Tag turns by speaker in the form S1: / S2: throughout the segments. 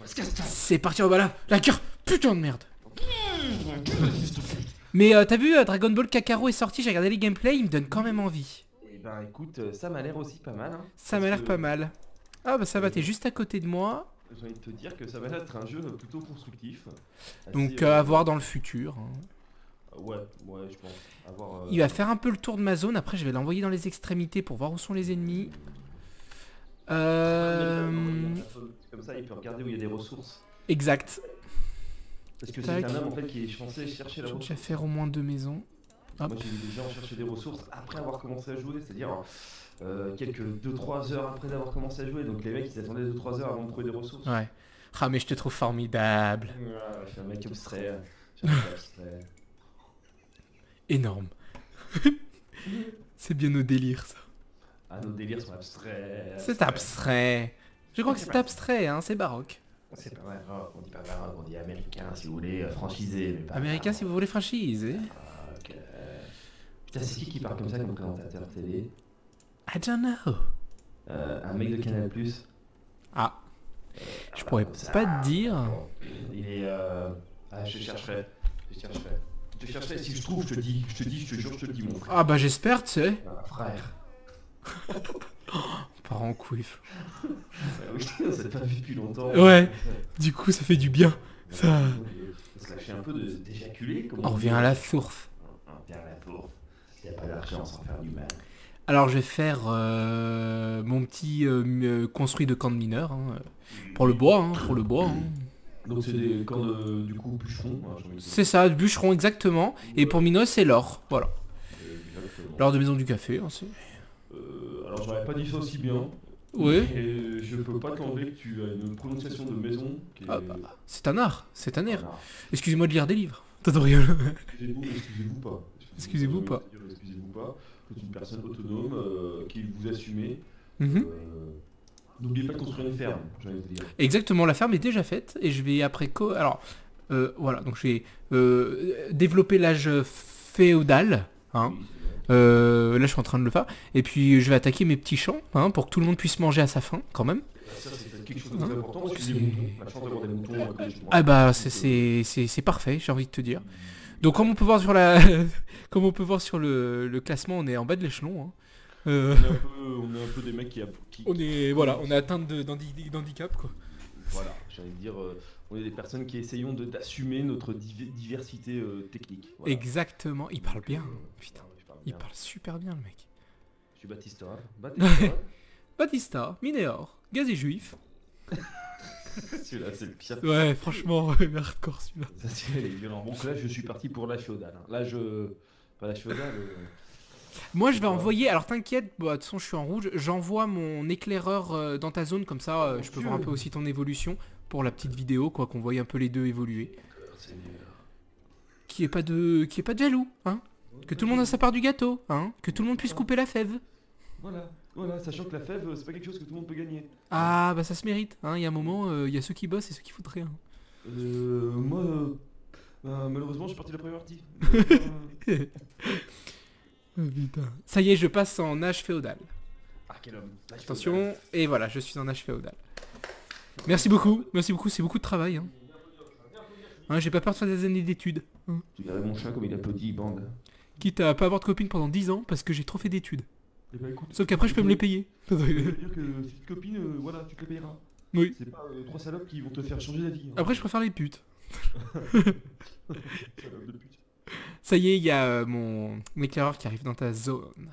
S1: C'est parti, oh bah là, la cœur, putain de merde. Mais t'as vu, Dragon Ball Kakarot est sorti, j'ai regardé les gameplays, il me donne quand même envie.
S2: Et ben écoute, ça m'a l'air aussi pas mal. Hein,
S1: ça m'a l'air pas mal. Ah bah ça va, t'es juste à côté de moi.
S2: J'ai envie de te dire que ça va être un jeu plutôt constructif.
S1: Donc à voir dans le futur. Hein.
S2: Ouais, je pense. À voir,
S1: il va faire un peu le tour de ma zone, après je vais l'envoyer dans les extrémités pour voir où sont les ennemis.
S2: Comme ça il peut regarder où il y a des ressources.
S1: Exact.
S2: Parce que c'est un homme en fait qui est censé chercher la ressource.
S1: J'ai déjà faire au moins 2 maisons.
S2: Hop. Moi j'ai vu des gens chercher des ressources après avoir commencé à jouer, c'est-à-dire quelques 2-3 heures après d'avoir commencé à jouer. Donc les mecs ils attendaient 2-3 heures avant de trouver des ressources.
S1: Ouais. Ah mais je te trouve formidable.
S2: Je suis un mec abstrait.
S1: Énorme. C'est bien nos délires ça.
S2: Ah nos délires sont abstraits.
S1: C'est abstrait. Je crois que c'est abstrait, hein, c'est baroque.
S2: C'est pas mal, on dit pas baroque, on dit américain si vous voulez, franchisé. Mais pas
S1: américain si vous voulez franchiser.
S2: Okay. Putain c'est qui parle comme ça comme présentateur télé?
S1: I don't know.
S2: Un mec de Canal+.
S1: Ah. Je pourrais pas te dire.
S2: Il est... Ah je chercherai. Si je trouve, je te dis, je te jure, je te le dis mon frère.
S1: Ah bah j'espère, tu sais.
S2: Frère.
S1: Part en couille.
S2: Oui, on s'est pas vu depuis longtemps.
S1: Ouais, du coup ça fait du bien. Ça...
S2: se lâcher un peu d'éjaculer.
S1: On revient à la source.
S2: On revient à la source. Il n'y a pas d'argent sans faire du mal.
S1: Alors je vais faire mon petit construit de camp de mineurs. Hein, pour le bois, pour le bois.
S2: Donc c'est des camps de, du coup, bûcherons.
S1: C'est ça, bûcherons exactement. Et pour mineurs c'est l'or, voilà. L'or de maison du café. Hein,
S2: alors j'aurais pas dit ça aussi bien.
S1: Oui.
S2: Et je peux pas t'enlever que tu as une prononciation de maison qui est...
S1: Ah bah, c'est un art, c'est un art. Excusez-moi de lire des livres. T'entends rien.
S2: Excusez-vous pas.
S1: Excusez-vous pas.
S2: Excusez-vous pas. Vous êtes une personne autonome qui vous assumez. N'oubliez pas de construire une ferme, j'ai envie de dire.
S1: Exactement, la ferme est déjà faite et je vais après... Alors, voilà, donc je vais développer l'âge féodal. Hein. Là je suis en train de le faire. Et puis je vais attaquer mes petits champs hein, pour que tout le monde puisse manger à sa faim quand même.
S2: Ça c'est quelque chose de très important parce que c'est des moutons. La chance d'avoir des moutons.
S1: Ah bah c'est parfait, j'ai envie de te dire. Donc comme on peut voir sur la comme on peut voir sur le classement, on est en bas de l'échelon. Hein.
S2: On est un peu des mecs qui
S1: on est atteint d'handicap quoi.
S2: Voilà, j'ai envie de dire on est des personnes qui essayons d'assumer notre diversité technique. Voilà.
S1: Exactement, il parle bien. Putain. Il parle super bien le mec.
S2: Je suis Batista.
S1: Batista, Minéor, gazé juif.
S2: Celui-là c'est le pire.
S1: Ouais franchement, hardcore celui-là.
S2: Ça c'est violent. Donc là je suis parti pour la féodale. Là pas la féodale.
S1: Moi je vais envoyer, alors t'inquiète, bah, de toute façon je suis en rouge, j'envoie mon éclaireur dans ta zone, comme ça je peux voir un peu aussi ton évolution pour la petite vidéo, quoi, qu'on voit un peu les deux évoluer. Qui est pas de jaloux, hein. Que tout le monde a sa part du gâteau, hein. Que tout le monde puisse couper la fève.
S2: Voilà, sachant que la fève c'est pas quelque chose que tout le monde peut gagner.
S1: Ah bah ça se mérite, hein. Il y a un moment, il y a ceux qui bossent et ceux qui foutent rien.
S2: Moi, malheureusement je suis parti de la première partie.
S1: Oh, putain. Ça y est, je passe en âge féodal.
S2: Ah quel homme.
S1: Attention, et voilà, je suis en âge féodal. Merci beaucoup, c'est beaucoup de travail. Hein, j'ai pas peur de faire des années d'études. Hein.
S2: Tu verrais mon chat comme il applaudit, bande.
S1: Quitte à pas avoir de copine pendant 10 ans parce que j'ai trop fait d'études.
S2: Eh ben, écoute,
S1: sauf qu'après je peux me les payer.
S2: Ça veut dire que si tu copines, voilà, tu te les payeras.
S1: Oui.
S2: C'est pas 3 salopes qui vont te faire changer d'avis. Hein.
S1: Après je préfère les putes. Ça y est, il y a mon éclaireur qui arrive dans ta zone.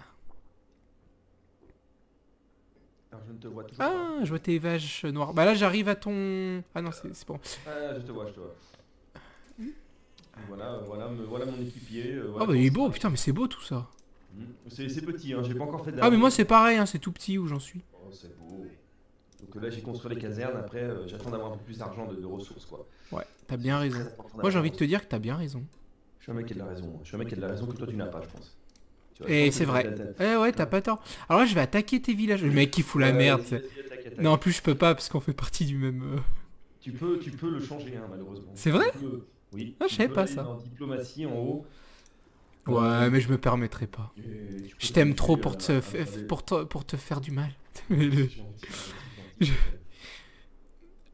S2: Alors je ne te vois toujours
S1: pas. Je vois tes vaches noires. Bah là j'arrive à ton... Ah non, c'est bon.
S2: Ah, je te vois. Voilà mon équipier.
S1: Voilà bah il est beau, putain mais c'est beau tout ça.
S2: C'est petit, hein, j'ai pas encore fait de
S1: Ah mais moi c'est pareil, hein, c'est tout petit où j'en suis.
S2: Oh c'est beau. Donc là j'ai construit les casernes, après j'attends d'avoir un peu plus d'argent, de ressources quoi.
S1: Ouais, t'as bien raison. Moi j'ai envie de te dire que t'as bien raison.
S2: Je suis un mec qui a de la raison. Je suis un mec qui a de la raison que toi tu n'as pas, je pense.
S1: Et c'est vrai. Eh ouais, t'as pas tort. Alors là je vais attaquer tes villages. Le mec qui fout la merde.
S2: Attaque.
S1: Non en plus je peux pas parce qu'on fait partie du même...
S2: Tu peux le changer hein, malheureusement.
S1: C'est vrai?
S2: Oui.
S1: Ah je savais pas ça.
S2: En diplomatie en haut.
S1: Ouais mais je me permettrai pas. Je t'aime trop pour te faire du mal.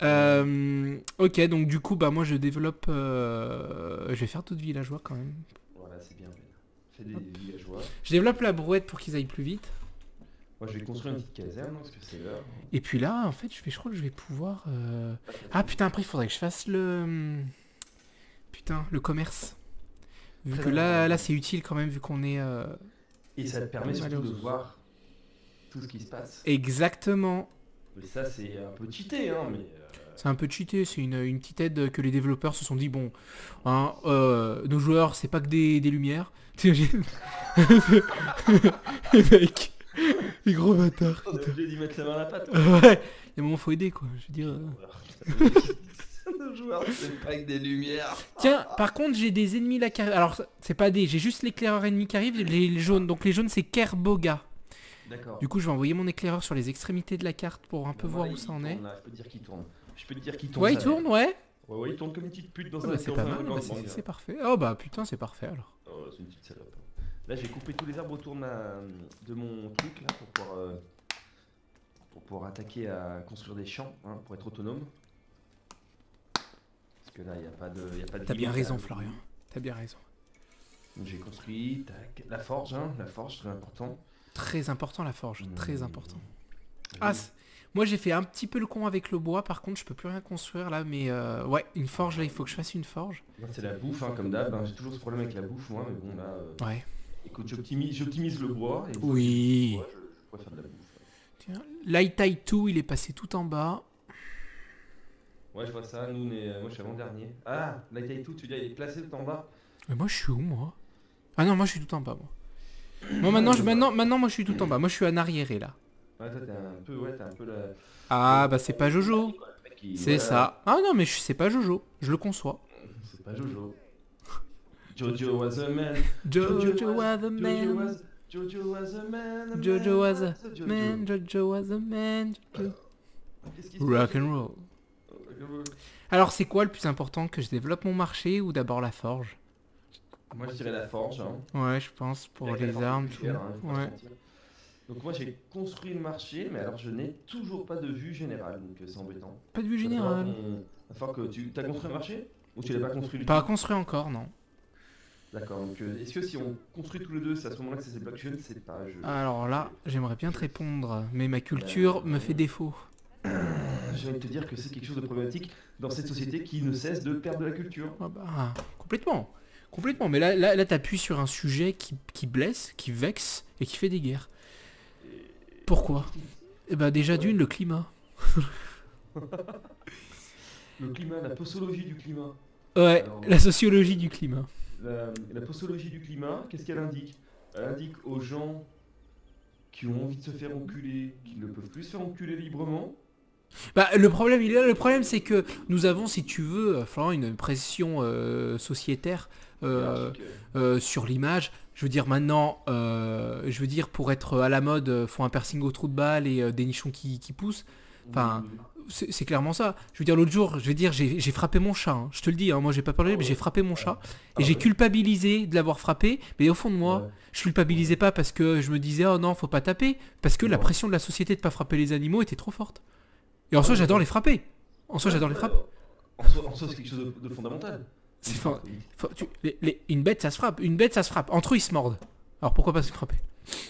S1: Ok, donc du coup, bah moi je développe... je vais faire d'autres villageois quand même.
S2: Voilà, c'est bien. Fais des villageois.
S1: Je développe la brouette pour qu'ils aillent plus vite.
S2: Moi, je vais construire une petite caserne, parce que c'est l'heure.
S1: Et puis là, en fait, je crois que je vais pouvoir... Ah putain, après il faudrait que je fasse le... Putain, le commerce. Vu
S2: Très
S1: que
S2: important.
S1: là c'est utile quand même, vu qu'on est...
S2: Et ça te permet surtout de
S1: malheureusement.
S2: voir tout ce qui se passe.
S1: Exactement.
S2: Mais ça, c'est un peu cheaté, hein, mais...
S1: C'est un peu cheaté, c'est une petite aide que les développeurs se sont dit, bon, hein, nos joueurs, c'est pas que des lumières. T'imagines? Les mecs, les gros bâtards.
S2: On est obligé d'y mettre la main à la pâte.
S1: Ouais, il y a un moment faut aider quoi, je veux dire.
S2: Nos joueurs, c'est pas que des lumières.
S1: Tiens, par contre j'ai des ennemis là qui arrivent. Alors c'est pas des, j'ai juste l'éclaireur ennemi qui arrive, les jaunes. Donc les jaunes c'est Kerboga.
S2: D'accord.
S1: Du coup je vais envoyer mon éclaireur sur les extrémités de la carte pour un peu voir où ça en est.
S2: Je peux te dire qu'il tourne. Je peux te dire qu'il tourne.
S1: Ouais il
S2: sa
S1: tourne,
S2: mère.
S1: ouais.
S2: Ouais, il tourne comme une petite pute dans
S1: Ah, bah,
S2: un
S1: c'est
S2: dans
S1: pas
S2: un
S1: mal, bah,
S2: gangbang.
S1: c'est parfait. Oh bah putain c'est parfait alors.
S2: Oh, c'est une petite salope. Là, j'ai coupé tous les arbres autour de mon truc là pour pouvoir attaquer à construire des champs, hein, pour être autonome. Parce que là, il n'y a pas de, y a pas de
S1: T'as bien
S2: limite,
S1: raison
S2: là.
S1: Florian, t'as bien raison.
S2: Donc, j'ai construit tac, la forge, très important.
S1: Très important la forge, très important.
S2: Oui.
S1: Ah, moi j'ai fait un petit peu le con avec le bois, par contre je peux plus rien construire là, mais ouais, une forge là, il faut que je fasse une forge.
S2: Moi, c'est la bouffe, hein, comme d'hab. Hein. J'ai toujours ce problème avec la bouffe, moi, mais bon, là,
S1: Ouais.
S2: écoute, j'optimise le bois. Et
S1: Oui.
S2: je pourrais faire de la bouffe.
S1: Tiens, Laitai 2, il est passé tout en bas.
S2: Ouais, je vois ça. Nous, moi, je suis avant-dernier. Ah, la taille tout, tu dis, il est placé tout en bas.
S1: Mais moi je suis où moi? Ah non, moi je suis tout en bas moi. Moi maintenant moi je suis tout en bas, moi je suis en arriéré là.
S2: Ouais, toi, t'es un peu la...
S1: Ah bah c'est pas Jojo.
S2: Le mec qui-
S1: C'est
S2: voilà.
S1: ça. Ah non mais c'est pas Jojo, je le conçois.
S2: C'est pas Jojo. Jojo was a man.
S1: Jojo was a man.
S2: Jojo was a man.
S1: Jojo was a
S2: Jojo.
S1: man. Jojo was a man. Jojo.
S2: Qu'est-ce qui se passe?
S1: Rock and roll. Alors c'est quoi le plus important, que je développe mon marché ou d'abord la forge?
S2: Moi, je dirais la forge. Hein.
S1: Ouais, je pense pour
S2: Avec la
S1: les
S2: forge
S1: armes,
S2: plus
S1: tout.
S2: chère, hein, je vais pas se
S1: Ouais.
S2: mentir. Donc moi, j'ai construit le marché, mais alors je n'ai toujours pas de vue générale, donc c'est embêtant.
S1: Pas de vue générale.
S2: Il va falloir que tu... T'as construit un marché? Ou tu l'as pas construit du
S1: Pas
S2: tout?
S1: construit encore, non.
S2: D'accord, donc est-ce que si on construit tous les deux, c'est à ce moment-là que c'est blocs? Je ne sais pas.
S1: Alors là, j'aimerais bien te répondre, mais ma culture me fait défaut.
S2: J'ai envie de te dire que c'est quelque chose de problématique dans cette société qui ne cesse de perdre de la culture.
S1: Ah bah, complètement. Complètement. Mais là t'appuies sur un sujet qui blesse, qui vexe et qui fait des guerres. Pourquoi? Eh bah déjà d'une, le climat.
S2: Le climat, la posologie du climat.
S1: Ouais,
S2: Alors,
S1: la sociologie du climat.
S2: la posologie du climat, qu'est-ce qu'elle indique? Elle indique aux gens qui ont envie de se faire enculer, qu'ils ne peuvent plus se faire enculer librement.
S1: Bah le problème, il est là. Le problème c'est que nous avons, si tu veux, Florent, une pression sociétaire sur l'image. Je veux dire maintenant, je veux dire pour être à la mode, font un piercing au trou de balle et des nichons qui poussent. Enfin, c'est clairement ça. Je veux dire l'autre jour, je veux dire j'ai frappé mon chat. Hein. Je te le dis, hein, moi j'ai pas parlé, mais j'ai frappé mon chat et j'ai culpabilisé de l'avoir frappé. Mais au fond de moi, je culpabilisais pas parce que je me disais oh non faut pas taper, parce que la pression de la société de pas frapper les animaux était trop forte. Et en soi j'adore les frapper. En soi j'adore les frapper.
S2: En soi, c'est quelque chose de fondamental.
S1: C'est une bête ça se frappe, une bête ça se frappe. Entre eux ils se mordent. Alors pourquoi pas se frapper?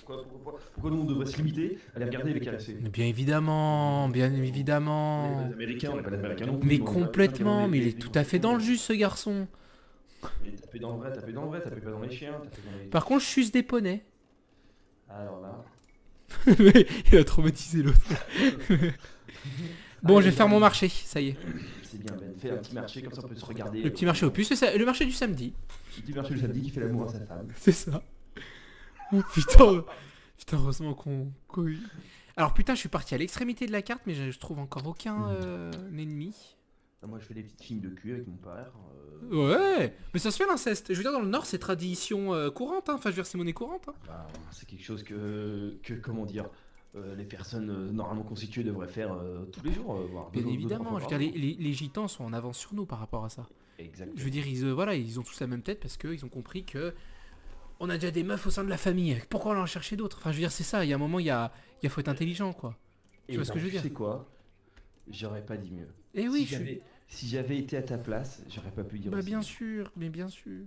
S2: Pourquoi nous on devrait se limiter à les regarder et les caresser?
S1: Mais bien évidemment, bien
S2: Les
S1: évidemment.
S2: Américains, on n'est pas des Américains non plus.
S1: Mais
S2: donc,
S1: complètement, mais il est tout à fait dans le
S2: jus.
S1: juste ce garçon.
S2: Taper dans le vrai, taper pas dans les chiens, taper dans les...
S1: Par contre je suce des poneys.
S2: Alors là...
S1: Il a traumatisé l'autre. Bon, je vais faire mon marché, ça y est.
S2: C'est bien Ben, fais un petit marché comme ça on peut se regarder.
S1: Le petit marché au puce, c'est ça, le marché du samedi.
S2: Le petit marché le samedi qui fait l'amour à sa femme.
S1: C'est ça. Oh, putain, putain, heureusement qu'on... Alors putain, je suis parti à l'extrémité de la carte, mais je trouve encore aucun ennemi.
S2: Ah, moi je fais des petites films de cul avec mon père.
S1: Ouais, mais ça se fait l'inceste. Je veux dire, dans le Nord, c'est tradition courante, hein. Enfin, je veux dire, c'est monnaie courante. Hein.
S2: Bah, c'est quelque chose que comment dire, les personnes normalement constituées devraient faire tous les jours, voire
S1: Bien
S2: deux,
S1: évidemment,
S2: trois
S1: je veux
S2: fois
S1: dire,
S2: par
S1: les gitans sont en avance sur nous par rapport à ça.
S2: jour. Exactement.
S1: Je veux dire, voilà, ils ont tous la même tête parce qu'ils ont compris que on a déjà des meufs au sein de la famille. Pourquoi on en chercher d'autres? Enfin, je veux dire, c'est ça. Il y a un moment, il faut être intelligent, quoi. Tu vois ce que je veux dire?
S2: C'est quoi? J'aurais pas dit mieux.
S1: Eh oui, je suis...
S2: Si j'avais été à ta place, j'aurais pas pu dire
S1: Bah
S2: aussi.
S1: bien sûr, mais bien sûr.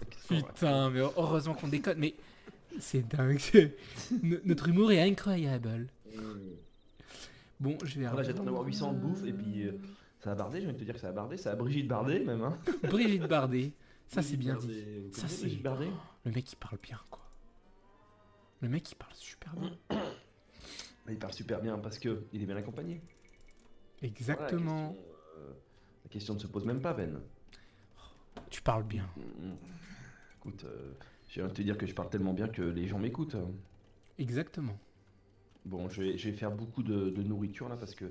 S2: Qu'est-ce qu'on va
S1: Putain, mais heureusement qu'on déconne, mais c'est dingue. Notre humour est incroyable.
S2: faire
S1: Bon, je vais...
S2: Là, j'attends d'avoir 800 de bouffe et puis ça a bardé, j'ai envie de te dire que ça a bardé, ça a Brigitte Bardé même. Hein.
S1: Brigitte Bardot. Ça, c'est
S2: Brigitte
S1: bien
S2: Bardé.
S1: dit.
S2: Vous
S1: Ça,
S2: connaissez
S1: c'est...
S2: Brigitte Bardé.
S1: Le mec, il parle bien, quoi. Le mec, il parle super bien.
S2: Il parle super bien parce que il est bien accompagné.
S1: Exactement.
S2: Voilà, la question ne se pose même pas, Ben.
S1: Tu parles bien.
S2: Écoute, j'ai envie de te dire que je parle tellement bien que les gens m'écoutent.
S1: Exactement.
S2: Bon, je vais faire beaucoup de nourriture là parce que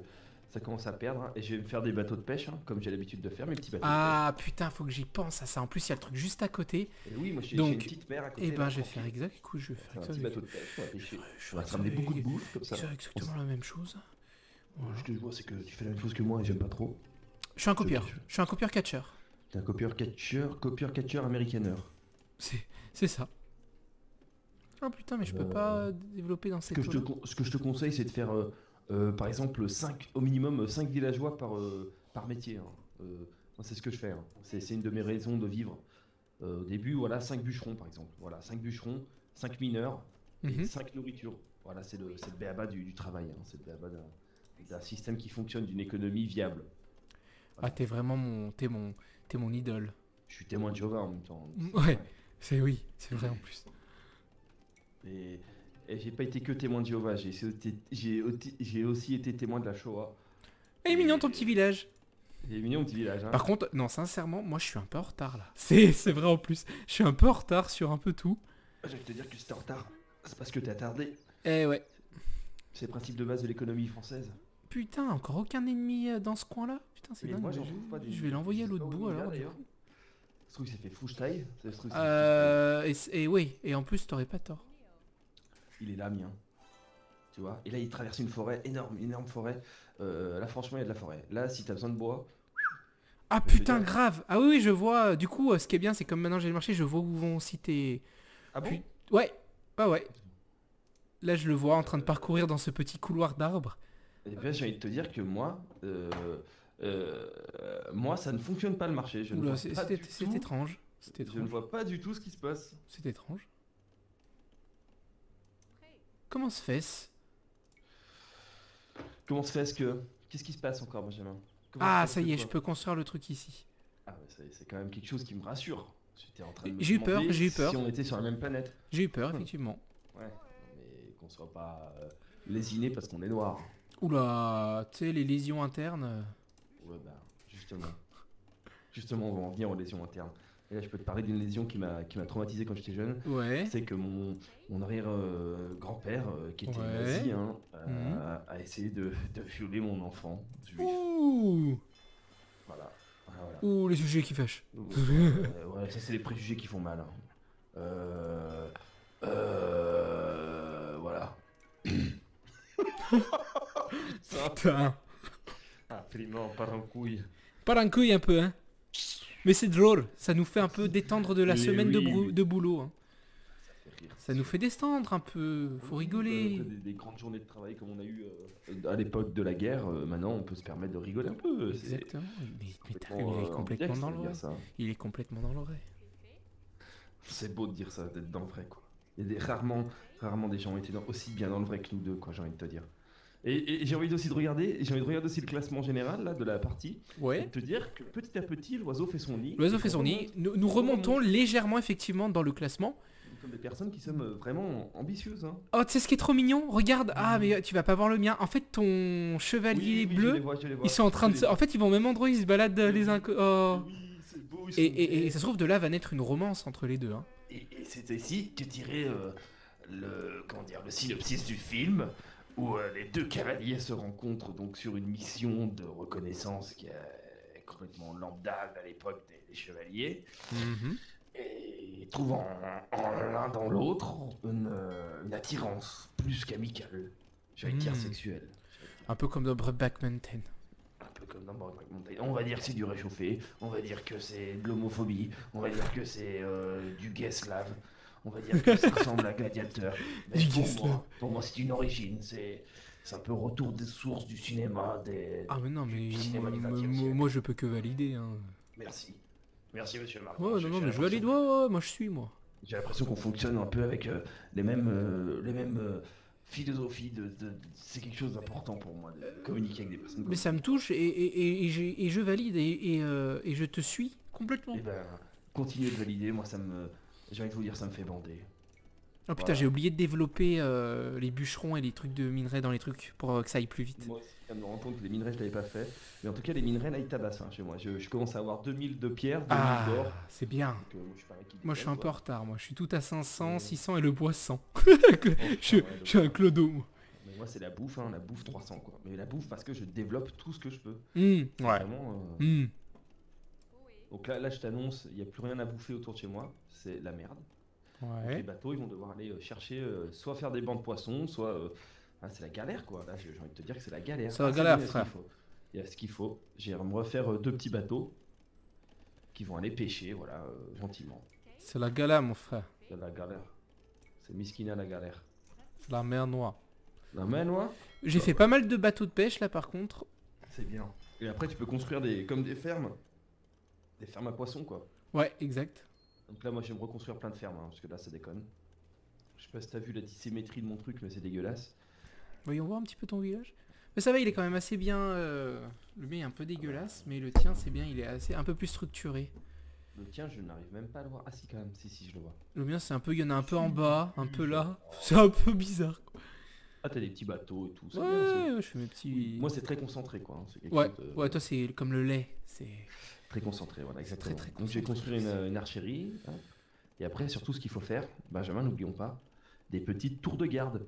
S2: ça commence à perdre. Hein, et je vais me faire des bateaux de pêche, hein, comme j'ai l'habitude de faire, mes petits bateaux
S1: Ah putain, faut que j'y pense à ça. En plus, il y a le truc juste à côté.
S2: de pêche. Et oui, moi j'ai
S1: Donc,
S2: une petite mer à côté.
S1: Et ben,
S2: là,
S1: je vais
S2: tranquille.
S1: faire exact. Écoute, je vais faire
S2: Un
S1: exact.
S2: petit bateau de pêche, on va pêcher.
S1: Je
S2: On va
S1: vais
S2: te ramener
S1: faire
S2: beaucoup de bouffe comme ça.
S1: C'est exactement la même chose. Voilà.
S2: Ce que je vois, c'est que tu fais la même chose que moi et j'aime pas trop.
S1: Je suis un copieur. Je suis un copieur catcheur.
S2: T'es un copieur-catcher américaner.
S1: C'est ça. Oh putain, mais je peux pas développer dans cette eau.
S2: Ce que je te conseille, c'est de faire par exemple 5, au minimum 5 villageois par métier. Hein. Moi, c'est ce que je fais. Hein. C'est une de mes raisons de vivre. Au début, voilà, 5 bûcherons par exemple. Voilà, 5 bûcherons, 5 mineurs et 5 nourritures. Voilà, c'est le b.a.-ba du travail. Hein. C'est le b.a.-ba d'un système qui fonctionne, d'une économie viable.
S1: Ah, t'es vraiment t'es mon idole.
S2: Je suis témoin de Jéhovah en même temps.
S1: Ouais, c'est vrai en plus.
S2: Et j'ai pas été que témoin de Jéhovah, j'ai aussi été témoin de la Shoah.
S1: Et mignon ton petit village.
S2: Il est mignon mon petit village. Hein.
S1: Par contre, non, sincèrement, moi je suis un peu en retard là. C'est vrai en plus. Je suis un peu en retard sur un peu tout.
S2: Je vais te dire que si t'es en retard, c'est parce que t'es attardé.
S1: Eh ouais.
S2: C'est le principe de base de l'économie française.
S1: Putain, encore aucun ennemi dans ce coin là. Putain, c'est
S2: Mais
S1: dingue.
S2: moi, j'en trouve pas
S1: Je vais l'envoyer à l'autre bout alors.
S2: D'ailleurs. Ce truc s'est fait fouchetaille.
S1: Et oui, et en plus t'aurais pas tort.
S2: Il est là, mien. Tu vois. Et là, il traverse une forêt, énorme forêt. Là, franchement, il y a de la forêt. Là, si t'as besoin de bois.
S1: Ah putain, grave. Ah oui, je vois. Du coup, ce qui est bien, c'est comme maintenant j'ai le marché, je vois où vont citer.
S2: Ah bon?
S1: Ouais. Ah ouais. Là, je le vois en train de parcourir dans ce petit couloir d'arbres.
S2: Et bien, j'ai envie de te dire que moi, ça ne fonctionne pas le marché. Je ne
S1: Oula,
S2: vois
S1: c'est
S2: pas du
S1: c'est
S2: tout-
S1: étrange. C'est
S2: Je ne
S1: étrange.
S2: vois pas du tout ce qui se passe.
S1: C'est étrange. Comment se fait-ce?
S2: Comment se fait-ce que... Qu'est-ce qui se passe encore, Benjamin? Comment
S1: Ah,
S2: se
S1: ça
S2: fait-ce
S1: y est,
S2: que
S1: je
S2: quoi
S1: peux construire le truc ici.
S2: Ah, c'est quand même quelque chose qui me rassure. J'étais en train de me
S1: J'ai eu peur,
S2: demander
S1: j'ai eu peur.
S2: si on était sur la même planète.
S1: J'ai eu peur, effectivement.
S2: Ouais, mais qu'on soit pas lésiné parce qu'on est noir.
S1: Oula, tu sais, les lésions internes.
S2: Ouais, bah, justement. Justement, on va en venir aux lésions internes. Et là, je peux te parler d'une lésion qui m'a traumatisé quand j'étais jeune.
S1: Ouais.
S2: C'est que mon arrière-grand-père, qui était
S1: Ouais.
S2: nazi, hein,
S1: Mhm.
S2: a essayé de violer mon enfant juif.
S1: Ouh.
S2: Voilà. Voilà.
S1: Ouh, les sujets qui fâchent.
S2: Ouais, ça, c'est les préjugés qui font mal. Hein. Voilà. Ça,
S1: Putain.
S2: absolument, part en couille.
S1: Pas d'un couille un peu, hein. Mais c'est drôle, ça nous fait un peu détendre de la
S2: Mais
S1: semaine
S2: oui.
S1: de boulot. Hein.
S2: Ça fait rire.
S1: Ça nous fait détendre un peu, faut rigoler.
S2: Des grandes journées de travail comme on a eu à l'époque de la guerre, maintenant on peut se permettre de rigoler un peu. C'est
S1: Exactement. Mais
S2: complètement,
S1: il est complètement dans le
S2: de
S1: vrai.
S2: dire ça.
S1: Il est complètement dans le vrai.
S2: C'est beau de dire ça, d'être dans le vrai quoi. Il y a rarement des gens ont été aussi bien dans le vrai que nous deux quoi, j'ai envie de te dire. Et j'ai envie aussi de regarder, aussi le classement général là, de la partie. Et
S1: Ouais.
S2: de te dire que petit à petit, l'oiseau fait son nid.
S1: L'oiseau
S2: Et
S1: fait son
S2: qu'on
S1: nid. Nous remontons légèrement effectivement dans le classement.
S2: Nous sommes des personnes qui sommes vraiment ambitieuses. Hein.
S1: Oh, tu sais ce qui est trop mignon? Regarde. Ah, mais tu vas pas voir le mien. En fait, ton chevalier
S2: Oui,
S1: bleu,
S2: je les vois,
S1: ils sont en train de
S2: je
S1: se...
S2: les
S1: En fait, ils vont au même endroit, ils se baladent les uns... Oh.
S2: Oui, c'est beau. Ils sont
S1: Et ça se trouve, de là va naître une romance entre les deux. Hein.
S2: Et c'est ici que tirer le synopsis du film où les deux cavaliers se rencontrent donc sur une mission de reconnaissance qui est complètement lambda à l'époque des chevaliers et trouvent en l'un dans l'autre une attirance plus qu'amicale, j'allais dire sexuelle.
S1: Un peu comme dans Brokeback Mountain.
S2: Un peu comme dans Brokeback Mountain. On va dire que c'est du réchauffé, on va dire que c'est de l'homophobie, on va dire que c'est du gay slave, on va dire que ça ressemble à Gladiateur. Mais
S1: Du gay slave.
S2: pour moi, c'est une origine, C'est un peu retour des sources du cinéma,
S1: Ah mais non, mais
S2: du cinéma du 20e
S1: moi,
S2: siècle.
S1: moi, je peux que valider. Hein.
S2: Merci. Merci, monsieur Martin.
S1: Ouais, non, non, mais je valide, ouais, ouais, moi je suis, moi.
S2: J'ai l'impression qu'on fonctionne un peu avec les mêmes philosophies. C'est quelque chose d'important pour moi, de communiquer avec des personnes
S1: Mais
S2: comme
S1: ça me touche et je valide et je te suis complètement.
S2: Eh ben, continuez de valider, moi ça me... J'ai envie de vous dire, ça me fait bander.
S1: Oh putain,
S2: Voilà.
S1: j'ai oublié de développer les bûcherons et les trucs de minerais dans les trucs pour que ça aille plus vite.
S2: Moi aussi, je viens de me rendre compte que les minerais, je l'avais pas fait. Mais en tout cas, les minerais, là, ils tabassent chez moi. Je commence à avoir 2000 de pierre, 2000 d'or.
S1: Ah, c'est bien.
S2: Donc, moi, je suis pas un mec qui
S1: Moi je suis un
S2: déconne,
S1: peu en
S2: quoi.
S1: retard, moi je suis tout à 500,
S2: Ouais.
S1: 600 et le bois 100.
S2: Oh,
S1: je,
S2: putain, ouais,
S1: je suis un
S2: donc,
S1: clodo, moi.
S2: mais moi, c'est la bouffe 300, quoi. Mais la bouffe parce que je développe tout ce que je peux.
S1: Ouais.
S2: Vraiment.
S1: Hmm.
S2: Donc là, je t'annonce, il n'y a plus rien à bouffer autour de chez moi. C'est la merde. Donc, les
S1: Ouais.
S2: bateaux, ils vont devoir aller chercher, soit faire des bancs de poissons, soit. Ah, c'est la galère, quoi. Là, j'ai envie de te dire que c'est la galère.
S1: C'est la
S2: C'est
S1: galère,
S2: bon, il y a ce
S1: frère.
S2: qu'il faut. Il y a ce qu'il faut. J'ai me refaire deux petits bateaux qui vont aller pêcher, voilà, gentiment.
S1: C'est la galère, mon frère.
S2: C'est la galère. C'est Miskina la galère.
S1: C'est la mer noire.
S2: La main, moi,
S1: J'ai fait pas mal de bateaux de pêche là par contre.
S2: c'est bien. Et après, tu peux construire comme des fermes. Des fermes à poissons, quoi.
S1: Ouais, exact.
S2: Donc là, moi, je vais me reconstruire plein de fermes, parce que là, ça déconne. Je sais pas si t'as vu la dissymétrie de mon truc, mais c'est dégueulasse.
S1: Voyons voir un petit peu ton village. Mais ça va, il est quand même assez bien. Le mien est un peu dégueulasse, mais le tien c'est bien, il est assez un peu plus structuré.
S2: Le tien, je n'arrive même pas à le voir. Ah si, quand même, si, je le vois.
S1: Le mien c'est un peu, il y en a un peu en bas, un peu là. C'est un peu bizarre. Quoi.
S2: Ah, t'as des petits bateaux et tout, c'est
S1: Ouais,
S2: bien ça.
S1: ouais, je fais mes petits.
S2: Oui, moi, c'est très concentré, quoi. C'est quelque
S1: Ouais,
S2: chose de
S1: ouais, toi c'est comme le lait. C'est.
S2: très concentré, voilà, exactement.
S1: très
S2: Donc, j'ai
S1: concentré.
S2: construit une archerie. Hein. Et après, surtout, ce qu'il faut faire, Benjamin, n'oublions pas, des petites tours de garde.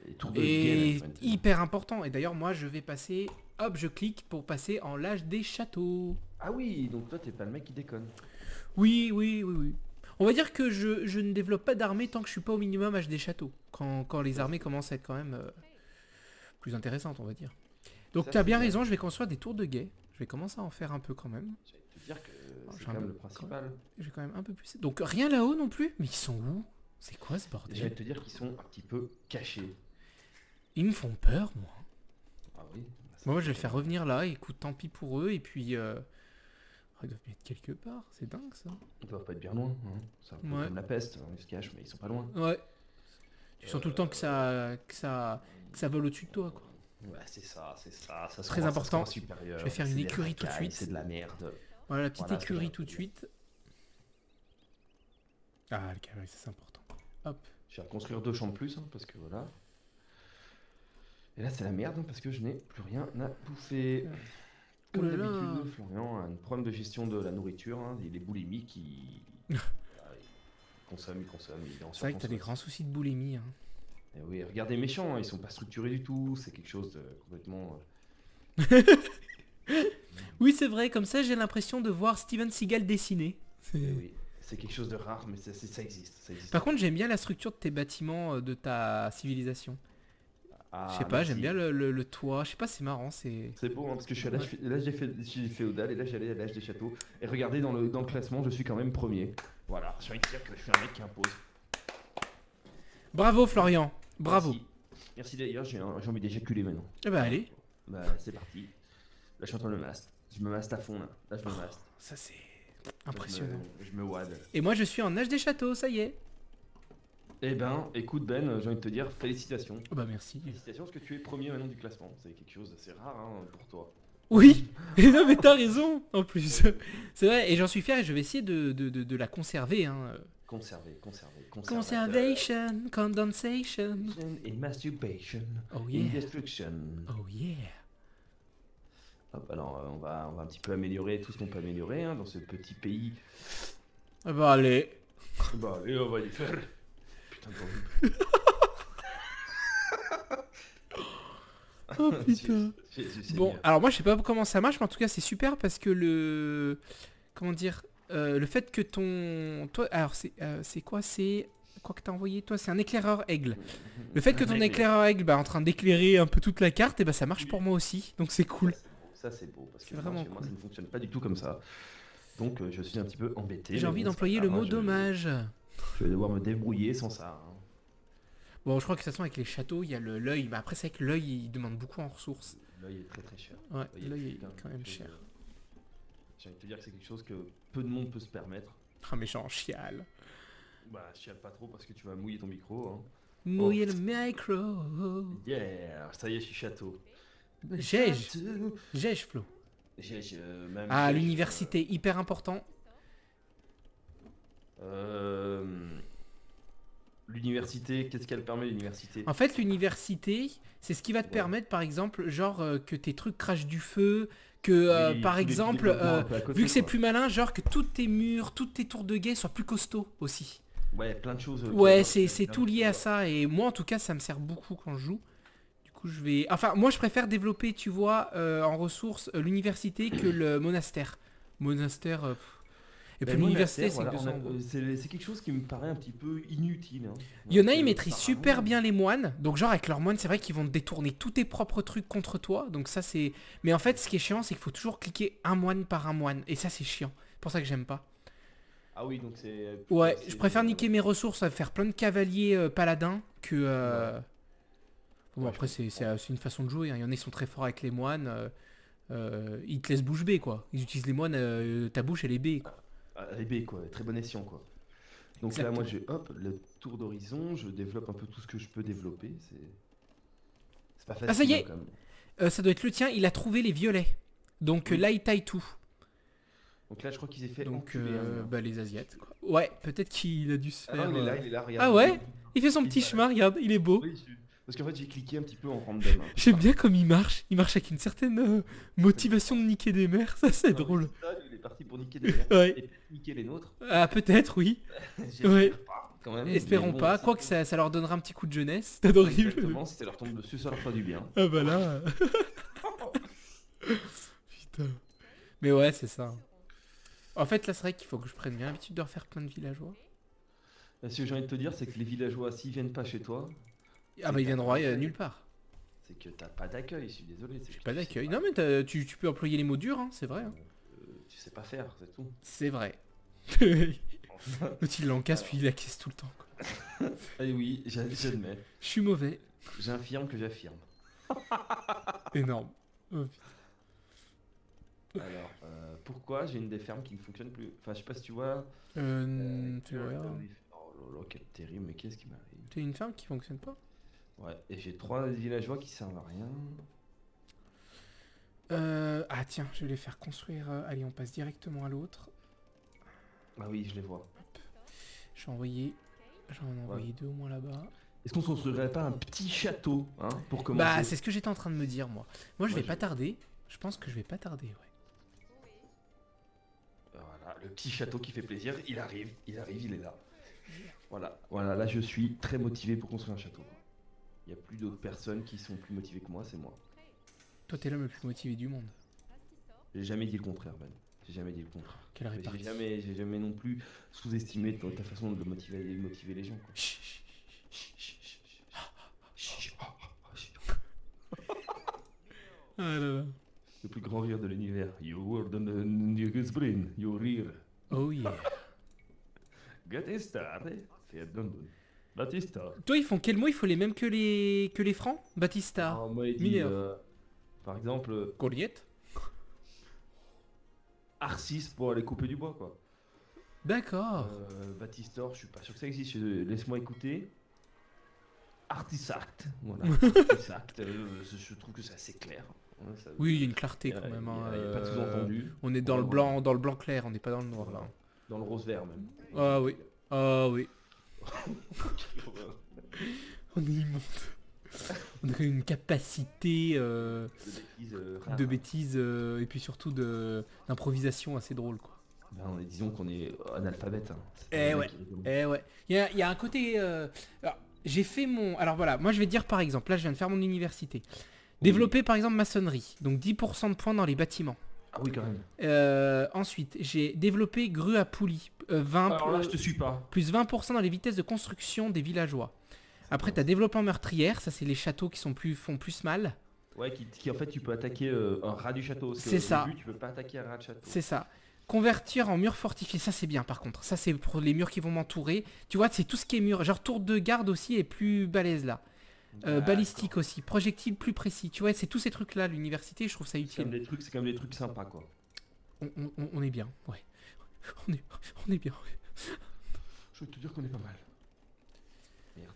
S2: Des tours de
S1: Et
S2: guet,
S1: hyper important. Et d'ailleurs, moi je vais passer. Hop, je clique pour passer en l'âge des châteaux.
S2: Ah oui, donc toi, t'es pas le mec qui déconne.
S1: Oui, oui, oui, oui. On va dire que je ne développe pas d'armée tant que je suis pas au minimum âge des châteaux. Quand les armées commencent à être quand même plus intéressantes, on va dire. Donc
S2: Ça,
S1: tu as
S2: c'est
S1: bien
S2: bien.
S1: raison, je vais construire des tours de guet. Je vais commencer à en faire un peu quand même.
S2: J'allais te dire que c'est
S1: j'ai
S2: quand
S1: un
S2: même
S1: peu-
S2: le principal.
S1: Je vais quand même un peu plus. Donc rien là-haut non plus. Mais ils sont où? C'est quoi ce
S2: J'allais
S1: bordel?
S2: te dire qu'ils sont un petit peu cachés.
S1: Ils me font peur, moi.
S2: Ah oui.
S1: Moi, je vais les faire revenir là. Écoute, tant pis pour eux. Et puis, ils doivent être quelque part. C'est dingue ça.
S2: Ils doivent pas être bien loin. Hein. C'est un peu
S1: Ouais.
S2: comme la peste, hein, ils se cachent, mais ils sont pas loin.
S1: Ouais. Tu sens tout le temps que ça vole au-dessus de toi, quoi.
S2: Ouais, c'est ça, c'est ça. Ça se
S1: Très
S2: croit- ça se
S1: important.
S2: croit supérieur.
S1: Je vais faire
S2: C'est
S1: une
S2: des
S1: écurie tout de
S2: racailles,
S1: suite.
S2: C'est de la merde.
S1: Voilà la petite
S2: Voilà ce que
S1: écurie
S2: j'ai
S1: tout de
S2: envie de
S1: suite. Ah, le cavalier, ça c'est important. Hop.
S2: Je vais reconstruire 2 champs de plus, hein, parce que voilà. Et là, c'est la merde, hein, parce que je n'ai plus rien à bouffer. Comme
S1: Ouh là là.
S2: d'habitude, Florian a un problème de gestion de la nourriture. Hein, il est boulimique, voilà, il consomme, il est en
S1: C'est vrai que t'as des
S2: surconsommation.
S1: grands soucis de boulimie. Hein.
S2: Et oui, regardez méchants, hein, ils sont pas structurés du tout. C'est quelque chose de complètement.
S1: Oui, c'est vrai, comme ça j'ai l'impression de voir Steven Seagal dessiner.
S2: Oui, c'est quelque chose de rare, mais ça existe. Ça existe.
S1: Par contre, j'aime bien la structure de tes bâtiments, de ta civilisation.
S2: Ah,
S1: Je sais pas,
S2: merci.
S1: j'aime bien le toit. Je sais pas, c'est marrant, c'est.
S2: C'est beau, hein, parce que je suis à l'âge j'ai féodal et là j'allais à l'âge des châteaux. Et regardez dans le classement, je suis quand même premier. Voilà, j'ai envie de dire que je suis un mec qui impose.
S1: Bravo Florian, bravo.
S2: Merci, Merci d'ailleurs, j'ai envie d'éjaculer maintenant.
S1: Eh ben allez,
S2: Bah c'est parti. Là je suis en train de me master. Je me maste à fond là. Là je me maste.
S1: ça c'est impressionnant.
S2: Je me wad.
S1: Et moi je suis en âge des châteaux, ça y est.
S2: Eh ben, écoute Ben, j'ai envie de te dire félicitations.
S1: Oh bah merci.
S2: Félicitations parce que tu es premier maintenant du classement. C'est quelque chose d'assez rare hein, pour toi.
S1: Oui, et non mais t'as raison en plus. C'est vrai, et j'en suis fier et je vais essayer de la conserver. Hein.
S2: Conserver.
S1: Conservation, condensation.
S2: Et masturbation.
S1: Oh yeah,
S2: Destruction.
S1: oh yeah.
S2: Hop, alors on va un petit peu améliorer tout ce qu'on peut améliorer hein, dans ce petit pays.
S1: Ah bah allez.
S2: Bah allez, on va y faire. Putain de
S1: Oh putain. Bon, alors moi je sais pas comment ça marche, mais en tout cas c'est super parce que le... Comment dire le fait que ton... Toi, alors c'est quoi? C'est... Quoi que t'as envoyé toi? C'est un éclaireur aigle. Le fait que ton éclaireur aigle bah, est en train d'éclairer un peu toute la carte, et bah ça marche pour moi aussi. Donc c'est cool.
S2: Ça c'est beau parce que
S1: C'est
S2: moi,
S1: vraiment
S2: chez moi
S1: cool.
S2: ça ne fonctionne pas du tout comme ça. Donc je suis un petit peu embêté.
S1: J'ai
S2: mais
S1: envie
S2: bon,
S1: d'employer
S2: c'est
S1: le
S2: pas grave,
S1: mot
S2: hein,
S1: dommage.
S2: Je vais devoir me débrouiller sans ça. Hein.
S1: Bon, je crois que de toute façon, avec les châteaux, il y a l'œil. Mais après, c'est vrai que l'œil, il demande beaucoup en ressources.
S2: L'œil est très très cher.
S1: Ouais,
S2: L'œil
S1: l'œil est
S2: quand
S1: quand même
S2: quelque chose,
S1: cher.
S2: j'ai envie de te dire que c'est quelque chose que peu de monde peut se permettre.
S1: Ah, mais j'en chiale.
S2: Bah, je chiale pas trop parce que tu vas mouiller ton micro. Hein.
S1: Mouiller le micro.
S2: Yeah, ça y est, je suis château.
S1: Gège. Gège, Flo.
S2: Même
S1: Ah,
S2: Gège,
S1: l'université, hyper important.
S2: L'université, qu'est-ce qu'elle permet l'université?
S1: En fait, l'université, c'est ce qui va te
S2: Ouais.
S1: permettre, par exemple, genre que tes trucs crachent du feu, que
S2: Oui,
S1: par
S2: tous les
S1: exemple,
S2: développements un peu à côté,
S1: vu que c'est
S2: quoi.
S1: plus malin, genre que tous tes murs, toutes tes tours de guet soient plus costauds aussi.
S2: Ouais, plein de choses.
S1: Ouais, c'est tout lié à ça, et moi en tout cas, ça me sert beaucoup quand je joue. Du coup, je vais... Enfin, moi je préfère développer, tu vois, en ressources, l'université que le monastère. Monastère... Et puis l'université, c'est 200 euros.
S2: c'est quelque chose qui me paraît un petit peu inutile. Hein.
S1: Il y en a,
S2: Donc,
S1: ils maîtrisent
S2: ça sert à
S1: super
S2: rien.
S1: bien les moines. Donc genre avec leurs moines, c'est vrai qu'ils vont détourner tous tes propres trucs contre toi. Donc ça c'est... Mais en fait, ce qui est chiant, c'est qu'il faut toujours cliquer un moine par un moine. Et ça c'est chiant. C'est pour ça que j'aime pas.
S2: Ah oui, donc c'est.
S1: Ouais,
S2: c'est-
S1: je préfère niquer mes ressources à faire plein de cavaliers paladins que...
S2: Ouais.
S1: Bon
S2: Ouais,
S1: après
S2: je
S1: c'est une façon de jouer. Hein. Il y en a qui sont très forts avec les moines. Ils te laissent bouche bée quoi. Ils utilisent les moines, ta bouche elle est bée quoi.
S2: Les baies, quoi. Très bon escient, quoi. Donc
S1: Exactement.
S2: là, moi, j'ai hop, le tour d'horizon. Je développe un peu tout ce que je peux développer. C'est pas facile.
S1: Ah, ça y est.
S2: hein, quand même.
S1: Ça doit être le tien, il a trouvé les violets. Donc
S2: Oui.
S1: là il taille tout.
S2: Donc là, je crois qu'il s'est fait
S1: Donc
S2: enculer. Hein.
S1: bah les asiates quoi. Ouais, peut-être qu'il a dû se
S2: Ah
S1: faire...
S2: non, il est là, regarde.
S1: Ah ouais. Il fait son
S2: Il
S1: petit
S2: est là.
S1: chemin, regarde, il est beau.
S2: Oui, parce qu'en fait, j'ai cliqué un petit peu en random. Hein.
S1: J'aime bien comme il marche. Il marche avec une certaine motivation de niquer des mères. Ça, c'est
S2: Ah oui,
S1: drôle.
S2: c'est ça, lui, il est parti pour niquer des mères.
S1: Ouais.
S2: Et peut-être niquer les nôtres.
S1: Ah, peut-être, oui.
S2: J'espère
S1: Ouais.
S2: pas, quand même.
S1: Espérons
S2: Mais bon,
S1: pas.
S2: si-
S1: Quoique ça leur donnera un petit coup de jeunesse. C'est horrible.
S2: Exactement, si ça leur tombe dessus, ça leur fera du bien.
S1: Ah, bah là. Putain. Mais ouais, c'est ça. En fait, là, c'est vrai qu'il faut que je prenne bien l'habitude de refaire plein de villageois.
S2: Ce que j'ai envie de te dire, c'est que les villageois, s'ils viennent pas chez toi,
S1: Ah, bah, ils viendront nulle part.
S2: c'est que t'as pas d'accueil, je suis désolé. c'est que
S1: Pas
S2: tu sais
S1: d'accueil.
S2: pas-
S1: Non, mais tu peux employer les mots durs, hein, c'est vrai. Hein.
S2: Tu sais pas faire, c'est tout.
S1: C'est vrai. L'autre, il l'encasse, puis il la caisse tout le temps. Quoi.
S2: Eh oui, j'admets.
S1: Je suis mauvais.
S2: J'infirme que j'affirme.
S1: Énorme. Oh,
S2: Alors, pourquoi j'ai une des fermes qui ne fonctionne plus? Enfin, je sais pas si tu vois.
S1: tu vois,
S2: Oh là là, quel terrible, mais qu'est-ce qui m'arrive?
S1: t'as une ferme qui fonctionne pas.
S2: Ouais, et j'ai 3 villageois qui servent à rien.
S1: Ah tiens, je vais les faire construire. Allez, on passe directement à l'autre.
S2: Ah oui, je les vois.
S1: J'en ai envoyé deux au moins là-bas.
S2: Est-ce qu'on se construirait pas un petit château, hein, pour commencer?
S1: Bah, c'est ce que j'étais en train de me dire, moi. Moi, je
S2: Moi,
S1: vais pas tarder. Je pense que je vais pas tarder, ouais.
S2: Voilà, le petit château qui fait plaisir, il arrive, il est là. Voilà, là je suis très motivé pour construire un château. Il n'y a plus d'autres personnes qui sont plus motivées que moi, c'est moi.
S1: Toi, t'es l'homme le plus motivé du monde.
S2: J'ai jamais dit le contraire, Ben. J'ai jamais dit le contraire.
S1: Quelle
S2: Mais
S1: répartie.
S2: j'ai jamais non plus sous-estimé ta façon de motiver les gens. Quoi.
S1: Chut, chut, chut, chut. Ah là là.
S2: Le plus grand rire de l'univers. You were the brain, you rire.
S1: Oh yeah.
S2: Get started. Batista.
S1: Toi, ils font quel mot? Il faut les mêmes que les francs? Batista.
S2: Alors, moi, il dit,
S1: Mineur.
S2: par exemple,
S1: Goliath.
S2: Arcis pour aller couper du bois, quoi.
S1: D'accord.
S2: Batistor, je suis pas sûr que ça existe. Laisse-moi écouter. Artisact. Voilà. Artisact. Je trouve que c'est assez clair. Ouais, ça-
S1: Oui, il y a une clarté
S2: il y a-
S1: quand même.
S2: il y a pas de sous-entendu.
S1: On est dans
S2: Ouais,
S1: le blanc clair, on n'est pas dans le noir là.
S2: Dans le rose vert même.
S1: Ah oui. Ah oui. On est immonde. On a une capacité de bêtises et puis surtout d'improvisation assez drôle quoi.
S2: Ben, disons qu'on est analphabète. Hein.
S1: Eh ouais. Eh ouais. Il y a un côté... Alors, j'ai fait mon... Alors voilà, moi je vais te dire par exemple, là je viens de faire mon université. Développer par exemple maçonnerie, donc 10% de points dans les bâtiments.
S2: Ah oui quand même.
S1: Ensuite, j'ai développé grue à poulie, 20
S2: Alors là je te suis pas.
S1: plus 20% dans les vitesses de construction des villageois. Après, t'as développement meurtrière, ça c'est les châteaux qui font plus mal.
S2: Ouais, qui en fait tu peux attaquer un rat du château. Parce que
S1: C'est
S2: au
S1: ça.
S2: début, tu peux pas attaquer un rat de château.
S1: C'est ça. Convertir en mur fortifié, ça c'est bien par contre. Ça c'est pour les murs qui vont m'entourer. Tu vois, c'est tout ce qui est mur. Genre tour de garde aussi est plus balèze là. Balistique aussi, projectile plus précis. Tu vois, c'est tous ces trucs là, l'université, je trouve ça utile.
S2: C'est quand même des trucs sympas quoi.
S1: On est bien, ouais. On est bien.
S2: Je veux te dire qu'on est pas mal. Merde.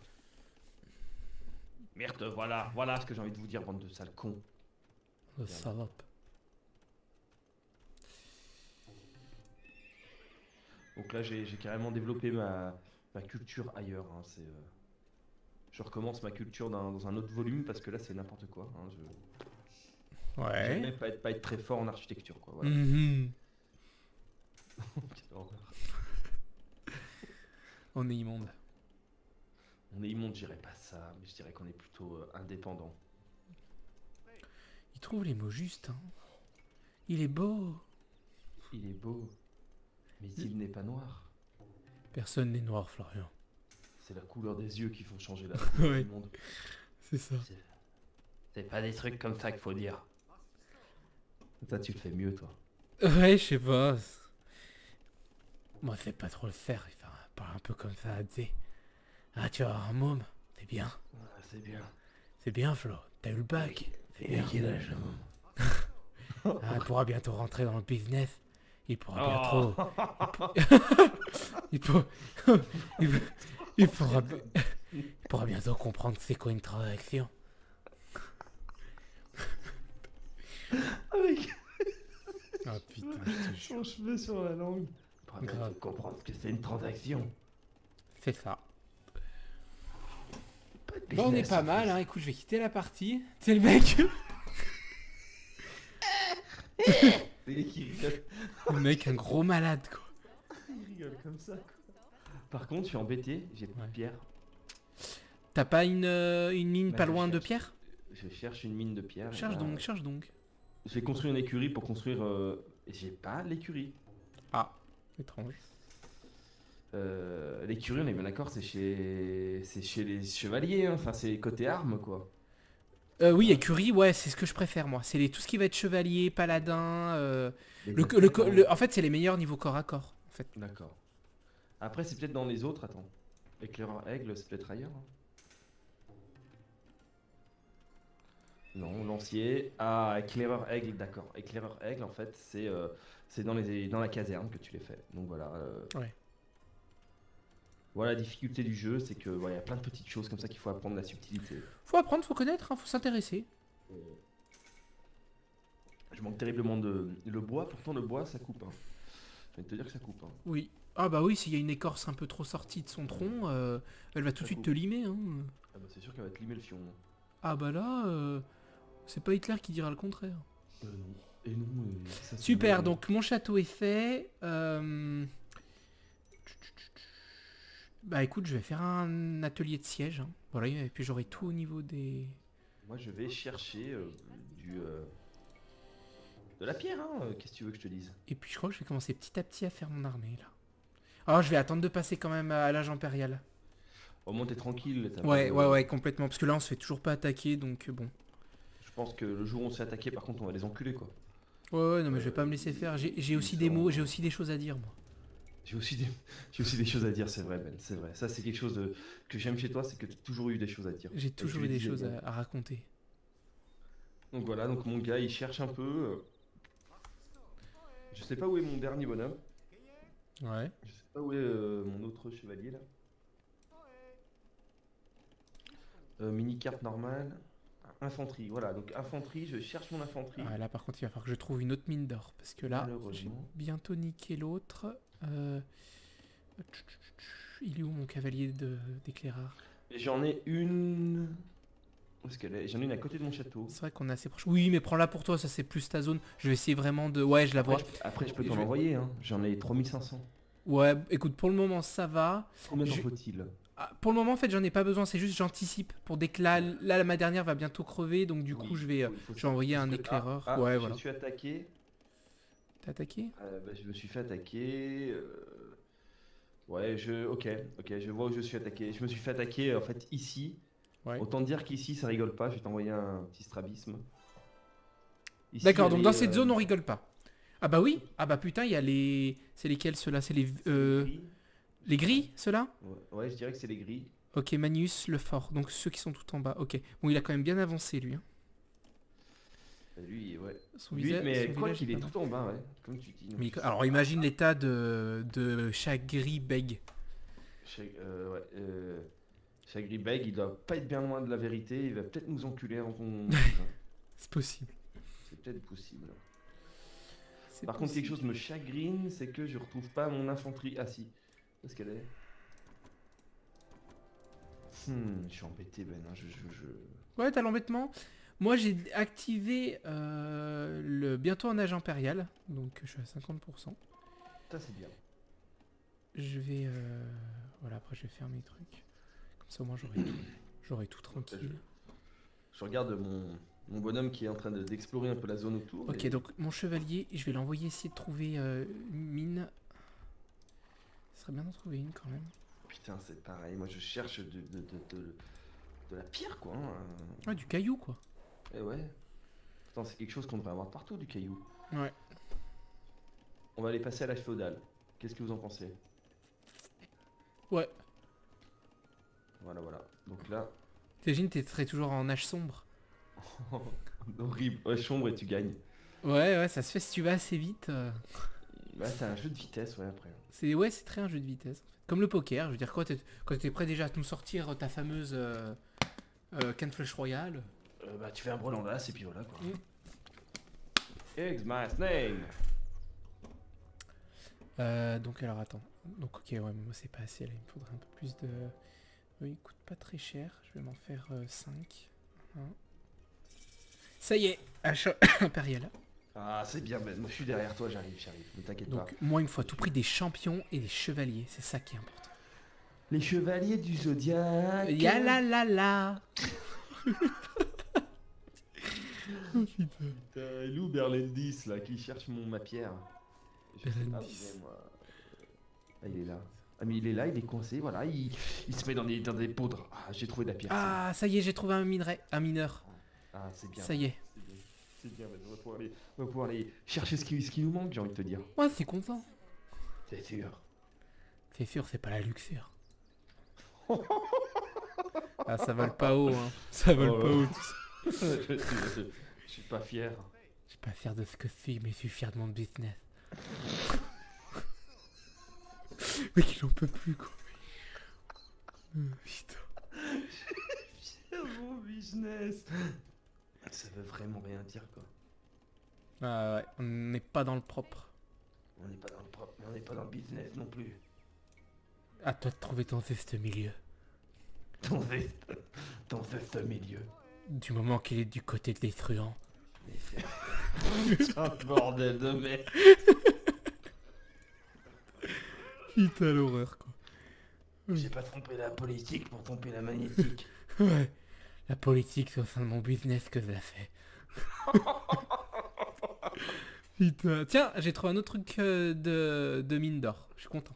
S2: Merde, voilà ce que j'ai envie de vous dire, bande de sales cons.
S1: Salope.
S2: Donc là, j'ai carrément développé ma culture ailleurs. Hein. Je recommence ma culture dans un autre volume parce que là, c'est n'importe quoi. Hein. J'aime même pas être très fort en architecture. Quoi. Voilà. Quelle horreur.
S1: On est immonde.
S2: On est immonde, je dirais pas ça, mais je dirais qu'on est plutôt indépendant.
S1: Il trouve les mots justes. Hein. Il est beau.
S2: Il est beau, mais il n'est pas noir.
S1: Personne n'est noir, Florian.
S2: C'est la couleur des yeux qui font changer la couleur du monde.
S1: C'est ça.
S2: C'est pas des trucs comme ça qu'il faut dire. Toi, tu le fais mieux, toi.
S1: Ouais, je sais pas. Moi, fais pas trop le faire. Il parle un peu comme ça, tu sais. Ah, tu as un môme. C'est bien.
S2: Ah, c'est bien.
S1: C'est bien, Flo. T'as eu le bac.
S2: C'est bien qu'il âge, le môme.
S1: Ah, il pourra bientôt rentrer dans le business. Il pourra bientôt... il pourra bientôt comprendre c'est quoi une transaction.
S2: Avec
S1: Ah putain, je te jure.
S2: son cheveu sur la langue. Il pourra bientôt comprendre ce que c'est une transaction.
S1: C'est ça.
S2: Pas de
S1: Bon, on est
S2: business,
S1: pas
S2: en
S1: mal,
S2: fait.
S1: hein. Écoute, je vais quitter la partie. C'est le mec.
S2: Le mec qui rigole.
S1: Le mec, un gros malade, quoi.
S2: Il rigole comme ça, quoi. Par contre, je suis embêté, j'ai plus de pierre.
S1: T'as pas une mine
S2: Bah,
S1: pas
S2: je
S1: loin de
S2: cherche.
S1: pierre?
S2: Je cherche une mine de pierre.
S1: Cherche
S2: et là,
S1: donc, cherche donc.
S2: J'ai construit une écurie pour construire... et j'ai pas l'écurie.
S1: Ah, étrange.
S2: L'écurie, on est bien d'accord, c'est chez les chevaliers, hein. Enfin c'est côté armes quoi.
S1: Oui, écurie, ouais, c'est ce que je préfère, moi. C'est tout ce qui va être chevalier, paladin.
S2: Les
S1: En fait, c'est les meilleurs niveau corps à corps. En fait.
S2: D'accord. Après c'est peut-être dans les autres, attends. Éclaireur aigle, c'est peut-être ailleurs. Hein. Non, lancier. Ah, éclaireur aigle, d'accord. Éclaireur aigle, en fait, c'est dans la caserne que tu les fais. Donc voilà.
S1: Ouais.
S2: Voilà la difficulté du jeu, c'est que il y a plein de petites choses comme ça qu'il faut apprendre la subtilité.
S1: Faut apprendre, faut connaître, hein, faut s'intéresser.
S2: Je manque terriblement de le bois, pourtant le bois ça coupe. Hein. Je vais te dire que ça coupe. Hein.
S1: Oui. Ah bah oui, s'il y a une écorce un peu trop sortie de son tronc, elle va tout de suite te limer. Hein.
S2: Ah bah c'est sûr qu'elle va te limer le fion.
S1: Ah bah là, c'est pas Hitler qui dira le contraire.
S2: Non. Et non, ça, c'est
S1: Super,
S2: bon.
S1: donc mon château est fait. Bah écoute, je vais faire un atelier de siège. Hein. Voilà, et puis j'aurai tout au niveau des...
S2: Moi je vais chercher de la pierre, hein. Qu'est-ce que tu veux que je te dise?
S1: Et puis je crois que je vais commencer petit à petit à faire mon armée là. Alors je vais attendre de passer quand même à l'âge impérial.
S2: Au moins t'es tranquille.
S1: Ouais, complètement. Parce que là on se fait toujours pas attaquer, donc bon.
S2: Je pense que le jour où on s'est attaqué, par contre, on va les enculer quoi.
S1: Ouais, non mais je vais pas me laisser faire. J'ai aussi des mots, j'ai aussi des choses à dire moi.
S2: J'ai aussi des choses à dire, c'est vrai Ben, c'est vrai. Ça c'est quelque chose que j'aime chez toi, c'est que tu as toujours eu des choses à dire.
S1: J'ai
S2: Et
S1: toujours
S2: tu
S1: eu
S2: les
S1: des
S2: disais,
S1: choses
S2: Ben.
S1: à raconter.
S2: Donc voilà, donc mon gars il cherche un peu. Je sais pas où est mon dernier bonhomme.
S1: Ouais.
S2: Je sais pas où est mon autre chevalier là. Mini carte normale. Infanterie, voilà, donc infanterie, je cherche mon infanterie.
S1: Ah, là par contre il va falloir que je trouve une autre mine d'or. Parce que là,
S2: Malheureusement.
S1: j'ai bientôt niqué l'autre. Il est où mon cavalier d'éclaireur?
S2: Et j'en ai une. Où est-ce qu'elle est? J'en ai une à côté de mon château.
S1: C'est vrai qu'on est assez proche. Oui, mais prends-la pour toi, ça c'est plus ta zone. Je vais essayer vraiment de... Ouais, je la vois.
S2: Après, je peux
S1: Et
S2: t'en
S1: je vais-
S2: envoyer, hein. J'en ai 3500.
S1: Ouais, écoute, pour le moment ça va.
S2: Combien t'en
S1: Je-
S2: faut-il?
S1: Ah, pour le moment en fait j'en ai pas besoin, c'est juste j'anticipe. Pour dès que là, ma dernière va bientôt crever, donc du coup je vais envoyer un éclaireur. Ouais, voilà.
S2: Je suis attaqué.
S1: T'as attaqué?
S2: Je me suis fait attaquer. Ouais, ok, je vois où je suis attaqué. Je me suis fait attaquer en fait ici.
S1: Ouais.
S2: Autant dire qu'ici ça rigole pas, je vais t'envoyer un petit strabisme. Ici,
S1: D'accord,
S2: il y a
S1: donc
S2: les,
S1: dans cette zone on rigole pas. Ah bah oui. Ah bah putain, il y a les... C'est lesquels ceux-là? C'est
S2: Gris.
S1: les gris, ceux-là?
S2: Ouais, je dirais que c'est les gris.
S1: Ok, Magnus le fort. Donc ceux qui sont tout en bas. Ok. Bon, il a quand même bien avancé, lui. Hein.
S2: Lui, ouais.
S1: Son
S2: Lui,
S1: visa-
S2: mais
S1: son
S2: quoi
S1: village
S2: qu'il
S1: est
S2: est
S1: pas mal.
S2: tout en bas, ouais. Comme tu dis. Donc,
S1: Mais,
S2: je sais
S1: alors
S2: pas.
S1: imagine l'état de Chagri Beg.
S2: Ouais, Shaggy Bag, il doit pas être bien loin de la vérité. Il va peut-être nous enculer avant qu'on.
S1: C'est possible.
S2: C'est peut-être possible.
S1: C'est
S2: Par contre, quelque
S1: possible.
S2: chose me chagrine, c'est que je retrouve pas mon infanterie. Ah si. Où est-ce qu'elle est? Je suis embêté, Ben. Hein.
S1: Ouais, t'as l'embêtement. Moi, j'ai activé le bientôt en âge impérial. Donc, je suis à 50%.
S2: Ça, c'est bien.
S1: Je vais... Voilà, après, je vais faire mes trucs. Comme ça, au moins, j'aurai tout tranquille.
S2: Je regarde mon bonhomme qui est en train d'explorer un peu la zone autour.
S1: Ok,
S2: et-
S1: donc, mon chevalier, je vais l'envoyer essayer de trouver une mine. Ce serait bien d'en trouver une, quand même.
S2: Putain, c'est pareil. Moi, je cherche de la pierre, quoi. Hein.
S1: Ah, du caillou, quoi.
S2: Eh ouais. Pourtant, c'est quelque chose qu'on devrait avoir partout, du caillou.
S1: Ouais.
S2: On va aller passer à l'âge féodal. Qu'est-ce que vous en pensez?
S1: Ouais.
S2: Voilà, voilà. Donc là,
S1: T'imagines, t'es très toujours en âge sombre.
S2: horrible. Ouais, sombre et tu gagnes.
S1: Ouais, ça se fait si tu vas assez vite.
S2: Bah, c'est un jeu de vitesse, ouais, après.
S1: C'est très un jeu de vitesse. En fait. Comme le poker, je veux dire, quand t'es prêt déjà à nous sortir ta fameuse Canne Flush Royale.
S2: Bah, tu fais un brelandas et puis voilà, quoi.
S1: Mm.
S2: Eggs my name.
S1: Donc alors attends. Donc ok, ouais, mais moi c'est pas assez là, il me faudrait un peu plus de... Oui, il coûte pas très cher, je vais m'en faire 5. Ça y est, achat impérial.
S2: Ah, c'est bien, Ben. Moi, je suis derrière toi, j'arrive. Ne t'inquiète pas.
S1: Donc moi il me faut à tout prix des champions et des chevaliers, c'est ça qui est important.
S2: Les chevaliers du zodiaque.
S1: Ya la la la.
S2: Putain, il est où Berlendis, là, qui cherche ma pierre?
S1: Berlendis.
S2: Ah, il est là. Ah, mais il est là, il est coincé, voilà. Il se met dans des poudres. Ah, j'ai trouvé de la pierre.
S1: Ah, ça y est, j'ai trouvé un minerai, un mineur.
S2: Ah, c'est bien.
S1: Ça y est.
S2: C'est bien, Ben. On va pouvoir aller chercher ce qui nous manque, j'ai envie de te dire.
S1: Ouais, c'est content.
S2: C'est sûr.
S1: C'est sûr, c'est pas la luxure. Ah, ça vole pas haut, hein. Ça vole
S2: Oh
S1: pas
S2: là.
S1: haut, tout ça.
S2: Je suis pas fier.
S1: Je suis pas fier de ce que je suis, mais je suis fier de mon business. Mec, il en peut plus, quoi. Putain.
S2: Fier de mon business. Ça veut vraiment rien dire, quoi.
S1: Ah ouais, on n'est pas dans le propre.
S2: On n'est pas dans le propre, mais on n'est pas dans le business non plus.
S1: À toi de trouver ton juste milieu.
S2: Ton zeste milieu.
S1: Du moment qu'il est du côté de l'effruant.
S2: Oh, bordel de merde.
S1: Putain, l'horreur, quoi.
S2: J'ai pas trompé la politique pour tromper la magnétique.
S1: Ouais. La politique, c'est au sein de mon business que je la fais. Putain. Tiens, j'ai trouvé un autre truc de mine d'or. Je suis content.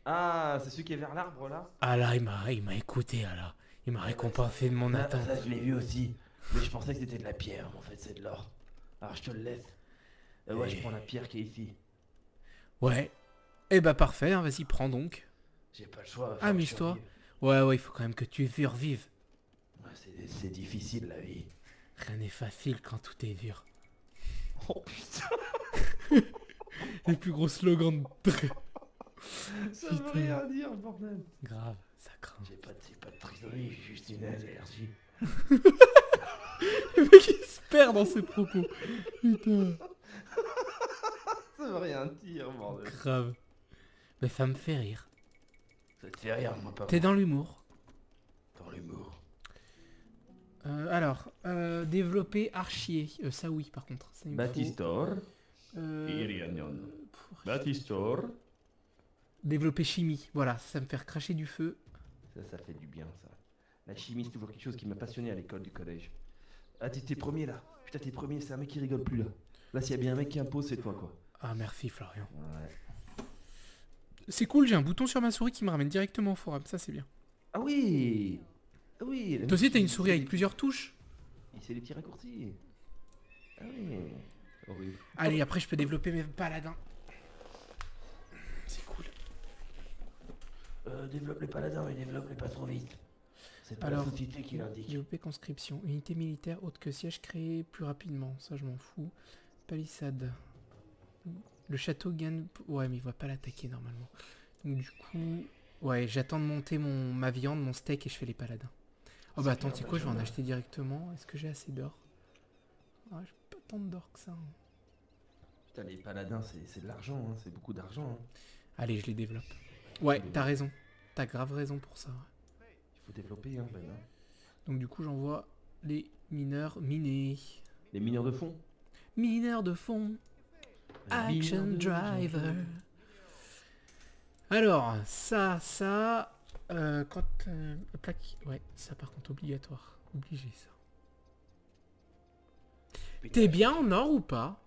S2: Ah, c'est celui qui est vers l'arbre là?
S1: Ah là, il m'a écouté, ah là. Il m'a récompensé de mon attente.
S2: Ça, je l'ai vu aussi. Mais je pensais que c'était de la pierre, mais en fait c'est de l'or. Alors je te le laisse. Ouais, je prends la pierre qui est ici.
S1: Ouais. Eh bah parfait, hein, vas-y, prends donc.
S2: J'ai pas le choix.
S1: Amuse-toi. Ouais, il faut quand même que tu survives.
S2: Ouais, c'est difficile la vie.
S1: Rien n'est facile quand tout est dur.
S2: Oh putain.
S1: Les plus gros slogans de...
S2: Ça veut rien dire, bordel.
S1: Grave, ça craint.
S2: J'ai pas de trésorerie, j'ai juste une allergie.
S1: Le mec il se perd dans ses propos. Putain.
S2: Ça veut rien dire, bordel.
S1: Grave. Mais ça me fait rire.
S2: Ça te fait rire, moi pas.
S1: T'es dans l'humour.
S2: Dans l'humour.
S1: Alors, développer archier. Ça oui, par contre. Ça, il me faut.
S2: Baptistor.
S1: Euh,
S2: Irianion. Baptistor.
S1: Développer chimie. Voilà, ça me faire cracher du feu.
S2: Ça fait du bien, ça. La chimie, c'est toujours quelque chose qui m'a passionné à l'école du collège. Ah, t'es premier là. Putain, t'es premier, c'est un mec qui rigole plus là. Là, s'il y a bien un mec qui impose, c'est toi, quoi.
S1: Ah, merci Florian.
S2: Ouais.
S1: C'est cool, j'ai un bouton sur ma souris qui me ramène directement au forum. Ça, c'est bien.
S2: Ah oui. Ah oui.
S1: Toi aussi, t'as une souris avec plusieurs touches.
S2: C'est les petits raccourcis. Ah oui. Horrible.
S1: Allez, après je peux développer mes paladins. C'est cool.
S2: Développe les paladins, mais développe-les pas trop vite. C'est pas
S1: Alors,
S2: la société qui l'indique.
S1: développer conscription. Unité militaire haute que siège créée plus rapidement. Ça, je m'en fous. Palissade. Le château gagne... Ouais, mais il va pas l'attaquer normalement. Donc du coup... Ouais, j'attends de monter ma viande, mon steak et je fais les paladins. Oh bah attends, tu sais quoi, je vais en acheter directement. Est-ce que j'ai assez d'or? Ah, j'ai pas tant d'or que ça.
S2: Putain, les paladins, c'est de l'argent, hein. C'est beaucoup d'argent. Hein.
S1: Allez, je les développe. Ouais, t'as raison. T'as grave raison pour ça. Ouais.
S2: Il faut développer, hein, Ben. Hein.
S1: Donc du coup, j'envoie les mineurs miner.
S2: Les mineurs de fond.
S1: Mineurs de fond.
S2: Les
S1: Action
S2: mineurs de
S1: driver. Alors, ça... quand... plaque... Ouais, ça par contre obligatoire. Obligé ça.
S2: Putain.
S1: T'es bien en or ou pas?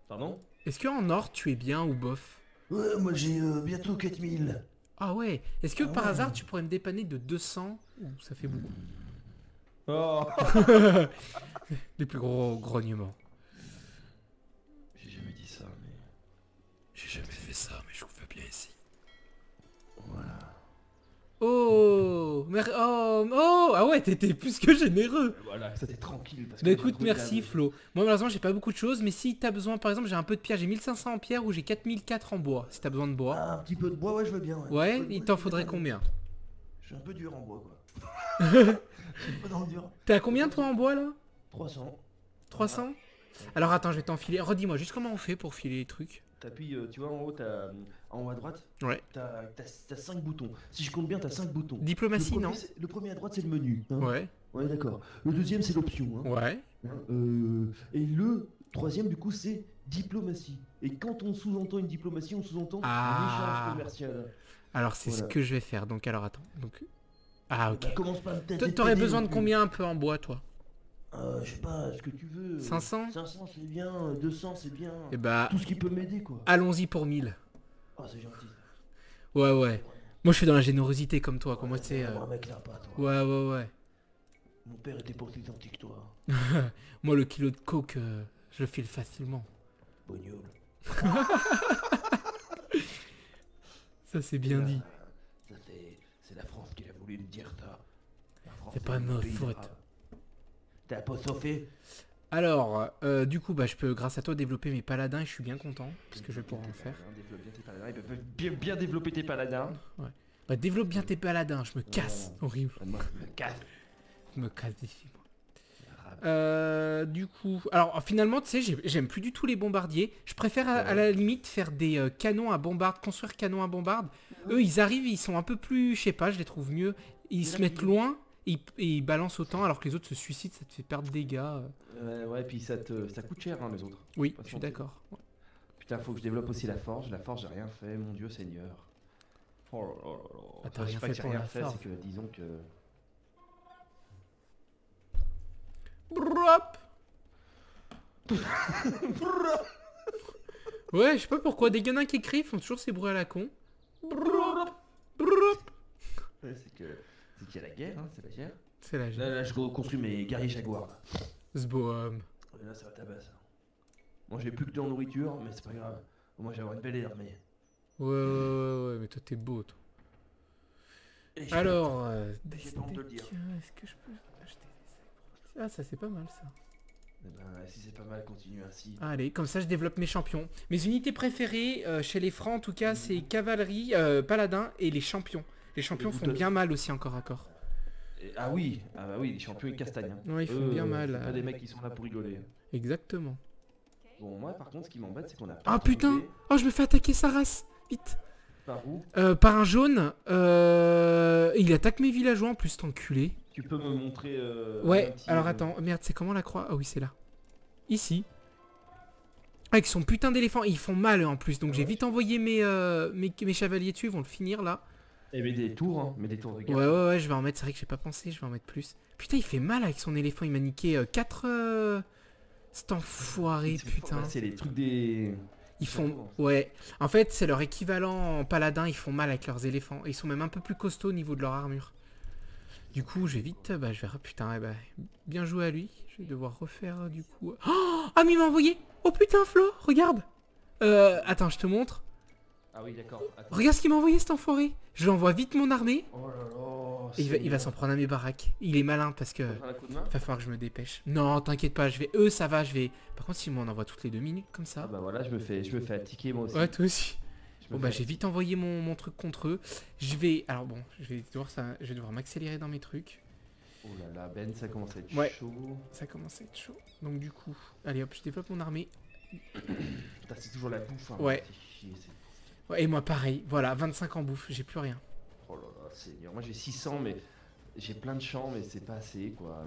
S2: Pardon?
S1: Est-ce qu'en or tu es bien ou bof?
S2: Ouais, moi j'ai bientôt 4000.
S1: Ah ouais. Est-ce que
S2: Ah
S1: par
S2: ouais.
S1: hasard tu pourrais me dépanner de 200? Ouh, ça fait beaucoup.
S2: Oh.
S1: Les plus gros grognements.
S2: J'ai jamais dit ça, mais...
S1: J'ai jamais fait ça, mais je vous veux bien ici.
S2: Voilà.
S1: Oh, oh, ah ouais, t'étais plus que généreux.
S2: Voilà, ça t'est tranquille. Parce
S1: Bah
S2: que
S1: écoute,
S2: j'ai trouvé
S1: merci Flo. Moi malheureusement j'ai pas beaucoup de choses, mais si t'as besoin, par exemple j'ai un peu de pierre, j'ai 1500 en pierre ou j'ai 4004 en bois, si t'as besoin de bois.
S2: Ah, un petit peu de bois, ouais, je veux bien.
S1: Ouais,
S2: Un peu de
S1: il
S2: bois,
S1: t'en
S2: je veux
S1: faudrait
S2: bien.
S1: combien?
S2: Je suis un peu dur en bois, quoi. Je suis pas dans le dur.
S1: T'es à combien toi en bois là?
S2: 300.
S1: 300? Alors attends, je vais t'enfiler. Redis-moi juste comment on fait pour filer les trucs.
S2: T'appuies, tu vois en haut, en haut à droite,
S1: Ouais.
S2: t'as 5 boutons. Si je compte bien, t'as 5 boutons.
S1: Diplomatie, non?
S2: Le premier à droite, c'est le menu. Hein.
S1: Ouais.
S2: Ouais, d'accord. Le deuxième, c'est l'option. Hein.
S1: Ouais.
S2: Et le troisième, du coup, c'est diplomatie. Et quand on sous-entend une diplomatie, on sous-entend
S1: Ah.
S2: l'échange commercial.
S1: Alors c'est
S2: Voilà.
S1: ce que je vais faire. Donc alors attends. Donc... Ah ok.
S2: Bah, commence pas à me
S1: T'aurais besoin de combien un peu en bois toi?
S2: Je sais pas, ce que tu veux.
S1: 500?
S2: 500, c'est bien. 200, c'est bien.
S1: Eh bah,
S2: Tout ce qui peut m'aider, quoi.
S1: allons-y pour 1000.
S2: Oh, c'est gentil.
S1: Ouais, ouais. Moi, je suis dans la générosité comme toi. Comme moi, tu sais.
S2: Un mec sympa, toi.
S1: Ouais, ouais, ouais.
S2: Mon père était pour identique, toi.
S1: Moi, le kilo de coke, je le file facilement.
S2: Bognol.
S1: Ça, c'est bien dit.
S2: Ça, c'est la France qui a voulu me dire ça. La France,
S1: C'est pas
S2: le
S1: notre
S2: pays
S1: faute.
S2: arabe. T'as pas sauvé?
S1: Alors, du coup, bah, je peux, grâce à toi, développer mes paladins et je suis bien content. Parce que je vais pouvoir en faire.
S2: Développe bien tes paladins. Ils peuvent bien développer tes paladins.
S1: Bah, développe bien tes paladins. Je me casse. Horrible.
S2: Moi, je me casse.
S1: Je me casse d'ici, moi. Du coup, alors finalement, tu sais, j'aime plus du tout les bombardiers. Je préfère à la limite faire des canons à bombarde, construire canons à bombarde. Eux, ils arrivent, ils sont un peu plus, je sais pas, je les trouve mieux. Ils se mettent loin et ils balancent autant, alors que les autres se suicident, ça te fait perdre des dégâts.
S2: Ouais, puis ça coûte cher, hein, les autres.
S1: Oui,
S2: Pas
S1: je suis
S2: mentir.
S1: d'accord. Ouais.
S2: Putain, faut que je développe aussi la forge. La forge, j'ai rien fait, mon dieu Seigneur. Oh là là là là.
S1: Ah, t'as
S2: Enfin,
S1: rien
S2: c'est pas
S1: fait
S2: que j'ai
S1: pour
S2: rien
S1: la
S2: fait,
S1: forge.
S2: c'est que disons que.
S1: Brrrop. Ouais, je sais pas pourquoi, des gamins qui écrivent font toujours ces bruits à la con. Brrrop. Brrrop.
S2: Ouais, c'est qu'il y a la guerre, hein, c'est la guerre.
S1: C'est la
S2: Là, je reconstruis mes guerriers jaguars. Là.
S1: Zboam.
S2: Et là, ça va tabasser. Bon, j'ai plus que de la nourriture, mais c'est pas grave. Moi, j'ai avoir une belle armée.
S1: Ouais, mais toi t'es beau, toi.
S2: Et je
S1: Alors, des
S2: j'ai pas honte de le
S1: steaks,
S2: dire.
S1: est-ce que je peux acheter des steaks? Ah, ça c'est pas mal ça.
S2: Eh ben, si c'est pas mal, continue ainsi.
S1: Allez, comme ça je développe mes champions. Mes unités préférées chez les francs en tout cas, c'est cavalerie, paladin et les champions. Les champions font bien mal aussi en corps à corps.
S2: Ah oui, bah oui, les champions ils castagnent. Hein.
S1: Ouais, ils font bien mal.
S2: C'est pas des mecs qui sont là pour rigoler.
S1: Exactement.
S2: Bon, moi par contre, ce qui m'embête, c'est qu'on a.
S1: Ah putain! Oh, je me fais attaquer sa race! Vite!
S2: Par où?
S1: Par un jaune. Il attaque mes villageois en plus, cet enculé.
S2: Tu peux me montrer.
S1: Ouais,
S2: un petit,
S1: alors attends, merde, c'est comment la croix? Ah oui, c'est là. Ici. Avec son putain d'éléphant, ils font mal eux, en plus, donc j'ai vite envoyé mes chevaliers dessus, ils vont le finir là.
S2: Et mais des tours, hein, mais des tours de guerre.
S1: Ouais, je vais en mettre, c'est vrai que j'ai pas pensé, je vais en mettre plus. Putain, il fait mal avec son éléphant, il m'a niqué 4... Cet enfoiré, putain.
S2: C'est les trucs des.
S1: Ils font... Ouais, en fait, c'est leur équivalent en paladin, ils font mal avec leurs éléphants. Et ils sont même un peu plus costauds au niveau de leur armure. Du coup, je vais vite... Bah, je vais... Putain, bien joué à lui. Je vais devoir refaire, du coup... Oh, ah, mais il m'a envoyé Oh putain, Flo, regarde. Attends, je te montre.
S2: Ah oui, d'accord. Attends.
S1: Regarde ce qu'il m'a envoyé cet enfoiré. Je lui envoie vite mon armée.
S2: Oh là là.
S1: Et il va s'en prendre à mes baraques. Il est malin parce que...
S2: Prends un coup de main.
S1: Va falloir que je me dépêche. Non, t'inquiète pas, je vais... Eux, ça va, je vais... Par contre, s'il m'en envoie toutes les 2 minutes, comme ça...
S2: Ah bah voilà, je me fais attiquer moi aussi.
S1: Ouais, toi aussi.
S2: Je me
S1: Bon bah
S2: fais-
S1: j'ai vite envoyé mon truc contre eux. Je vais... Alors bon, je vais devoir m'accélérer dans mes trucs.
S2: Oh là là, Ben, ça commence à être
S1: Ouais.
S2: chaud.
S1: Ça commence à être chaud. Donc du coup... Allez hop, je développe mon armée.
S2: Putain, c'est toujours la bouffe. Hein,
S1: Ouais.
S2: c'est chier, c'est-
S1: Ouais, et moi pareil, voilà, 25 en bouffe, j'ai plus rien.
S2: Oh là là, Seigneur. Moi j'ai 600, mais j'ai plein de champs, mais c'est pas assez quoi.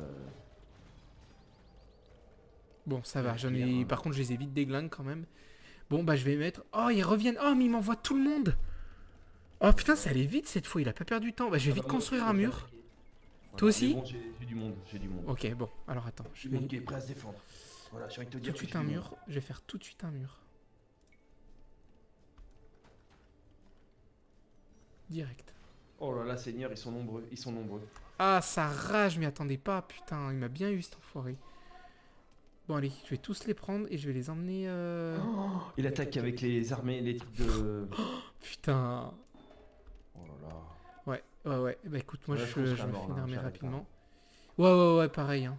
S1: Bon, ça va, j'en
S2: Pierre,
S1: ai...
S2: hein.
S1: Par contre, je les ai vite déglingues quand même. Bon, bah je vais mettre... Oh, ils reviennent. Oh, mais il m'envoie tout le monde. Oh putain, ça allait vite cette fois, il a pas perdu de temps. Bah je vais vite construire un mur. Toi aussi?
S2: Bon, j'ai du monde, j'ai du monde.
S1: Ok, bon, alors attends, je
S2: Du monde
S1: vais...
S2: qui est prêt à se défendre. Voilà, j'ai envie de te
S1: Tout
S2: dire
S1: de
S2: que
S1: suite
S2: j'ai
S1: un
S2: du
S1: mur.
S2: monde.
S1: Je vais faire tout de suite un mur. Direct.
S2: Oh là là, Seigneur, ils sont nombreux, ils sont nombreux.
S1: Ah, ça rage, je m'y attendais pas, putain, il m'a bien eu cet enfoiré. Bon, allez, je vais tous les prendre et je vais les emmener...
S2: Oh, il attaque avec les armées, les trucs de...
S1: Putain.
S2: Oh là là.
S1: Ouais, ouais. Bah écoute, moi
S2: Ouais,
S1: je
S2: je pense que
S1: me
S2: la mort,
S1: fais une
S2: là,
S1: armée
S2: j'arrête
S1: rapidement. Ouais, pareil, hein.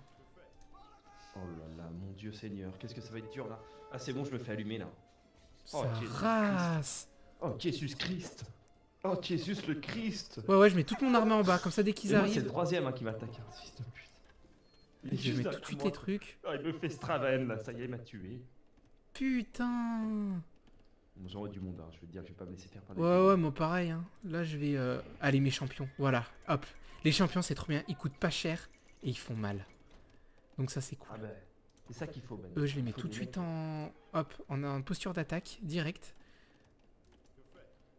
S2: Oh là là, mon Dieu Seigneur, qu'est-ce que ça va être dur là. Ah c'est bon, je me fais allumer là. Oh,
S1: Ça
S2: Jésus
S1: rase.
S2: Oh Jésus Christ. Oh Jésus le Christ.
S1: Ouais, je mets toute mon armée en bas, comme ça dès qu'ils
S2: Et moi, c'est le
S1: arrivent,
S2: troisième hein, qui m'attaque, hein, fils de pute. Il est
S1: je
S2: juste
S1: mets
S2: à
S1: tout de suite
S2: moi.
S1: les trucs.
S2: Ah, il me fait Straven là, ça y est, il m'a tué.
S1: Putain.
S2: Bon, j'envoie du monde, hein. Je veux te dire que je vais pas me laisser faire par les
S1: Ouais, moi pareil, hein. Là je vais... Allez, mes champions, voilà, hop. Les champions c'est trop bien, ils coûtent pas cher et ils font mal. Donc ça c'est cool.
S2: Ah bah, c'est ça qu'il faut, Ben.
S1: Eux je les mets
S2: Faut
S1: tout de
S2: des
S1: suite
S2: mecs.
S1: en... Hop, en posture d'attaque, direct.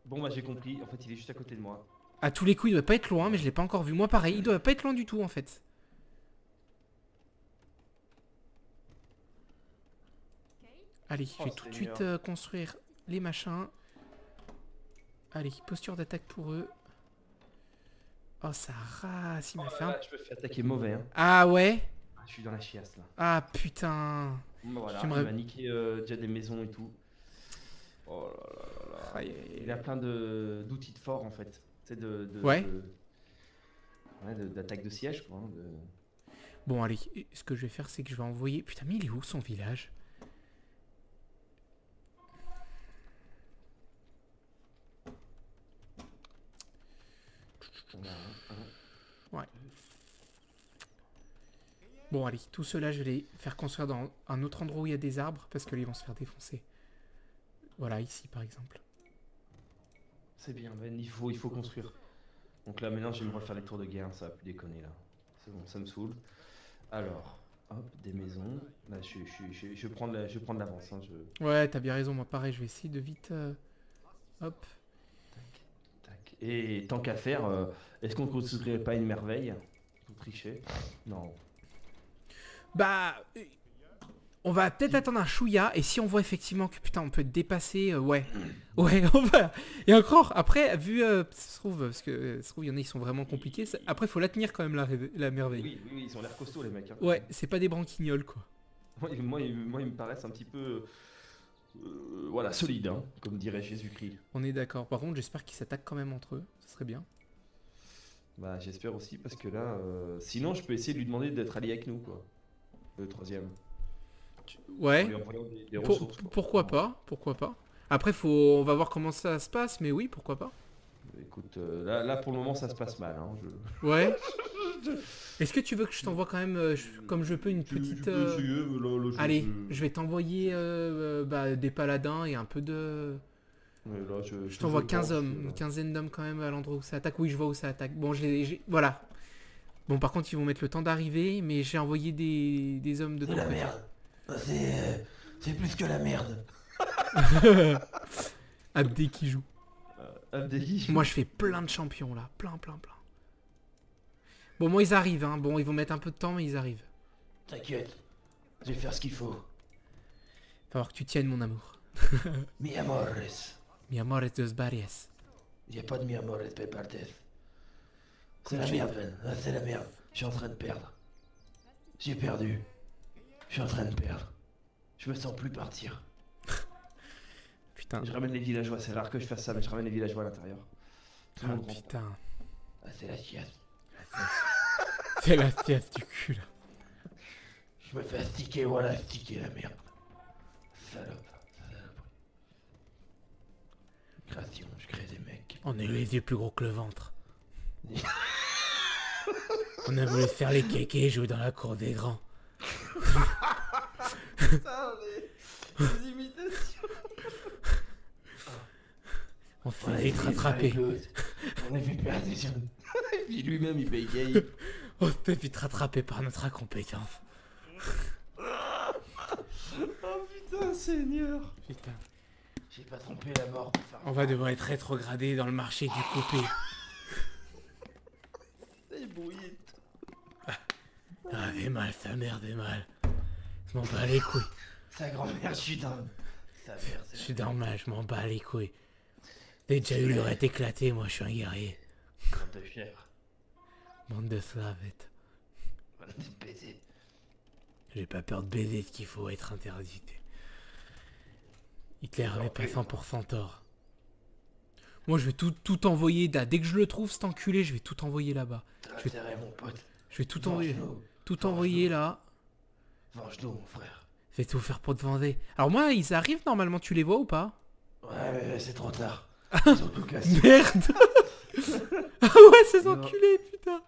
S2: Bon bah j'ai compris, en fait il est juste à côté de moi.
S1: À tous les coups il doit pas être loin, mais je l'ai pas encore vu. Moi pareil, il doit pas être loin du tout en fait. Allez, je vais
S2: Oh,
S1: tout de
S2: Seigneur.
S1: suite construire les machins. Allez, posture d'attaque pour eux. Oh, ça rase, il m'a fait un...
S2: Je me fais attaquer mauvais, hein.
S1: Ah ouais?
S2: Ah, je suis dans la chiasse là.
S1: Ah putain.
S2: Bon, bah, voilà, il
S1: J'aimerais-
S2: m'a niqué déjà des maisons et tout. Oh là là là là.
S1: Aïe, aïe, aïe.
S2: Il a plein d'outils de fort en fait. C'est
S1: Ouais.
S2: d'attaque de siège quoi. Hein,
S1: Bon, allez, ce que je vais faire, c'est que je vais envoyer... Putain, mais il est où son village?
S2: On a un.
S1: Bon, allez, tout cela, je vais les faire construire dans un autre endroit où il y a des arbres, parce que là, ils vont se faire défoncer. Voilà, ici, par exemple.
S2: C'est bien, Ben, il faut construire. Donc là maintenant je vais me refaire les tours de guerre, ça va plus déconner là. C'est bon, ça me saoule. Alors, hop, des maisons. Là je prends de l'avance. Hein,
S1: Ouais, t'as bien raison, moi, pareil, je vais essayer de vite... Hop.
S2: tac. Et tant qu'à faire, est-ce qu'on ne construirait pas une merveille pour tricher? Non.
S1: Bah... On va peut-être attendre un chouïa, et si on voit effectivement que putain on peut être dépassé, ouais. Ouais, on va. Et encore, après, vu, ça se trouve, parce que ça se trouve, il y en a, ils sont vraiment compliqués. Après, faut la tenir quand même, la merveille.
S2: Oui, ils ont l'air costauds les mecs. Hein.
S1: Ouais, c'est pas des branquignoles, quoi.
S2: Moi, ils me paraissent un petit peu... voilà, solides, hein, comme dirait Jésus-Christ.
S1: On est d'accord. Par contre, j'espère qu'ils s'attaquent quand même entre eux. Ça serait bien.
S2: Bah j'espère aussi, parce que là... sinon je peux essayer de lui demander d'être allié avec nous, quoi. Le troisième.
S1: Ouais.
S2: En lui envoyant des ressources, quoi.
S1: Pourquoi pas? Pourquoi pas? Après, on va voir comment ça se passe, mais oui, pourquoi pas?
S2: Écoute, là pour le moment ça se passe mal. Hein,
S1: Ouais. Est-ce que tu veux que je t'envoie quand même, comme je peux, une petite... Allez, je vais t'envoyer des paladins et un peu de... Je t'envoie 15 hommes, une quinzaine d'hommes quand même à l'endroit où ça attaque. Oui, je vois où ça attaque. Bon, voilà. Bon, par contre, ils vont mettre le temps d'arriver, mais j'ai envoyé des hommes de...
S2: C'est la merde. C'est plus que la merde.
S1: Abdé qui joue.
S2: Abdelli.
S1: Moi, je fais plein de champions, là. Plein. Bon, moi, ils arrivent, hein. Bon, ils vont mettre un peu de temps, mais ils arrivent.
S2: T'inquiète, je vais faire ce qu'il faut.
S1: Va falloir que tu tiennes, mon amour.
S2: Mi amores.
S1: Mi amores dos barrias.
S2: J'ai pas de mi amores per partes. C'est la merde, Ben. Ah, c'est la merde. Je suis en train de perdre. J'ai perdu. Je suis en train de perdre. Je me sens plus partir.
S1: Putain.
S2: Je ramène les villageois, c'est rare que je fasse ça, mais je ramène les villageois à l'intérieur. Tout le
S1: Ah
S2: monde rentre.
S1: putain.
S2: Ah, c'est la chiasse.
S1: C'est la pièce du cul là.
S2: Je me fais astiquer, voilà, astiquer la merde. Salope. Création, je crée des mecs.
S1: On a eu les yeux plus gros que le ventre. On a voulu faire les kékés et jouer dans la cour des grands.
S2: Putain, les imitations.
S1: On s'est vite rattrapé.
S2: On a vu perdre des jeunes. Et puis lui-même, il bégaye.
S1: On s'est vite rattrapé par notre incompétence.
S2: Oh putain, Seigneur.
S1: Putain.
S2: J'ai pas trompé la mort pour faire.
S1: On va devoir être rétrogradé dans le marché du coupé.
S2: C'est bouillie.
S1: Ah, des mal, sa mère des mal. Je m'en bats les couilles.
S2: Sa grand-mère, je suis dans. Sa mère,
S1: Je
S2: c'est.
S1: suis normal, je m'en bats les couilles. T'as déjà eu l'aurait éclaté, moi je suis un guerrier.
S2: Bande de chèvres.
S1: Bande de slavettes.
S2: Voilà, t'es baisé.
S1: J'ai pas peur de baiser ce qu'il faut être interdit. Hitler avait pas 100% tort. Moi je vais tout envoyer là. Dès que je le trouve cet enculé, je vais tout envoyer là-bas.
S2: T'as intérêt, mon pote.
S1: Je vais tout envoyer.
S2: Venge-nous.
S1: Tout envoyer là.
S2: Venge-nous, mon frère.
S1: Je vais tout faire pour te venger. Alors moi, ils arrivent normalement, tu les vois ou pas?
S2: Ouais, mais c'est trop tard. Ils ont tout cassé.
S1: Merde. Ah ouais, ces
S2: Non.
S1: enculés, putain.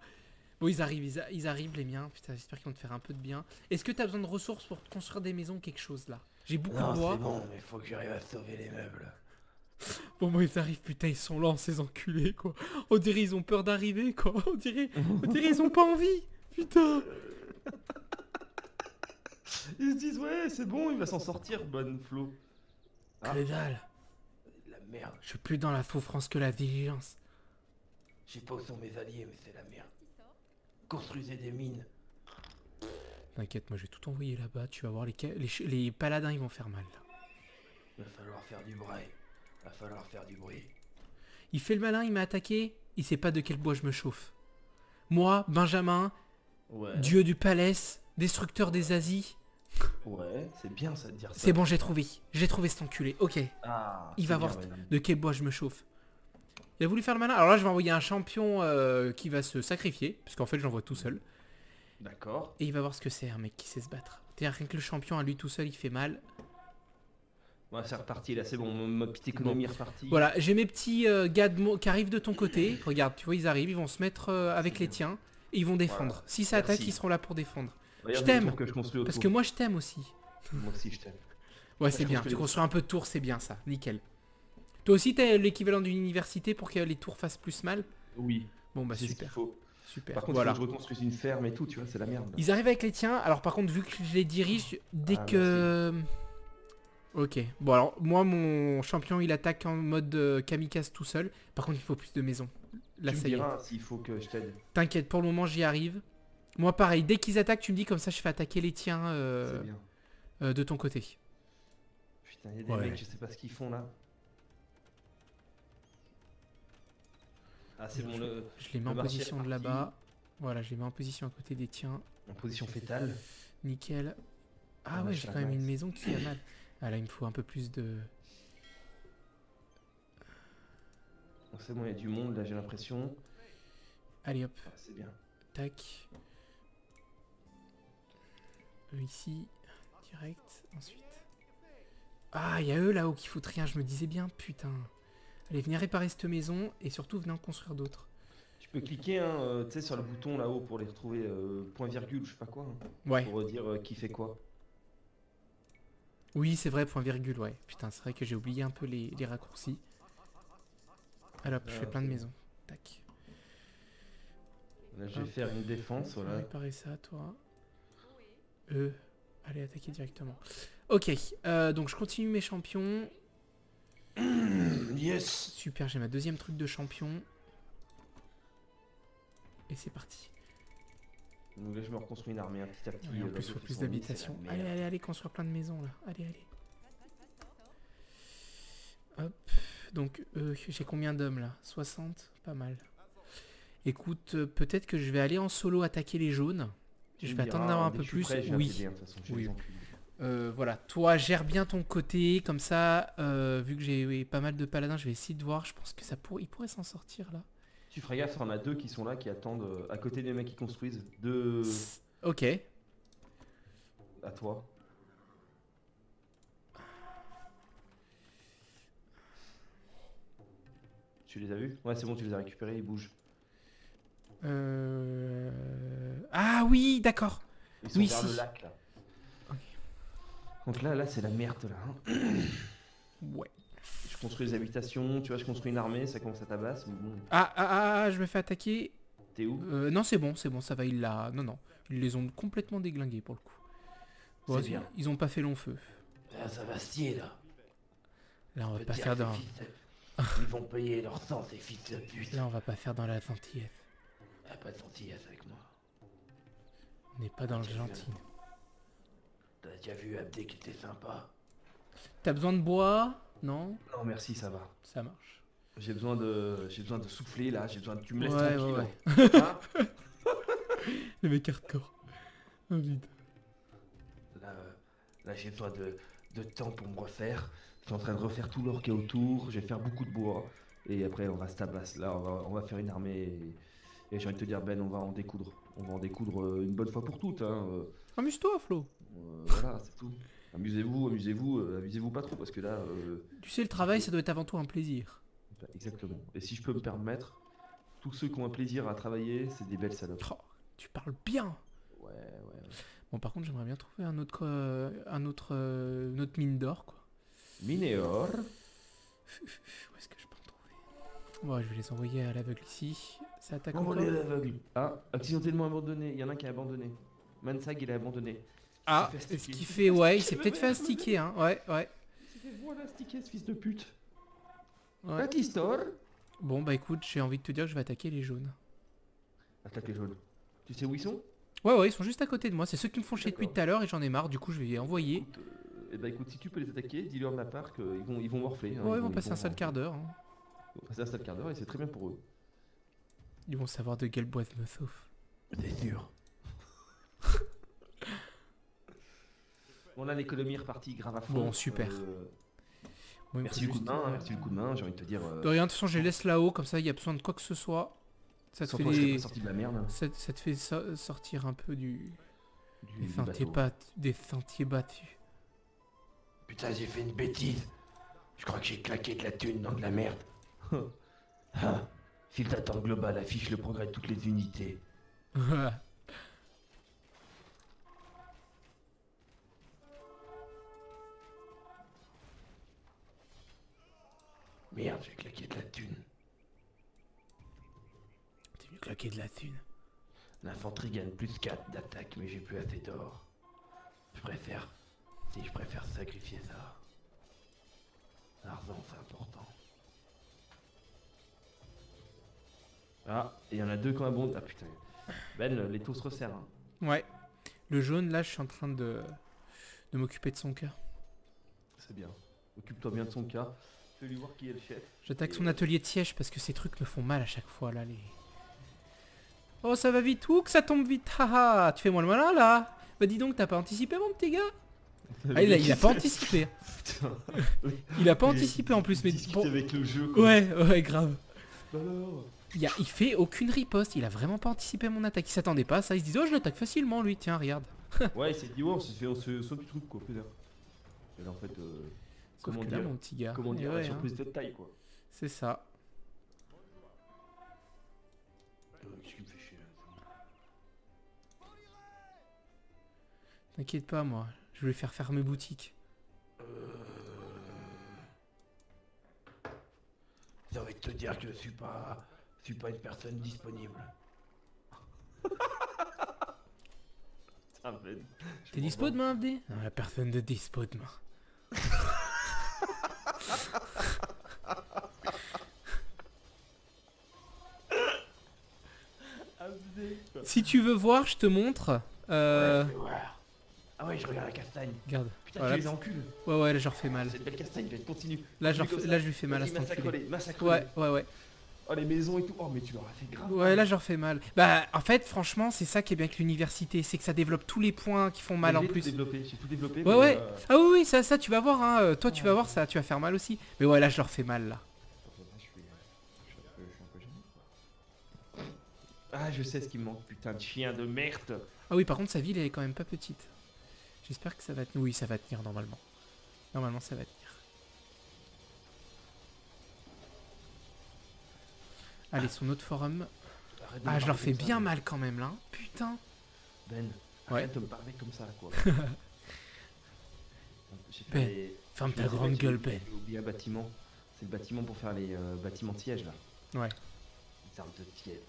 S1: Bon, ils arrivent les miens. Putain, j'espère qu'ils vont te faire un peu de bien. Est-ce que t'as besoin de ressources pour te construire des maisons, quelque chose là? J'ai beaucoup
S2: Non,
S1: de bois.
S2: c'est bon, mais faut que j'arrive à sauver les meubles.
S1: Bon, moi, ils arrivent, putain, ils sont lents, ces enculés, quoi. On dirait ils ont peur d'arriver, quoi. On dirait ils ont pas envie. Putain.
S2: Ils se disent, ouais, c'est bon, il va s'en sortir, bonne Flo. Ah.
S1: Que dalle.
S2: La merde.
S1: Je suis plus dans la souffrance que la vigilance.
S2: Je sais pas où sont mes alliés, mais c'est la merde. Construisez des mines.
S1: T'inquiète, moi, je vais tout envoyer là-bas. Tu vas voir, les paladins, ils vont faire mal, là.
S2: Va falloir faire du bruit. Va falloir faire du bruit.
S1: Il fait le malin, il m'a attaqué. Il sait pas de quel bois je me chauffe. Moi, Benjamin,
S2: Ouais.
S1: dieu du palais, destructeur des Asies.
S2: Ouais, c'est bien ça de dire ça.
S1: C'est bon, j'ai trouvé. J'ai trouvé cet enculé. Ok.
S2: Ah,
S1: Il
S2: c'est
S1: va
S2: bien,
S1: voir
S2: madame.
S1: de quel bois je me chauffe. Il a voulu faire le malin. Alors là, je vais envoyer un champion qui va se sacrifier. Puisqu'en fait, j'envoie tout seul.
S2: D'accord.
S1: Et il va voir ce que c'est, un mec qui sait se battre. C'est-à-dire rien que le champion à lui tout seul, il fait mal.
S2: Ouais, c'est reparti là, c'est bon. Ma petite économie est repartie.
S1: Voilà, j'ai mes petits gars qui arrivent de ton côté. Regarde, tu vois, ils arrivent, ils vont se mettre avec les tiens. Et ils vont défendre.
S2: Voilà.
S1: Si ça
S2: Merci.
S1: attaque, ils seront là pour défendre.
S2: Regarde
S1: je
S2: les
S1: t'aime,
S2: tours que je construis
S1: Parce
S2: autour.
S1: que moi, je t'aime aussi.
S2: Moi aussi, je t'aime.
S1: Ouais,
S2: je
S1: c'est bien.
S2: construis
S1: Tu
S2: les
S1: construis un peu de tours, c'est bien ça. Nickel. Toi aussi, t'as l'équivalent d'une université pour que les tours fassent plus mal?
S2: Oui,
S1: Bon, bah
S2: c'est ce qu'il
S1: super.
S2: faut.
S1: Super.
S2: Par contre,
S1: Voilà.
S2: il faut que je reconstruise une ferme et tout, tu vois, c'est la merde.
S1: Ils arrivent avec les tiens. Alors par contre, vu que je les dirige, dès
S2: Ah,
S1: que... Ok. Bon alors, moi, mon champion, il attaque en mode kamikaze tout seul. Par contre, il faut plus de maisons. Là,
S2: Tu me
S1: ça y est.
S2: diras s'il faut que je t'aide.
S1: T'inquiète, pour le moment, j'y arrive. Moi, pareil, dès qu'ils attaquent, tu me dis, comme ça, je fais attaquer les tiens
S2: C'est bien.
S1: de ton côté.
S2: Putain, il y a des
S1: Ouais.
S2: mecs, je sais pas ce qu'ils font là. Ah, c'est bon,
S1: Je les mets en
S2: le marché
S1: position
S2: est
S1: de
S2: parti.
S1: là-bas. Voilà, je les mets en position à côté des tiens.
S2: en position fétale.
S1: Nickel. Ah
S2: Ah,
S1: ouais,
S2: je
S1: j'ai
S2: la
S1: quand même
S2: max.
S1: une maison qui a mal. Ah là, il me faut un peu plus de...
S2: Bon, c'est bon, il y a du monde là, j'ai l'impression.
S1: Allez hop,
S2: Ah, c'est bien.
S1: tac. Eux ici, direct, ensuite. Ah, il y a eux là-haut qui foutent rien, je me disais bien, putain. Allez, venez réparer cette maison et surtout venez en construire d'autres.
S2: Tu peux cliquer hein, tu sais, sur le bouton là-haut pour les retrouver, point virgule, je sais pas quoi. Hein,
S1: Ouais,
S2: pour dire qui fait quoi.
S1: oui, c'est vrai, point virgule, ouais. Putain, c'est vrai que j'ai oublié un peu les raccourcis. Alors, je
S2: Ah,
S1: fais plein de
S2: c'est bon.
S1: maisons. Tac.
S2: Là, je vais
S1: Hop.
S2: faire une défense,
S1: On va
S2: voilà.
S1: réparer ça, toi. Allez, attaquer directement. Ok, donc je continue mes champions.
S2: Yes.
S1: Super, j'ai ma deuxième truc de champion. Et c'est parti.
S2: Donc là, je me reconstruis une armée hein, petit à petit.
S1: Et en
S2: là,
S1: plus, il
S2: d'autres,
S1: faut
S2: ils
S1: plus
S2: sont mis,
S1: d'habitation.
S2: c'est la
S1: Allez,
S2: merde.
S1: allez, allez, construire plein de maisons là. Allez, allez. Hop. Donc, j'ai combien d'hommes là? 60? Pas mal. Écoute, peut-être que je vais aller en solo attaquer les jaunes.
S2: Tu
S1: Je
S2: me
S1: vais
S2: diras,
S1: attendre d'avoir un
S2: dès
S1: peu
S2: que je suis
S1: plus.
S2: prêt, je viens
S1: Oui.
S2: t'aider, hein, de toute façon, je
S1: Oui.
S2: les encule.
S1: Voilà, toi gère bien ton côté, comme ça, vu que j'ai pas mal de paladins, je vais essayer de voir, je pense que il pourrait s'en sortir là.
S2: Tu feras gaffe, on a deux qui sont là, qui attendent à côté des mecs qui construisent. Deux
S1: Ok.
S2: à toi. Tu les as vus? Ouais, c'est bon, tu les as récupérés, ils bougent.
S1: Ah oui, d'accord.
S2: Ils sont
S1: Oui,
S2: vers
S1: si.
S2: le lac là.
S1: Ok.
S2: Donc là, c'est la merde là. Hein.
S1: Ouais.
S2: Je construis des habitations, tu vois, je construis une armée, ça commence à tabasser, mais bon.
S1: Je me fais attaquer.
S2: T'es où?
S1: Non, c'est bon, ça va, il l'a... Non, non, ils les ont complètement déglingués pour le coup. Bon,
S2: C'est bien.
S1: ils ont pas fait long feu.
S2: Ah, ça va stier là.
S1: Là, on va
S2: Je
S1: pas
S2: veux
S1: faire
S2: dire,
S1: dans...
S2: ces fils Ils vont payer leur sang, ces fils de pute.
S1: Là, on va pas faire dans la gentillesse.
S2: Ah, pas de gentillesse avec moi.
S1: On n'est pas dans le gentil.
S2: T'as déjà vu Abdé qui était sympa?
S1: T'as besoin de bois? Non?
S2: Non, merci, ça va.
S1: Ça marche.
S2: J'ai besoin de souffler là, j'ai besoin de... Tu me laisses
S1: Ouais,
S2: tranquille.
S1: ouais,
S2: Hein.
S1: Les mecs hardcore. Oh putain.
S2: Là j'ai besoin de temps pour me refaire. Je suis en train de refaire tout l'or qui est autour, je vais faire beaucoup de bois. Et après on va se tabasser. Là on va faire une armée. Et j'ai envie de te dire Ben, on va en découdre. On va en découdre une bonne fois pour toutes. Hein.
S1: Amuse-toi, Flo.
S2: Voilà, c'est tout. Amusez-vous, amusez-vous pas trop parce que là...
S1: Tu sais, le travail, ça doit être avant tout un plaisir.
S2: Exactement. Et si je peux me permettre, tous ceux qui ont un plaisir à travailler, c'est des belles salopes.
S1: Oh, tu parles bien.
S2: Ouais.
S1: Bon, par contre, j'aimerais bien trouver une autre mine d'or, quoi.
S2: Minéor.
S1: Où est-ce que je peux en trouver? Bon, je vais les envoyer à l'aveugle ici. Ça attaque encore.
S2: Envoyez à l'aveugle. Ah, accidentellement abandonné. Il y en a un qui a abandonné. Mansag, il a abandonné.
S1: Ah,
S2: fait
S1: ce
S2: astiquer.
S1: qui fait, ouais, il s'est peut-être fait astiquer, hein. Ouais.
S2: Il s'est fait voilà astiquer ce fils de pute.
S1: Ouais.
S2: Petit store.
S1: Bon, bah écoute, j'ai envie de te dire que je vais attaquer les jaunes.
S2: Attaque les jaunes. Tu sais où ils sont?
S1: Ouais, ils sont juste à côté de moi. C'est ceux qui me font chier depuis
S2: D'accord.
S1: tout à l'heure et j'en ai marre. Du coup, je vais les envoyer.
S2: Écoute, si tu peux les attaquer, dis-leur de ma part qu'ils vont morfler. Hein.
S1: Ouais, ils vont passer un sale quart d'heure. Hein.
S2: Ils vont passer un sale quart d'heure et c'est très bien pour eux.
S1: Ils vont savoir de quelle boîte me sauve.
S2: C'est sûr. Bon, là, l'économie est repartie grave à fond.
S1: Bon, super. Bon, il me
S2: Merci
S1: faut
S2: du coup de
S1: juste,
S2: main, merci du coup de main, j'ai envie de te dire.
S1: De rien, de toute façon, je les laisse là-haut. Comme ça, il y a besoin de quoi que ce soit. Ça te
S2: Sans
S1: fait
S2: toi, je serais
S1: des...
S2: pas sorti de la merde.
S1: Ça te fait sortir un peu des
S2: Du
S1: sentiers
S2: bateau.
S1: des sentiers battus.
S2: Putain, j'ai fait une bêtise. Je crois que j'ai claqué de la thune dans de la merde. Ah, file d'attente global affiche le progrès de toutes les unités. Merde, j'ai claqué de la thune.
S1: T'es venu claquer de la thune.
S2: L'infanterie gagne plus 4 d'attaque, mais j'ai plus assez d'or. Je préfère sacrifier ça. L'argent, c'est important. Ah, et il y en a deux qui ont abondé. Ah putain. Ben, les taux se resserrent. Hein.
S1: Ouais. Le jaune, là, je suis en train de m'occuper de son cas.
S2: C'est bien. Occupe-toi bien de son cas. Fais lui voir qui est le chef.
S1: J'attaque son atelier de siège parce que ces trucs me font mal à chaque fois, là, les... Oh, ça va vite, ou que ça tombe vite, haha. Tu fais moi le malin, là. Bah dis donc, t'as pas anticipé, mon petit gars? Ah, il a pas anticipé.
S2: Putain.
S1: Il a pas anticipé en plus, mais
S2: Discute
S1: bon.
S2: avec le jeu. Quoi.
S1: Ouais, grave.
S2: Alors.
S1: Il fait aucune riposte, il a vraiment pas anticipé mon attaque. Il s'attendait pas à ça, il se disait, oh, je l'attaque facilement, lui, tiens, regarde.
S2: Ouais, il s'est dit, on se saute du truc, quoi, peut-être. Et là, en fait,
S1: Sauf
S2: comment
S1: que là,
S2: dire,
S1: mon petit gars.
S2: comment
S1: eh
S2: dire,
S1: ouais,
S2: la surprise de taille, quoi.
S1: C'est ça.
S2: Qu'est-ce qui me fait chier là?
S1: T'inquiète pas, moi. Je vais lui faire fermer boutique.
S2: J'ai envie de te dire que je suis pas une personne disponible.
S1: T'es dispo demain, Abdé? Non, y'a personne de dispo demain. Si tu veux voir, je te montre.
S2: Ouais, je vais voir. Ah ouais, je regarde la castagne.
S1: Regarde.
S2: Putain,
S1: Voilà.
S2: tu les encules.
S1: Ouais, là, je refais mal.
S2: C'est une belle castagne, continue.
S1: Là, je lui fais mal à ce
S2: Massacre-les,
S1: enculé.
S2: massacre-les.
S1: Ouais.
S2: Oh, les maisons et tout. Oh, mais tu leur as fait grave.
S1: Ouais, là, je leur fais mal. Bah, en fait, franchement, c'est ça qui est bien avec l'université, c'est que ça développe tous les points qui font mal en plus.
S2: J'ai tout développé.
S1: Ouais,
S2: mais,
S1: ouais. Ah oui, oui, ça, tu vas voir, hein. Toi, tu vas voir,
S2: ok.
S1: ça, tu vas faire mal aussi. Mais ouais, là, je leur fais mal, là.
S2: Je suis un peu gêné, quoi. Ah, je sais ce qui me manque, putain de chien de merde.
S1: Ah oui, par contre, sa ville, elle est quand même pas petite. J'espère que ça va tenir. Oui, ça va tenir, normalement. Normalement, ça va tenir. Allez, son autre forum.
S2: Arrête de me
S1: Ah, je leur
S2: parler
S1: fais
S2: comme ça,
S1: bien
S2: Ben.
S1: mal quand même, là. Putain.
S2: Ben,
S1: Ouais.
S2: arrête de me parler comme ça, quoi. J'ai fait
S1: Ben,
S2: les-
S1: ferme
S2: je
S1: ta
S2: me disais,
S1: grande
S2: Ben,
S1: gueule, Ben.
S2: J'ai oublié un bâtiment. C'est le bâtiment pour faire les bâtiments de siège, là.
S1: Ouais.
S2: Les armes de tiède.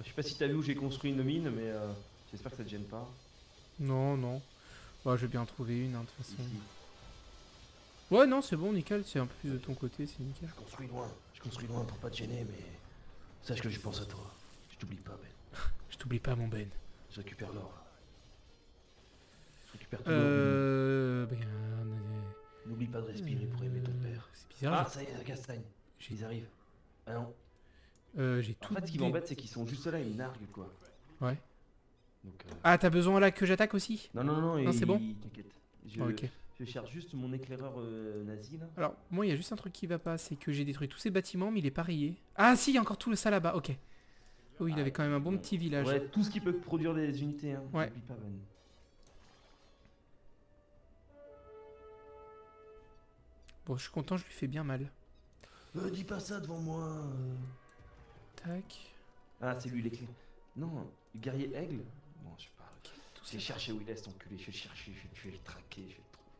S2: Je sais pas si t'as vu où j'ai construit une mine, mais j'espère que ça te gêne pas.
S1: Non, non. Bah, je vais bien en trouver une, hein, de toute façon.
S2: Ici.
S1: Ouais, non, c'est bon, nickel. C'est un peu plus de ton côté, c'est nickel.
S2: Je construis loin pour pas te gêner, mais sache que je pense à toi. Je t'oublie pas, Ben.
S1: Je t'oublie pas, mon Ben.
S2: Je récupère l'or. Je récupère tout l'or.
S1: Ben...
S2: N'oublie pas de respirer pour aimer ton père.
S1: C'est bizarre.
S2: Ah, ça y est, la castagne.
S1: J'ai-
S2: Ils arrivent. Ah non.
S1: J'ai
S2: En
S1: tout.
S2: fait, ce qui m'embête, c'est qu'ils sont juste là, ils narguent, quoi.
S1: Ouais.
S2: Donc,
S1: Ah, t'as besoin là que j'attaque aussi?
S2: non, non, non,
S1: Non, c'est bon.
S2: T'inquiète.
S1: Ah, ok.
S2: Je cherche juste mon éclaireur nazi, là.
S1: Alors, moi, il y a juste un truc qui va pas, c'est que j'ai détruit tous ces bâtiments, mais il est pas rayé. Ah, si, il y a encore tout ça là-bas, ok. Oh, il avait quand même un bon petit village.
S2: Ouais, tout ce qui peut produire des unités, hein.
S1: Ouais.
S2: N'oublie pas, Ben.
S1: Bon, je suis content, je lui fais bien mal.
S2: Dis pas ça devant moi.
S1: Tac.
S2: Ah, c'est lui l'éclair. Non, le guerrier aigle. Bon, je sais pas.
S1: Tout
S2: Je vais
S1: ça.
S2: chercher où il est, cet enculé. Je vais le chercher, je vais le traquer, je vais le trouver.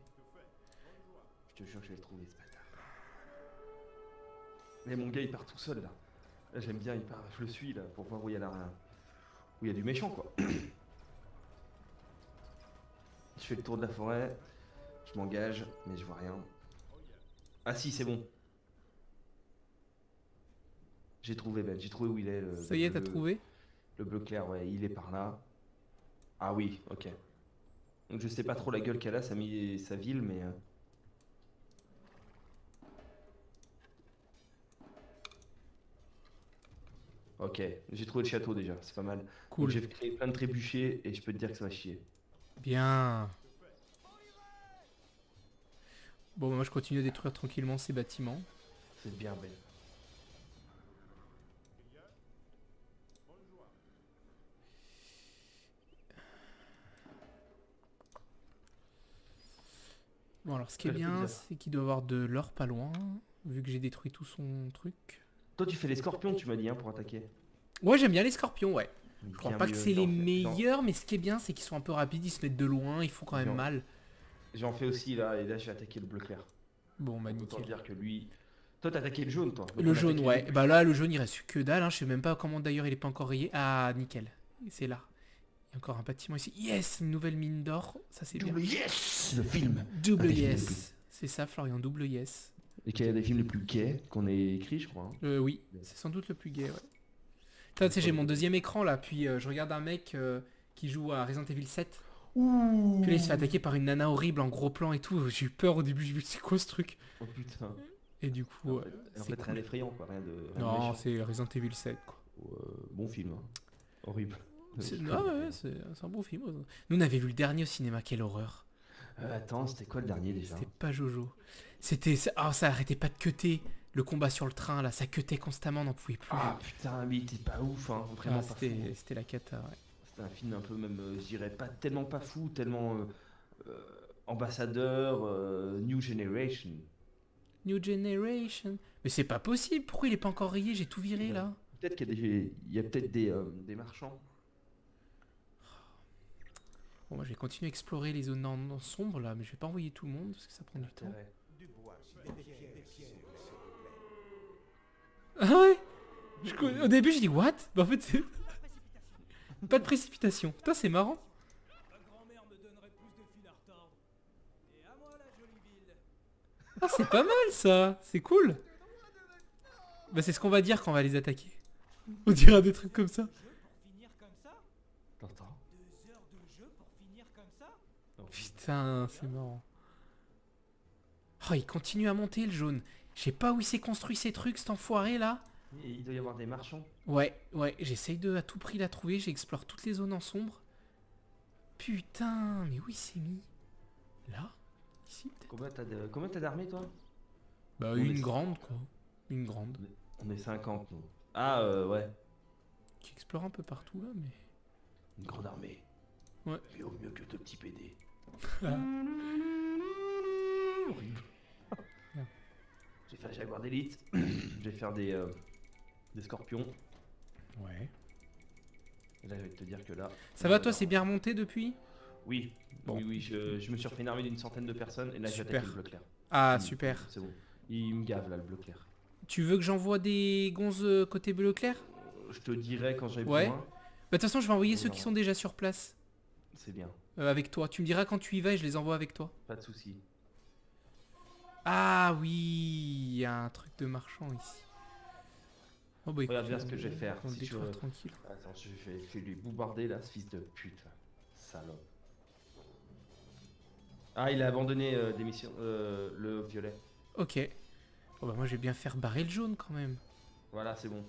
S2: Je te jure que je vais le trouver, ce bâtard. Mais mon gars, il part tout seul, là. Là, j'aime bien, il part. Je le suis, là, pour voir où il y a où il y a du méchant, quoi. Je fais le tour de la forêt. Je m'engage, mais je vois rien. Ah si, c'est bon. J'ai trouvé, Ben. J'ai trouvé où il est.
S1: Ça y est, t'as trouvé?
S2: Le bleu clair, ouais, il est par là. Ah oui, ok. Donc je sais pas trop la gueule qu'elle a, sa ville, mais... Ok, j'ai trouvé le château déjà, c'est pas mal. Donc
S1: Cool.
S2: j'ai créé plein de trébuchets et je peux te dire que ça va chier.
S1: Bien. Bon, moi, je continue à détruire tranquillement ces bâtiments.
S2: C'est bien, Ben.
S1: Bon, alors, ce qui est
S2: Ouais, c'est
S1: bien,
S2: bizarre.
S1: c'est qu'il doit avoir de l'or pas loin, vu que j'ai détruit tout son truc.
S2: Toi tu fais les scorpions, tu m'as dit, hein, pour attaquer.
S1: Ouais, j'aime bien les scorpions, ouais. Je crois
S2: Bien
S1: pas que
S2: mieux,
S1: c'est les
S2: j'en fais-
S1: meilleurs, mais ce qui est bien, c'est qu'ils sont un peu rapides, ils se mettent de loin, ils font quand même
S2: J'en-
S1: mal.
S2: J'en fais aussi là, et là j'ai attaqué le bleu clair.
S1: Bon, bah
S2: Autant
S1: nickel.
S2: dire que lui... Toi t'as attaqué le jaune, toi. Donc
S1: Le
S2: on
S1: jaune,
S2: attaque les
S1: ouais.
S2: deux.
S1: Bah là, le jaune, il reste que dalle, hein. Je sais même pas comment d'ailleurs il est pas encore rayé. Ah, nickel. C'est là. Il y a encore un bâtiment ici. Yes, une nouvelle mine d'or. Ça, c'est bien.
S2: Double yes. Le film.
S1: Double
S2: Un des films les
S1: yes. C'est ça, Florian, double yes.
S2: Et qu'il y a des films les plus gays qu'on ait écrits, je crois. Hein.
S1: Oui, c'est sans doute le plus gay, ouais. Putain, tu sais, j'ai mon deuxième écran là, puis je regarde un mec qui joue à Resident Evil 7.
S2: Ouh.
S1: Puis là, il se fait attaquer par une nana horrible en gros plan et tout. J'ai eu peur au début, je me suis dit, c'est quoi ce truc?
S2: Oh putain.
S1: Et du coup,
S2: En
S1: c'est
S2: fait, rien
S1: cool.
S2: d'effrayant, quoi. Rien de
S1: Non,
S2: méchant.
S1: c'est Resident Evil 7, quoi.
S2: Bon film. Hein. Horrible.
S1: Ah ouais, c'est un bon film. Nous, on avait vu le dernier au cinéma, quelle horreur.
S2: Attends, c'était quoi le dernier déjà?
S1: C'était pas Jojo. C'était... Ah, ça arrêtait pas de cutter. Le combat sur le train, là, ça cutait constamment, on n'en pouvait plus.
S2: Ah putain, mais il était pas ouf, hein. Vraiment
S1: Ah,
S2: pas fou.
S1: c'était la cata, ouais.
S2: C'était un film un peu même, je dirais pas tellement pas fou, tellement ambassadeur, New Generation.
S1: New Generation. Mais c'est pas possible, pourquoi il est pas encore rayé? J'ai tout viré, là.
S2: Peut-être qu'il y a il y a peut-être des marchands.
S1: Bon, moi, je vais continuer à explorer les zones sombres, là, mais je vais pas envoyer tout le monde, parce que ça prend du temps.
S2: Intérêt.
S1: Ah ouais Au début, j'ai dit, what? Bah, en fait, c'est... Pas de précipitation. Putain, c'est marrant.
S3: Ma grand-mère me donnerait plus de fil à retordre. Et à moi la jolie ville.
S1: Ah, c'est pas mal, ça. C'est cool. Bah, c'est ce qu'on va dire quand on va les attaquer. On dira des trucs comme ça.
S3: Jeu pour finir comme ça?
S2: T'entends?
S3: 2 heures de jeu pour finir comme ça?
S1: Putain, c'est marrant. Oh, il continue à monter, le jaune. Je sais pas où il s'est construit ces trucs, cet enfoiré là.
S2: Et il doit y avoir des marchands.
S1: Ouais, j'essaye de à tout prix la trouver, j'explore toutes les zones en sombre. Putain, mais où il s'est mis? Là? Ici peut-être?
S2: Combien t'as d'armées, toi?
S1: Bah
S2: On
S1: une
S2: est-
S1: grande quoi. Une grande.
S2: On est 50, nous. Ah, ouais.
S1: Qui explore un peu partout là, mais...
S2: Une grande armée.
S1: Ouais.
S2: Mais au mieux que deux petits PD. J'ai fait un jaguar d'élite. Je vais faire des scorpions.
S1: Ouais.
S2: Et là, je vais te dire que là...
S1: Ça va toi, c'est bien remonté depuis?
S2: Oui.
S1: Bon.
S2: Oui, je me suis refait une armée d'une centaine de personnes et là, j'ai
S1: Super.
S2: attaqué le bleu clair.
S1: Ah super.
S2: C'est bon. Il me gave, là, le bleu clair.
S1: Tu veux que j'envoie des gonzes côté bleu clair?
S2: Je te dirai quand j'ai
S1: Ouais.
S2: besoin.
S1: Bah de toute façon je vais envoyer ceux
S2: Non.
S1: qui sont déjà sur place.
S2: C'est bien.
S1: Avec toi. Tu me diras quand tu y vas et je les envoie avec toi.
S2: Pas de soucis.
S1: Ah oui, il y a un truc de marchand ici. Oh bah
S2: Regarde
S1: écoute,
S2: bien ce que je vais faire,
S1: on le
S2: si tu
S1: détruire
S2: veux.
S1: tranquille.
S2: Attends, je vais lui bombarder là, ce fils de pute. Salope. Ah, il a abandonné des missions, le violet.
S1: Ok. Oh bah moi je vais bien faire barrer le jaune quand même.
S2: Voilà, c'est bon.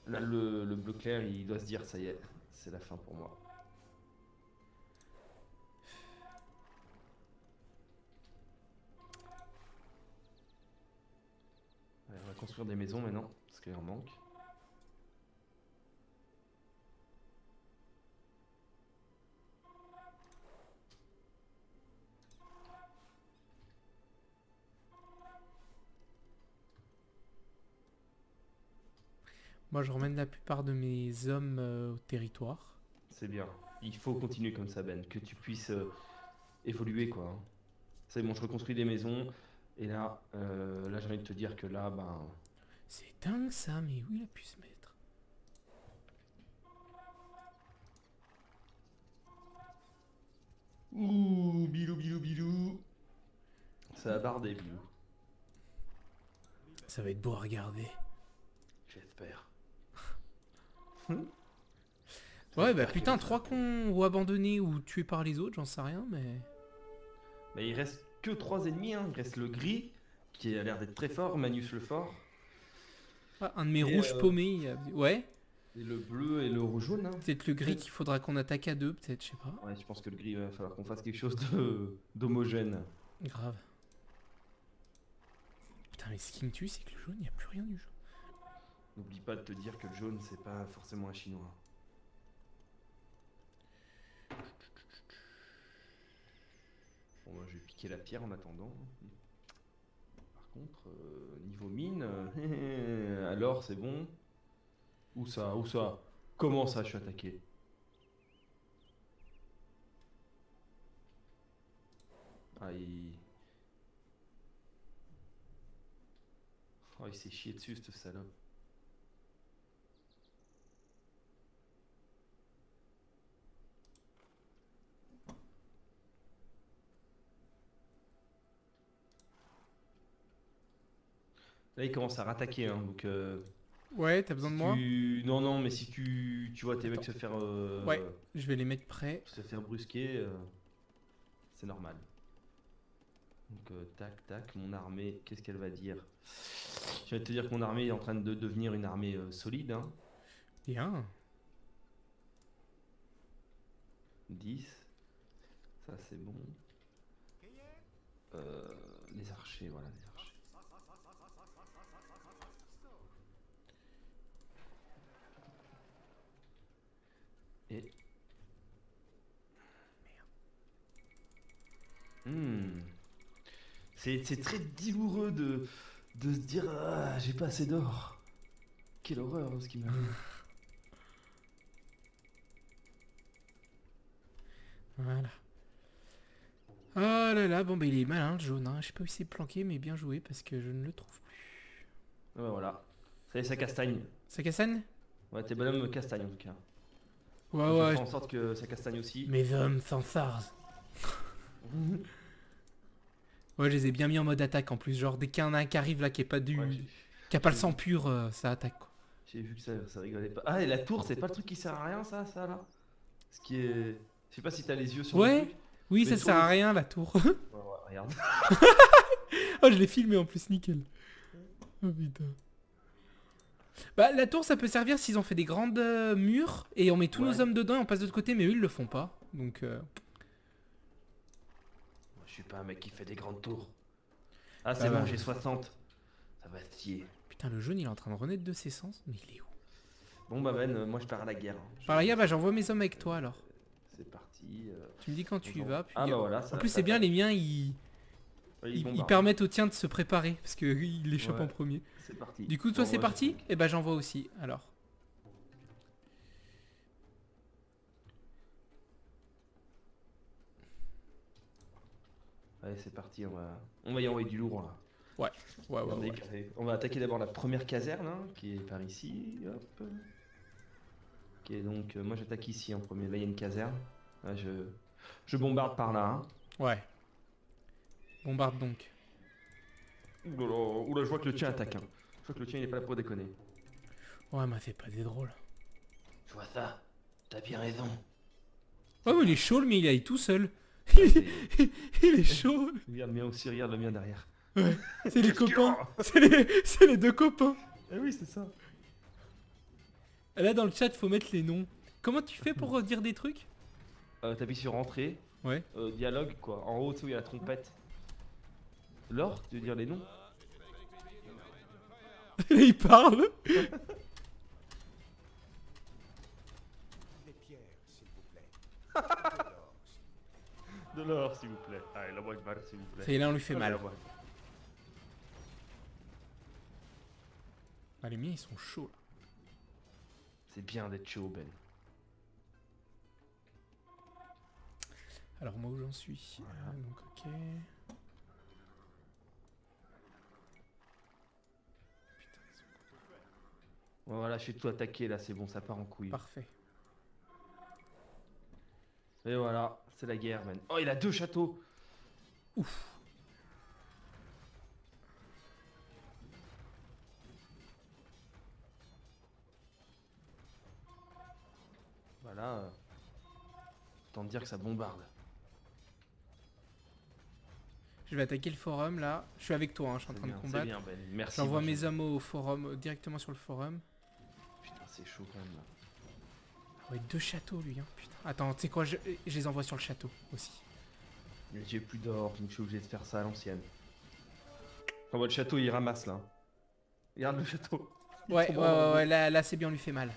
S2: Là, le bleu clair, il doit se dire, ça y est, c'est la fin pour moi. Allez, on va construire des maisons maintenant, parce qu'il en manque.
S1: Moi je ramène la plupart de mes hommes au territoire.
S2: C'est bien. Il faut continuer comme ça, Ben. Que tu puisses évoluer, quoi. Hein. C'est bon, je reconstruis des maisons. Et là, j'ai envie de te dire que là, ben...
S1: C'est dingue ça, mais où il a pu se mettre?
S2: Ouh, bilou, bilou, bilou. Ça a bardé, bilou.
S1: Ça va être beau à regarder.
S2: J'espère.
S1: Ouais bah putain, 3 cons ou abandonnés ou tués par les autres, j'en sais rien mais...
S2: Mais il reste que 3 ennemis, hein. Il reste le gris, qui a l'air d'être très fort, Manius le fort.
S1: Ah, un de mes
S2: Et,
S1: rouges paumés, ouais.
S2: Et le bleu et le rouge jaune, hein.
S1: Peut-être le gris qu'il faudra qu'on attaque à deux, peut-être, je sais pas.
S2: Ouais, je pense que le gris, il va falloir qu'on fasse quelque chose d'homogène.
S1: Grave. Putain mais ce qui me tue c'est que le jaune, il n'y a plus rien du jaune.
S2: N'oublie pas de te dire que le jaune, c'est pas forcément un chinois. Bon, moi, je vais piquer la pierre en attendant. Par contre, niveau mine, alors c'est bon. Où ça? Où ça? Comment ça, je suis attaqué? Ah, oh, il s'est chié dessus, cette salope. Là, il commence à rattaquer, hein, donc...
S1: Ouais, t'as besoin de moi?
S2: Non, non, mais si tu vois tes mecs se faire...
S1: Ouais, je vais les mettre prêts.
S2: Se faire brusquer, c'est normal. Donc, tac, tac, mon armée, qu'est-ce qu'elle va dire? Je vais te dire que mon armée est en train de devenir une armée solide, hein.
S1: Bien.
S2: 10. Ça, c'est bon. Les archers, voilà, les archers. Et... C'est très douloureux de se dire ah, j'ai pas assez d'or. Quelle horreur ce qui m'arrive.
S1: Voilà. Oh là là, bon bah il est malin le jaune, hein. Je sais pas où il s'est planqué mais bien joué parce que je ne le trouve plus.
S2: Ah bah voilà. Ça y est, ça castagne.
S1: Ça castagne?
S2: Ouais, tes bonhommes castagnent en tout cas.
S1: Ouais
S2: Je
S1: ouais.
S2: ferai en sorte que ça castagne aussi.
S1: Mes hommes sans SARS. Ouais, je les ai bien mis en mode attaque en plus, genre dès qu'il y en a un qui arrive là qui est pas du...
S2: Ouais,
S1: qui a pas le sang pur, ça attaque quoi.
S2: j'ai vu que ça rigolait pas. Ah, et la tour, c'est pas le truc qui sert à rien, ça là? Ce qui est... Je sais pas si t'as les yeux sur le
S1: Ouais,
S2: truc.
S1: oui
S2: Mais
S1: ça
S2: sur
S1: sert
S2: le-
S1: à rien la tour.
S2: Ouais, regarde.
S1: Oh, je l'ai filmé en plus, nickel. Oh putain. Bah, la tour, ça peut servir s'ils ont fait des grandes murs et on met tous
S2: Ouais.
S1: nos hommes dedans et on passe de l'autre côté, mais eux, ils le font pas. Donc,
S2: Moi, je suis pas un mec qui fait des grandes tours. Ah, c'est
S1: Ah
S2: bon,
S1: bah.
S2: j'ai 60. Ça va scier.
S1: putain, le jaune, il est en train de renaître de ses sens. Mais il est où?
S2: Bon, bah, Ben, moi, je pars à la guerre.
S1: Par là, bah, j'envoie mes hommes avec toi alors.
S2: C'est parti.
S1: Tu me dis quand tu y
S2: bonjour.
S1: vas. Puis,
S2: Ah, bah voilà. Ça,
S1: en plus,
S2: ça
S1: c'est bien,
S2: passe.
S1: les miens, ils
S2: Ils bombardent.
S1: permettent aux tiens de se préparer parce qu'ils échappent
S2: Ouais.
S1: en premier.
S2: C'est parti.
S1: Du coup, toi,
S2: Bon,
S1: c'est
S2: ouais,
S1: parti? Et bah, j'envoie aussi alors.
S2: Allez, c'est parti. On va y envoyer du lourd là.
S1: Ouais, ouais,
S2: Regardez,
S1: ouais.
S2: carré. On va attaquer d'abord la première caserne hein, qui est par ici. Hop. Ok, donc moi j'attaque ici en premier. Là il y a une caserne. Là, je bombarde par là. Hein.
S1: Ouais. Bombarde donc.
S2: Oula, je vois que le tien attaque. Hein. Je vois que le tien il est pas là pour déconner.
S1: Ouais, m'a fait pas des drôles.
S2: Je vois ça. T'as bien raison.
S1: Ouais, mais il est chaud, mais il est tout seul.
S2: C'est-
S1: Il est chaud.
S2: Regarde le mien aussi, regarde le mien derrière.
S1: C'est les copains. C'est les deux copains.
S2: Eh oui, c'est ça.
S1: Là, dans le chat, faut mettre les noms. Comment tu fais pour dire des trucs?
S2: T'appuies sur entrée.
S1: Ouais.
S2: Dialogue quoi. En haut, tu sais où il y a la trompette. Laure, tu veux dire les noms?
S1: Il parle.
S4: Les pierres, s'il vous plaît. De l'or, s'il
S2: De l'or, s'il vous plaît. Allez, la boîte balle, s'il vous plaît.
S1: Et là, on lui fait mal.
S2: La boîte.
S1: Ah, les miens, ils sont chauds. Là.
S2: C'est bien d'être chaud, Ben.
S1: Alors, moi, où j'en suis donc, ok. Putain, ils sont
S2: Voilà, je suis tout attaqué là, c'est bon, ça part en couille.
S1: parfait.
S2: Et voilà, c'est la guerre, man. Oh, il a 2 châteaux. Voilà. Autant te dire que ça bombarde.
S1: Je vais attaquer le forum, là. Je suis avec toi, hein, je suis en train de
S2: C'est
S1: combattre.
S2: bien, Ben. Merci.
S1: J'envoie
S2: moi,
S1: mes
S2: j'aime.
S1: hommes au forum, directement sur le forum.
S2: Putain, c'est chaud quand même là.
S1: Ah ouais, 2 châteaux, lui, hein, putain. Attends, tu sais quoi, je les envoie sur le château, aussi.
S2: Mais j'ai plus d'or, donc je suis obligé de faire ça à l'ancienne. Enfin, votre château il ramasse là. Regarde le château. Il
S1: Ouais,
S2: tombe
S1: ouais,
S2: en-
S1: ouais, ouais, là, c'est bien, on lui fait mal.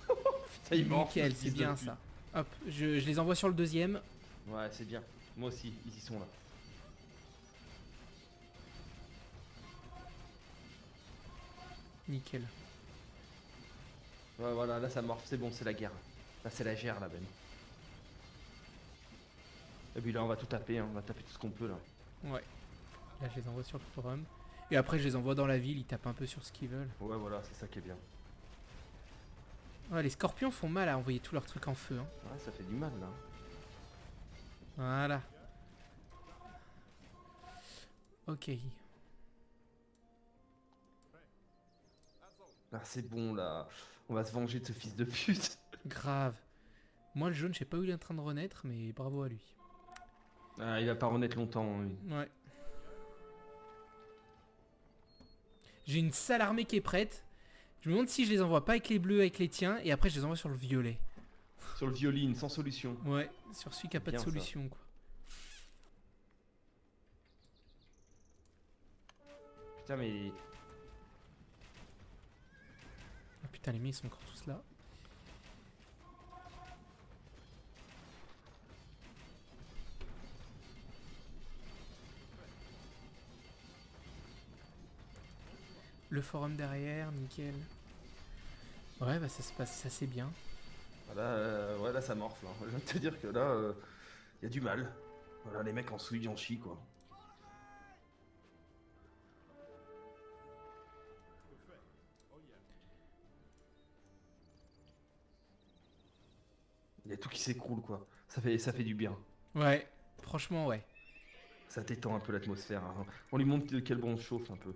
S2: Putain, il mord.
S1: Nickel, c'est bien ça. Hop, je les envoie sur le deuxième.
S2: Ouais, c'est bien. Moi aussi, ils y sont là.
S1: Nickel.
S2: Ouais, voilà, là ça morphe, c'est bon, c'est la guerre. Là c'est la guerre là, Ben. Et puis là on va tout taper, hein. On va taper tout ce qu'on peut là.
S1: Ouais. Là, je les envoie sur le forum. Et après, je les envoie dans la ville, ils tapent un peu sur ce qu'ils veulent.
S2: Ouais, voilà, c'est ça qui est bien.
S1: Ouais, les scorpions font mal à envoyer tous leurs trucs en feu. Hein.
S2: Ouais, ça fait du mal là.
S1: Voilà. Ok.
S2: Ah, c'est bon là. On va se venger de ce fils de pute.
S1: Grave. Moi, le jaune, je sais pas où il est en train de renaître, mais bravo à lui.
S2: Ah, il va pas renaître longtemps. Lui.
S1: Ouais. J'ai une sale armée qui est prête. Je me demande si je les envoie pas avec les bleus, avec les tiens, et après je les envoie sur le violet.
S2: Sur le violine, sans solution.
S1: Ouais, sur celui qui a pas de
S2: Bien, ça.
S1: solution, quoi.
S2: Putain, mais.
S1: Ah, putain, les miens, ils sont encore tous là. Le forum derrière, nickel. Ouais, bah ça se passe assez bien.
S2: Voilà, ouais, là ça morfle. Hein. Je viens de te dire que là, il y a du mal. Voilà, les mecs en souillent, en chient quoi. Il y a tout qui s'écroule quoi. Ça fait du bien.
S1: Ouais, franchement, ouais.
S2: Ça détend un peu l'atmosphère. Hein. On lui montre de quel bon on chauffe un peu.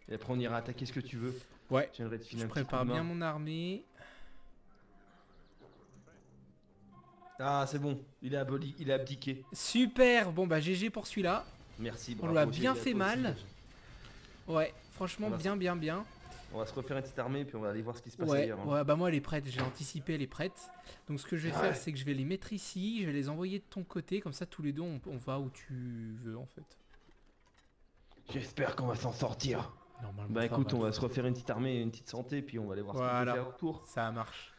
S2: Et après on ira attaquer ce que tu veux.
S1: Ouais.
S2: J'aimerais te filer
S1: Je
S2: un petit coup
S1: prépare
S2: de main.
S1: bien mon armée.
S2: Ah c'est bon, il est abdiqué.
S1: Super. Bon bah GG pour celui-là.
S2: Merci,
S1: On
S2: bravo.
S1: lui a
S2: J'ai-
S1: bien
S2: toi
S1: fait
S2: aussi,
S1: mal.
S2: là,
S1: Ouais, franchement
S2: On va
S1: bien.
S2: on va se refaire une petite armée puis on va aller voir ce qui se passe
S1: Ouais,
S2: ailleurs. Hein.
S1: ouais, bah moi elle est prête, j'ai anticipé, elle est prête. Donc ce que je vais
S2: Ouais.
S1: faire, c'est que je vais les mettre ici, je vais les envoyer de ton côté, comme ça tous les deux on va où tu veux en fait.
S2: J'espère qu'on va s'en sortir.
S1: Normalement.
S2: Bah
S1: ça
S2: écoute,
S1: va.
S2: on va se refaire une petite armée, une petite santé, puis on va aller voir ce qu'on peut
S1: Voilà.
S2: faire autour.
S1: Ça marche.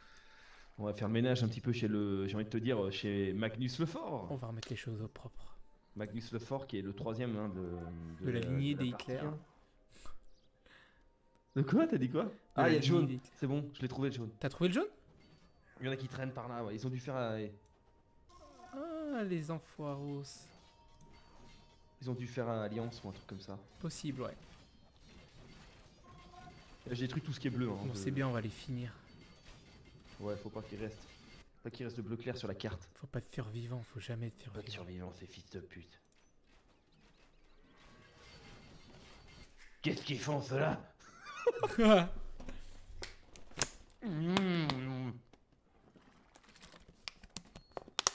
S2: On va faire le ménage un petit peu chez j'ai envie de te dire, chez Magnus Lefort.
S1: On va remettre les choses au propre.
S2: Magnus Lefort qui est le troisième hein,
S1: De la lignée des
S2: partie,
S1: Hitler.
S2: hein. De quoi? T'as dit quoi? Ah,
S1: la
S2: il y a le
S1: lignée
S2: jaune.
S1: des Hitler.
S2: C'est bon, je l'ai trouvé le jaune.
S1: T'as trouvé le jaune?
S2: Il y en a qui traînent par là, ouais. Ils ont dû faire.
S1: Ah, les enfoiros.
S2: Ils ont dû faire un alliance ou un truc comme ça.
S1: Possible, ouais.
S2: J'ai détruit tout ce qui est bleu. Hein,
S1: Bon, c'est bien, on va les finir.
S2: Ouais, faut pas qu'il reste. Pas qu'il reste de bleu clair sur la carte.
S1: Faut pas être survivant, faut jamais être
S2: Pas de
S1: survivant.
S2: survivants, ces fils de pute. Qu'est-ce qu'ils font ceux-là?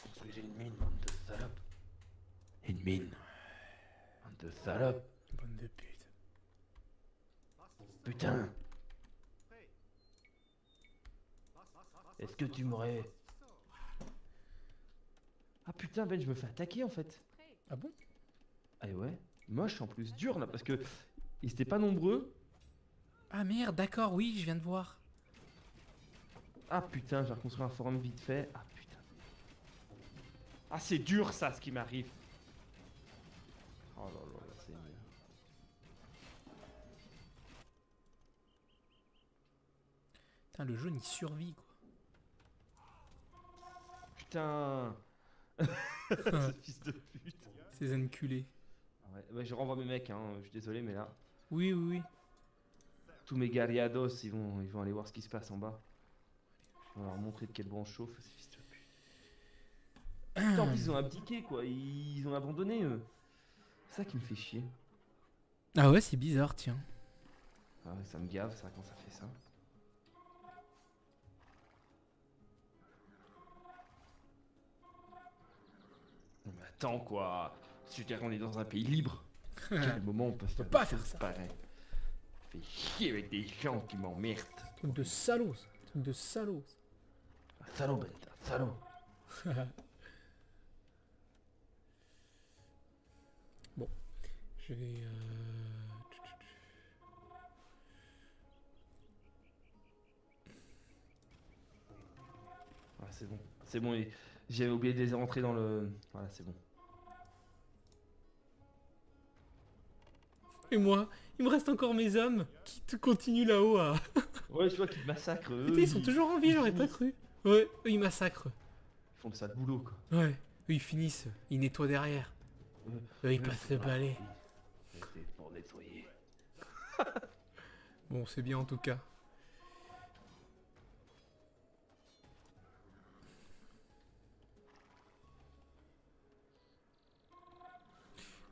S2: Construisez une mine, bande de salopes. Une mine. Bande de salopes.
S1: Bonne de pute.
S2: Putain. Est-ce que tu m'aurais... Ah putain Ben, je me fais attaquer en fait.
S1: Ah bon?
S2: Ah ouais. Moche en plus, dur là, parce que ils étaient pas nombreux.
S1: Ah merde, d'accord, oui, je viens de voir.
S2: Ah putain, j'ai reconstruit un forum vite fait. Ah putain. Ah c'est dur ça, ce qui m'arrive. Oh là là, c'est nul.
S1: Putain, le jaune il survit quoi.
S2: Putain. Ce fils de pute.
S1: Ces enculés.
S2: Ouais, je renvoie mes mecs, hein. Je suis désolé, mais là,
S1: Oui, oui, oui.
S2: tous mes gariados, ils vont aller voir ce qui se passe en bas. Je vais leur montrer de quelle branche chauffe, ces fils de pute. Putain, en plus, ils ont abdiqué, quoi. Ils ont abandonné, eux. C'est ça qui me fait chier.
S1: Ah ouais, c'est bizarre, tiens.
S2: Ah ouais, ça me gave, ça, quand ça fait ça. Non, mais attends, quoi. Je veux dire, on est dans un pays libre. Quel moment on peut se
S1: pas faire ça.
S2: Pareil. Fait chier avec des gens qui m'emmerdent.
S1: Truc de salaud, ça. Truc de salaud.
S2: Salaud, Benta, salaud.
S1: Bon, je vais...
S2: Ouais, c'est bon. C'est bon, j'avais oublié de les rentrer dans le... Voilà, c'est bon.
S1: Et moi, il me reste encore mes hommes qui te continuent là-haut à...
S2: Ouais, je vois qu'ils massacrent. Eux,
S1: Putain, ils sont toujours en vie, j'aurais pas cru. Ouais, eux ils massacrent.
S2: Ils font le sale boulot, quoi.
S1: Ouais, eux ils finissent, ils nettoient derrière. Eux ils passent le balai.
S2: C'est pour nettoyer.
S1: Bon, c'est bien en tout cas.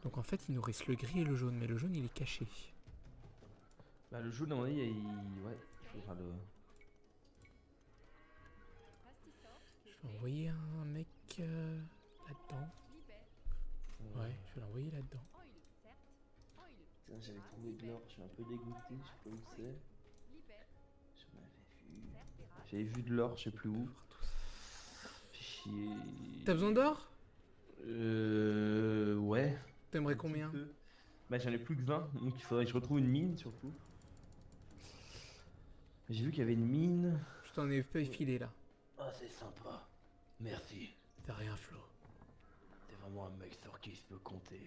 S1: Donc en fait, il nous reste le gris et le jaune, mais le jaune il est caché.
S2: Bah, le jaune, à mon avis, ouais, il faudra le...
S1: Je vais envoyer un mec là-dedans. Ouais, je vais l'envoyer là-dedans.
S2: Putain, j'avais trouvé de l'or, je suis un peu dégoûté, je sais pas où c'est. J'en avais vu. J'avais vu de l'or, je sais plus où. Fait chier.
S1: T'as besoin d'or?
S2: Ouais.
S1: T'aimerais
S2: Un
S1: combien?
S2: petit peu. Bah, j'en ai plus que 20, donc il faudrait que je retrouve une mine surtout. J'ai vu qu'il y avait une mine.
S1: Je t'en ai pas filé là.
S2: Ah, c'est sympa. Merci.
S1: T'as rien, Flo.
S2: T'es vraiment un mec sur qui je peux compter.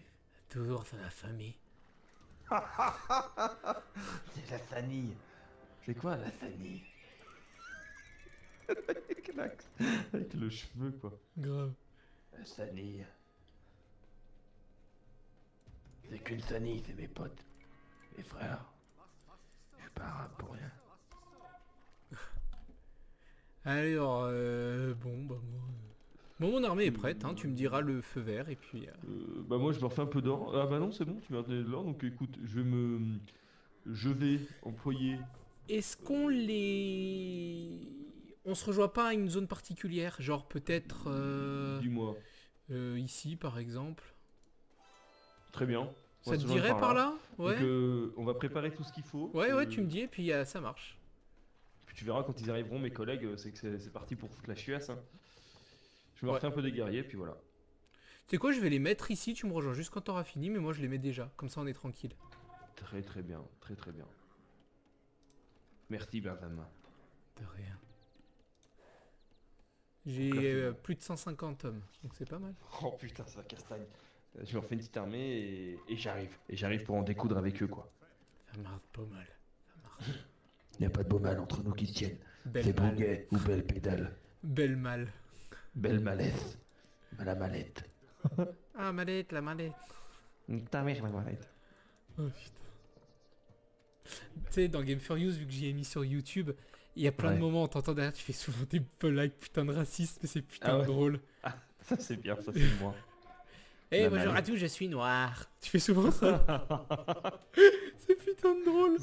S1: Toujours sur la famille.
S2: C'est la sanille. C'est quoi la sanille? Avec le cheveu quoi.
S1: Grave.
S2: La sanille. C'est qu'une sanille, c'est mes potes. Mes frères. Je suis pas arabe pour rien.
S1: Alors, bon, bah moi... Bon, mon armée est prête, hein, tu me diras le feu vert, et puis...
S2: Bah moi je me refais un peu d'or. Ah bah non c'est bon, tu m'as donné de l'or, donc écoute, je vais me... je vais employer...
S1: Est-ce qu'on les... On se rejoint pas à une zone particulière, genre peut-être
S2: Dis-moi.
S1: ici par exemple.
S2: Très bien. On
S1: Ça
S2: va
S1: te
S2: se joindre
S1: dirait par là? Ouais.
S2: Donc, on va préparer tout ce qu'il faut.
S1: Ouais, tu me dis et puis ça marche.
S2: Puis tu verras quand ils arriveront, mes collègues, c'est que c'est parti pour foutre la chiasse. Hein. Je me
S1: Ouais.
S2: refais un peu des guerriers, puis voilà.
S1: Tu sais quoi, je vais les mettre ici, tu me rejoins juste quand t'auras fini, mais moi je les mets déjà, comme ça on est tranquille.
S2: Très très bien, très très bien. Merci Benjamin.
S1: De rien.
S2: Donc là,
S1: J'ai
S2: c'est bon.
S1: plus de 150 hommes, donc c'est pas mal.
S2: Oh putain, ça castagne. Je me refais une petite armée et j'arrive. Et j'arrive pour en découdre avec eux, quoi.
S1: Ça marche pas mal. Ça marche.
S2: Il n'y a pas de beau mal entre nous qui se tiennent.
S1: Belle mal.
S2: Bouguet ou belle pédale.
S1: Belle mal.
S2: Belle malaise. La mallette.
S1: Ah, mallette, la mallette.
S2: Ta mère, la mallette.
S1: Oh putain. Tu sais, dans Game Furious, vu que j'y ai mis sur YouTube, il y a plein de
S2: Ouais.
S1: moments où t'entends derrière, tu fais souvent des blagues putain de racisme, mais c'est putain
S2: Ah ouais.
S1: drôle.
S2: Ah, ça c'est bien, ça c'est moi.
S1: Eh
S2: La
S1: bonjour à
S2: mallette.
S1: tous, je suis noir. Tu fais souvent ça. C'est putain de drôle.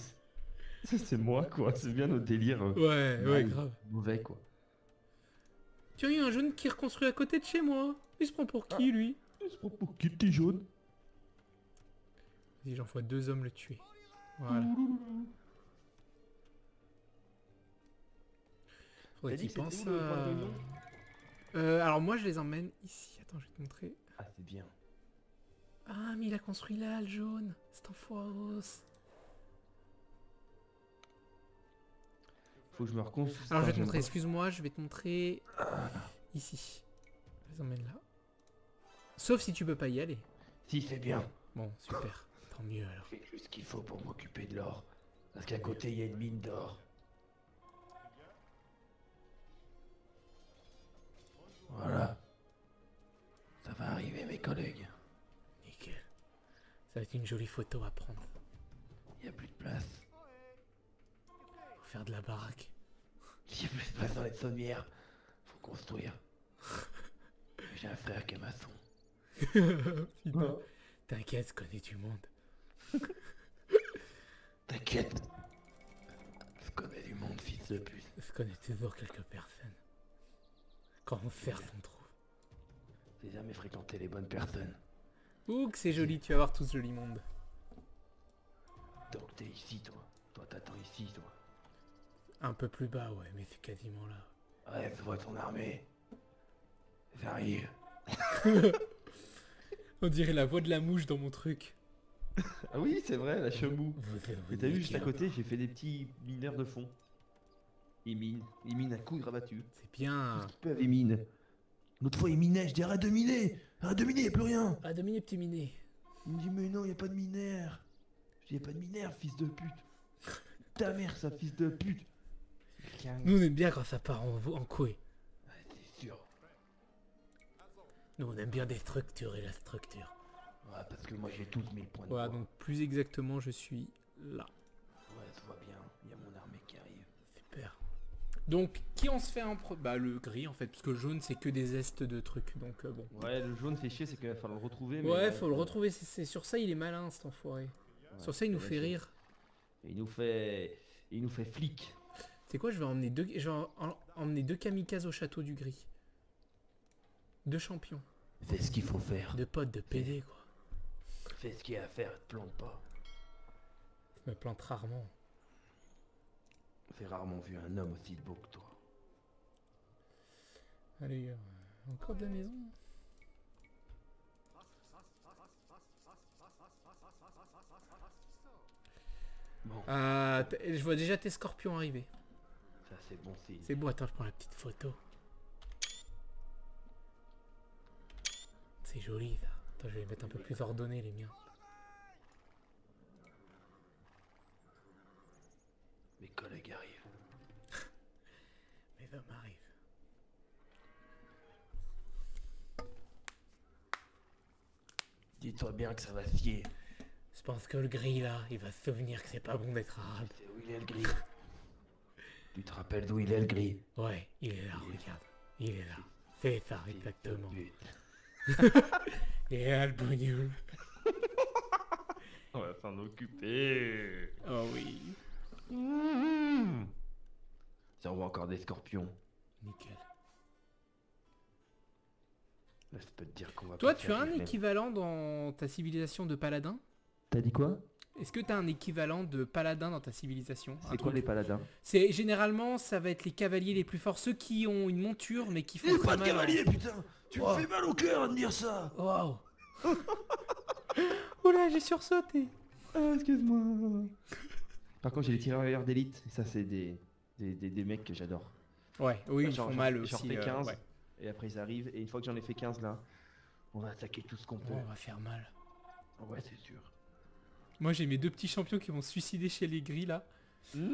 S2: Ça c'est moi, quoi. C'est bien notre délire.
S1: Ouais,
S2: mal,
S1: grave.
S2: Mauvais, quoi.
S1: Tiens, il y a un jeune qui est reconstruit à côté de chez moi. Il se prend pour qui, lui?
S2: Il se prend pour qui, t'es jaune?
S1: Vas-y, j'envoie 2 hommes le tuer. Voilà. Faudrait
S2: T'as dit
S1: qu'il
S2: que c'était
S1: pense
S2: où, le point de réunion
S1: alors moi, je les emmène ici. Attends, je vais te montrer.
S2: Ah, c'est bien.
S1: Ah, mais il a construit là, le jaune. C'est un foiros.
S2: Faut que je me reconstruise.
S1: Alors, je vais te montrer, excuse-moi, je vais te montrer ici. Je les emmène là. Sauf si tu peux pas y aller.
S2: Si, c'est bien.
S1: Bon, super. Tant mieux alors.
S2: Je fais juste ce qu'il faut pour m'occuper de l'or. Parce qu'à côté, il y a une mine d'or. Voilà. Ça va arriver, mes collègues.
S1: Nickel. Ça va être une jolie photo à prendre.
S2: Il n'y a plus de place.
S1: Pour faire de la baraque.
S2: Il n'y a plus de place dans les sommières. Faut construire. J'ai un frère qui est maçon.
S1: Putain. T'inquiète, je connais du monde.
S2: T'inquiète. Je connais du monde, fils de pute.
S1: Je connais toujours quelques personnes. Quand on cherche, on trouve.
S2: J'ai jamais fréquenté les bonnes personnes.
S1: Ouh, que c'est joli, tu vas voir tout ce joli monde.
S2: Donc t'es ici, toi. Toi, t'attends ici, toi.
S1: Un peu plus bas, ouais, mais c'est quasiment là.
S2: Ouais, je vois ton armée. J'arrive.
S1: On dirait la voix de la mouche dans mon truc.
S2: Ah oui, c'est vrai, la chemou.
S1: Vous
S2: Et t'as vu, juste à côté, j'ai fait des petits mineurs de fond. Ils minent à coups de rabattu.
S1: C'est bien.
S2: Ils peuvent, ils minent. L'autre fois, ils minaient, je dis arrête de miner, y'a plus rien.
S1: Ah, dominer petit minet.
S2: Il me dit mais non, y a pas de mineur. Je dis y a pas de mineur, fils de pute. Ta mère, ça, fils de pute.
S1: Nous, on aime bien quand ça part en couille.
S2: Ouais, c'est sûr.
S1: Nous, on aime bien déstructurer la structure.
S2: Ouais, parce que moi, j'ai 12 000 points de
S1: Voilà,
S2: poids.
S1: donc plus exactement, je suis là.
S2: Ouais, ça va bien, il y a mon armée qui arrive.
S1: Super. Donc, qui on se fait en pro... Bah, le gris, en fait, parce que le jaune, c'est que des estes de trucs, donc bon.
S2: Ouais, le jaune fait chier, c'est qu'il va falloir le retrouver. mais
S1: Ouais, faut le retrouver, c'est sur ça, il est malin, cet enfoiré.
S2: Ouais,
S1: Sur ça, il nous
S2: c'est
S1: fait
S2: vrai,
S1: rire.
S2: Il nous fait flic.
S1: C'est quoi, je vais emmener emmener 2 kamikazes au château du gris. 2 champions.
S2: Fais ce qu'il faut faire.
S1: 2 potes de PD, quoi.
S2: Fais ce qu'il y a à faire, te plante pas.
S1: Je me plante rarement.
S2: J'ai rarement vu un homme aussi beau que toi.
S1: Allez, encore de la maison.
S2: Bon,
S1: Je vois déjà tes scorpions arriver.
S2: ça c'est bon signe.
S1: C'est beau, attends, je prends la petite photo. C'est joli, ça. Attends, je vais les mettre un peu plus ordonnés, les miens.
S2: Mes collègues arrivent.
S1: Mes hommes arrivent.
S2: Dis-toi bien que ça va fier.
S1: Je pense que le gris, là, il va se souvenir que c'est pas bon d'être arabe.
S2: C'est où il est le gris. Tu te rappelles d'où il est le gris?
S1: Ouais, il est là, regarde. Il est là. C'est ça, exactement.
S2: Pute.
S1: Et là, le bougnoul.
S2: On va s'en occuper.
S1: Oh oui.
S2: Tiens, on voit encore des scorpions.
S1: Nickel.
S2: Là, je peux te dire qu'on va
S1: Toi,
S2: pas
S1: tu
S2: faire
S1: as un
S2: les mêmes.
S1: équivalent dans ta civilisation de paladin?
S2: T'as dit quoi?
S1: Est-ce que tu as un équivalent de paladin dans ta civilisation? Un
S2: C'est quoi
S1: truc-
S2: les paladins?
S1: C'est généralement, ça va être les cavaliers les plus forts, ceux qui ont une monture mais qui font très mal.
S2: putain! Tu me fais mal au cœur de dire ça!
S1: Waouh. Oula, j'ai sursauté.
S2: Ah, excuse-moi. Par contre, j'ai les tireurs d'élite. Et ça, c'est des mecs que j'adore.
S1: Ouais, oui, ils
S2: Genre,
S1: font mal
S2: j'en
S1: aussi.
S2: fais 15.
S1: Ouais.
S2: Et après, ils arrivent. Et une fois que j'en ai fait 15 là, on va attaquer tout ce qu'on peut.
S1: Oh, on va faire mal.
S2: Ouais, c'est sûr.
S1: Moi, j'ai mes deux petits champions qui vont se suicider chez les gris là.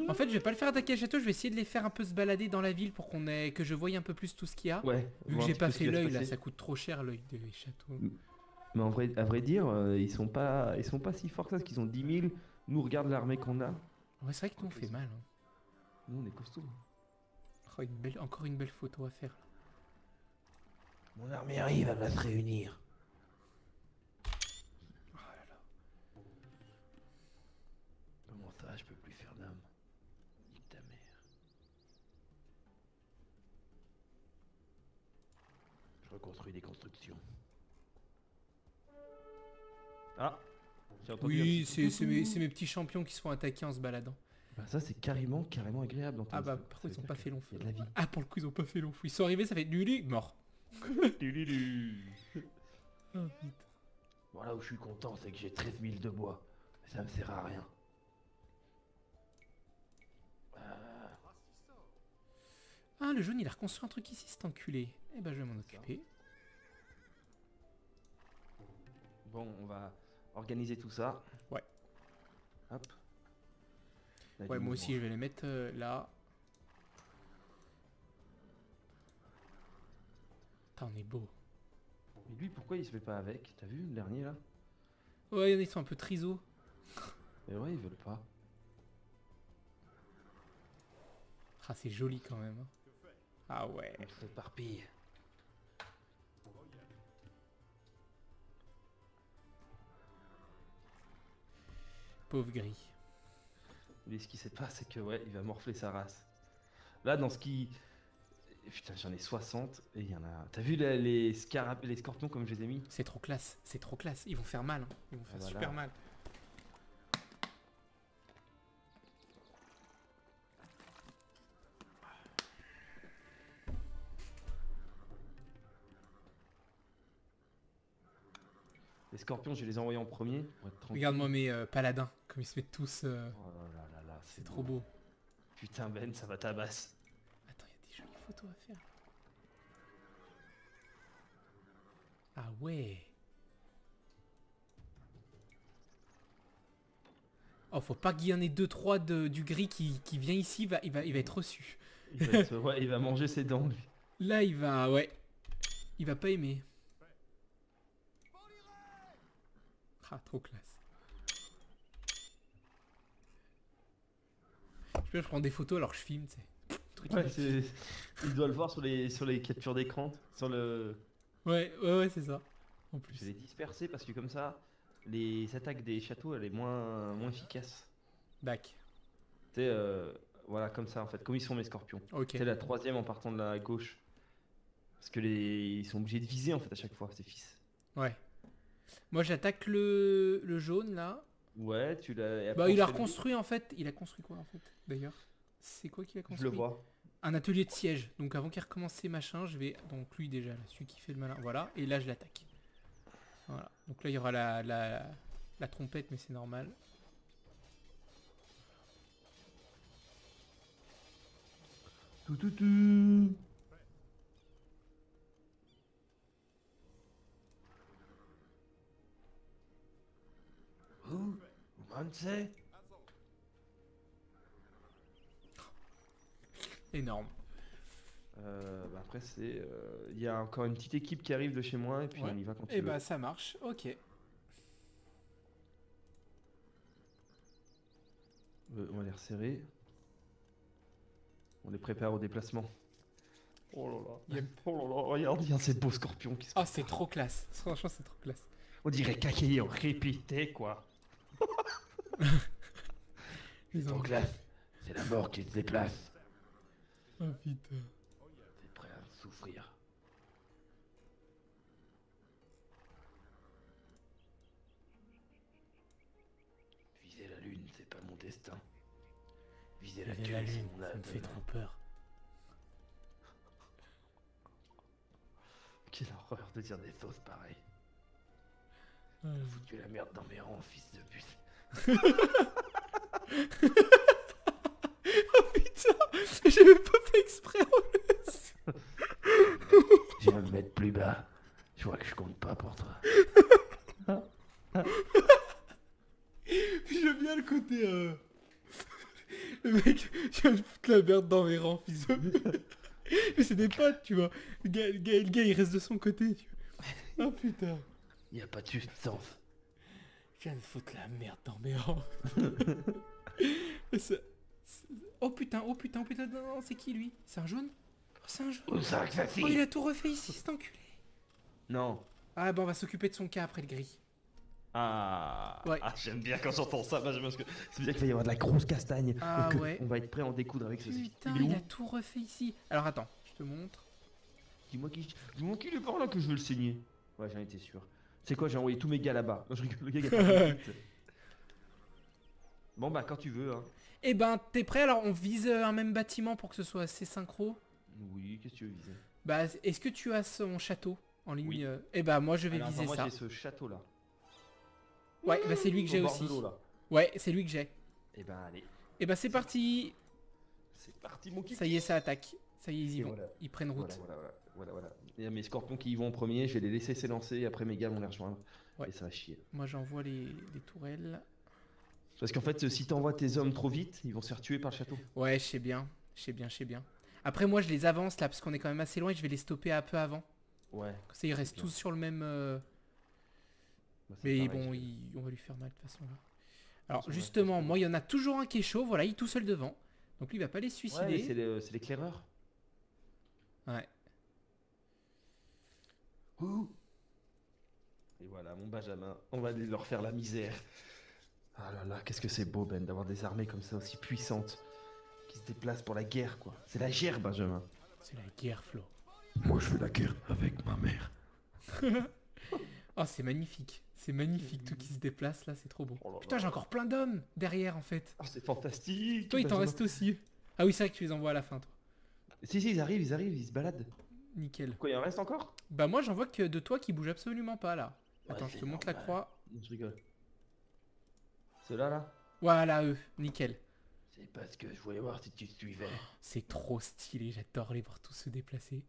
S1: En fait, je vais pas le faire attaquer le château, je vais essayer de les faire un peu se balader dans la ville pour que je voie un peu plus tout ce qu'il y a.
S2: Ouais.
S1: Vu que
S2: voir un
S1: j'ai
S2: petit
S1: pas
S2: peu ce
S1: fait
S2: qui va se
S1: l'œil là,
S2: passer.
S1: ça coûte trop cher l'œil des châteaux.
S2: Mais en vrai, à vrai dire, ils sont pas si forts que ça, parce qu'ils ont 10 000. Nous, regarde l'armée qu'on a.
S1: Ouais, c'est vrai que nous on fait mal. Hein.
S2: Nous, on est costauds.
S1: Oh, encore une belle photo à faire.
S2: Mon armée arrive, elle va se réunir.
S1: Oh là là.
S2: Comment ça, je peux plus faire d'âme? Nique ta mère. Je reconstruis des constructions. Ah, j'ai entendu un
S1: Oui,
S2: petit
S1: c'est mes petits champions qui se font attaquer en se baladant.
S2: Bah ça c'est carrément agréable d'entendre
S1: Ah bah,
S2: ça.
S1: par contre, ils
S2: Ça
S1: ont
S2: veut
S1: pas
S2: dire
S1: fait long
S2: qu'il
S1: feu.
S2: y a de la vie.
S1: Ah, pour le coup, ils ont pas fait long feu. Ils sont arrivés, ça fait du mort. Oh, putain.
S2: Bon, là où je suis content, c'est que j'ai 13 000 de bois. Mais ça me sert à rien.
S1: Ah, le jaune, il a reconstruit un truc ici, cet enculé. Eh ben, je vais m'en occuper.
S2: Bon, on va organiser tout ça.
S1: Ouais.
S2: Hop. Là,
S1: Ouais,
S2: du
S1: moi aussi,
S2: mouvement.
S1: je vais les mettre là. Putain, on est beau.
S2: Mais lui, pourquoi il se fait pas avec? T'as vu le dernier là?
S1: Ouais, ils sont un peu triso.
S2: Mais ouais, ils veulent pas.
S1: Ah, c'est joli quand même. Hein. Ah ouais.
S2: On s'éparpille.
S1: Pauvre gris.
S2: Mais ce qui se passe, c'est que ouais, il va morfler sa race. Là, dans ce qui... Putain, j'en ai 60 et il y en a... T'as vu les scorpions comme je les ai mis?
S1: C'est trop classe, c'est trop classe. Ils vont faire mal. Hein. Ils vont faire
S2: Voilà.
S1: super mal.
S2: Les scorpions, je vais les envoyer en premier pour être tranquille.
S1: Regarde-moi mes paladins, comme ils se mettent tous.
S2: Oh là là là là,
S1: C'est trop beau.
S2: Putain Ben, ça va tabasse.
S1: Attends, il y a des jolies photos à faire. Ah ouais. Oh, faut pas qu'il y en ait 2-3 du gris qui vient ici, il va être reçu.
S2: Ouais, il va manger ses dents lui.
S1: Là, il va, ouais. Il va pas aimer. Ah, trop classe. Je prends des photos alors que je filme, tu sais. Truc
S2: Ouais,
S1: inutile.
S2: il doit le voir sur les captures d'écran, sur le...
S1: Ouais, c'est ça. En
S2: Je
S1: plus.
S2: vais les disperser parce que comme ça, les attaques des châteaux, elle est moins efficace.
S1: Back.
S2: Tu sais, voilà, comme ça en fait, comme ils sont mes scorpions.
S1: Ok.
S2: C'est la troisième en partant de la gauche. Parce que ils sont obligés de viser en fait à chaque fois, ces fils.
S1: Ouais. Moi, j'attaque le jaune là.
S2: Ouais, tu l'as... et après,
S1: Bah, il
S2: on
S1: a
S2: fait le-
S1: reconstruit en fait. Il a construit quoi en fait d'ailleurs? C'est quoi qu'il a
S2: Je
S1: construit?
S2: le vois.
S1: Un atelier de siège. Donc avant qu'il recommence ses machins, je vais... Donc lui déjà, là, celui qui fait le malin. Voilà. Et là, je l'attaque. Voilà. Donc là, il y aura la trompette, mais c'est normal.
S2: Tout. Monse?
S1: Énorme.
S2: Bah après c'est... Il y a encore une petite équipe qui arrive de chez moi et puis
S1: Ouais.
S2: on y va quand tu
S1: Et
S2: veux.
S1: bah, ça marche. Ok.
S2: On va les resserrer. On les prépare au déplacement. Oh là là.
S1: Yep.
S2: Oh là là, regarde, il y a ces beaux scorpions qui se...
S1: Ah, c'est trop classe. Franchement, c'est trop classe.
S2: On dirait Kakei en répété quoi. Donc là, c'est la mort qui se déplace.
S1: Oh putain.
S2: T'es prêt à souffrir. Viser la lune, c'est pas mon destin. Viser la
S1: Viser la
S2: lune, c'est
S1: lune,
S2: mon
S1: ça me fait trop peur.
S2: Quelle horreur de dire des choses pareilles. Foutu la merde dans mes rangs, fils de pute.
S1: Oh putain, j'ai même pas fait exprès en plus.
S2: Je vais me mettre plus bas. Je vois que je compte pas pour toi.
S1: J'aime bien le côté le mec, je viens de foutre la merde dans mes rangs, fils de pute. Mais c'est des potes, tu vois. Le gars, il reste de son côté, tu vois. Oh putain.
S2: Y a pas de substance.
S1: Je viens de foutre la merde dans mes rangs. Oh putain, non, non, c'est qui lui? C'est un jaune? Oh, c'est un jaune.
S2: Où ça que ça
S1: Oh, il a tout refait ici, cet enculé.
S2: Non.
S1: Ah bah on va s'occuper de son cas après le gris.
S2: Ah,
S1: Ouais.
S2: ah, j'aime bien quand j'entends ça, Benjamin, parce que c'est bien qu'il va y avoir de la grosse castagne.
S1: Ah
S2: donc,
S1: ouais.
S2: On va être prêt à en découdre avec ce
S1: Putain,
S2: Il est
S1: il
S2: où
S1: a tout refait ici. Alors attends, je te montre.
S2: Dis-moi qu'il est par là que je veux le saigner. Ouais, j'en étais sûr. C'est quoi, j'ai envoyé tous mes gars là-bas. Non, je rigole, le gars il a pas de suite. Bon bah quand tu veux, hein.
S1: Eh ben, t'es prêt? Alors on vise un même bâtiment pour que ce soit assez synchro.
S2: Oui, qu'est-ce que tu veux viser?
S1: Bah, est-ce que tu as son château en ligne?
S2: Oui.
S1: Eh bah, moi je vais
S2: Alors,
S1: viser
S2: moi
S1: ça.
S2: j'ai ce château là.
S1: Ouais, bah c'est lui que j'ai
S2: Au bord
S1: aussi.
S2: de l'eau, là.
S1: Ouais, c'est lui que j'ai.
S2: Et ben allez,
S1: Eh bah, c'est parti.
S2: c'est parti mon kiki.
S1: Ça y est, ça attaque. Ça y est, ils y
S2: Et
S1: vont.
S2: voilà.
S1: Ils prennent route.
S2: Voilà. Il y a mes scorpions qui y vont en premier, je vais les laisser s'élancer et après mes gars vont les rejoindre.
S1: Ouais.
S2: Et ça va chier.
S1: Moi j'envoie les tourelles.
S2: Parce qu'en fait, si t'envoies tes hommes trop vite, ils vont se faire tuer par le château.
S1: Ouais, je sais bien. Après, moi je les avance là parce qu'on est quand même assez loin et je vais les stopper un peu avant.
S2: Ouais.
S1: Comme ça, ils restent
S2: bien.
S1: tous sur le même.
S2: Bah, c'est
S1: Mais
S2: pareil,
S1: bon,
S2: je-
S1: on va lui faire mal de toute façon là. Alors
S2: façon,
S1: justement,
S2: ouais,
S1: moi il y en a toujours un qui est chaud, voilà, il est tout seul devant. Donc lui il va pas les
S2: Ouais, mais
S1: suicider.
S2: c'est l'éclaireur.
S1: Ouais.
S2: Ouh. Et voilà, mon Benjamin, on va leur faire la misère. Ah là là, qu'est-ce que c'est beau, Ben, d'avoir des armées comme ça aussi puissantes, qui se déplacent pour la guerre, quoi. C'est la guerre, Benjamin.
S1: C'est la guerre, Flo.
S2: Moi, je fais la guerre avec ma mère.
S1: Oh, c'est magnifique. C'est magnifique, tout qui se déplace là, c'est trop beau.
S2: Oh là
S1: Putain,
S2: là.
S1: j'ai encore plein d'hommes derrière en fait.
S2: Oh, c'est fantastique.
S1: Toi, il t'en
S2: Benjamin.
S1: reste aussi. Ah oui, c'est vrai que tu les envoies à la fin, toi.
S2: Si, ils arrivent, ils se baladent.
S1: Nickel.
S2: Quoi, il en reste encore?
S1: Bah moi, j'en vois que de toi qui bouge absolument pas là.
S2: Ouais,
S1: Attends, je
S2: c'est
S1: te montre la
S2: normal.
S1: croix.
S2: Non, je rigole. Ceux-là, là?
S1: Voilà, eux. Nickel.
S2: C'est parce que je voulais voir si tu suivais.
S1: C'est trop stylé, j'adore les voir tous se déplacer.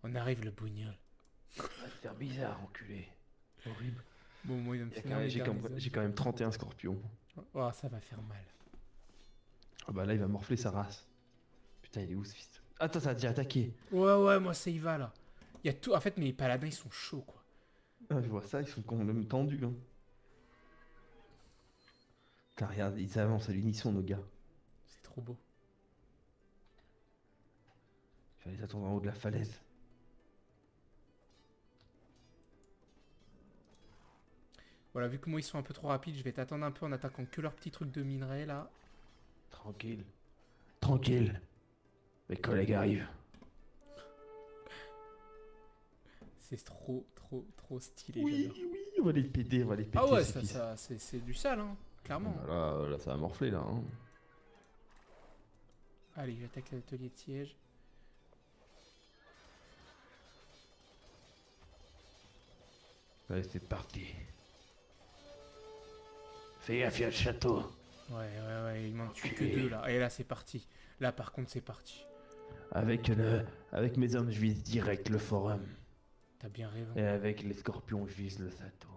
S1: On arrive le bougnoul.
S2: Ça va te faire bizarre, enculé. Horrible.
S1: Bon, moi, il va me
S2: Il y a
S1: finir
S2: quand même-
S1: mes
S2: J'ai quand,
S1: garnisons.
S2: j'ai quand même 31 scorpions.
S1: Oh, ça va faire mal.
S2: Ah bah là, il va morfler sa race. Putain, il est où ce fils? Attends, ça a déjà attaqué.
S1: Ouais, moi ça y va là. Il y a tout. En fait, mes paladins ils sont chauds quoi.
S2: Ah, je vois ça, ils sont quand même tendus. Hein. Putain, regarde, ils avancent à l'unisson, nos gars.
S1: C'est trop beau.
S2: Je vais les attendre en haut de la falaise.
S1: Voilà, vu que moi ils sont un peu trop rapides, je vais t'attendre un peu en attaquant que leur petit truc de minerai là.
S2: Tranquille. Tranquille. Mes collègues arrivent.
S1: C'est trop stylé.
S2: Oui,
S1: j'adore.
S2: oui, on va les péter, on va les péter.
S1: Ah ouais,
S2: ces fils.
S1: ça c'est du sale, hein, clairement.
S2: Là, ça va morfler, là. Hein.
S1: Allez, j'attaque l'atelier de siège.
S2: Allez, c'est parti. Fais gaffe, il y a le château.
S1: Ouais, il m'en tue que
S2: Enculé.
S1: deux là. Et là c'est parti. Là par contre c'est parti.
S2: Avec mes hommes, je vise direct le forum.
S1: T'as bien raison.
S2: Et avec les scorpions, je vise le château.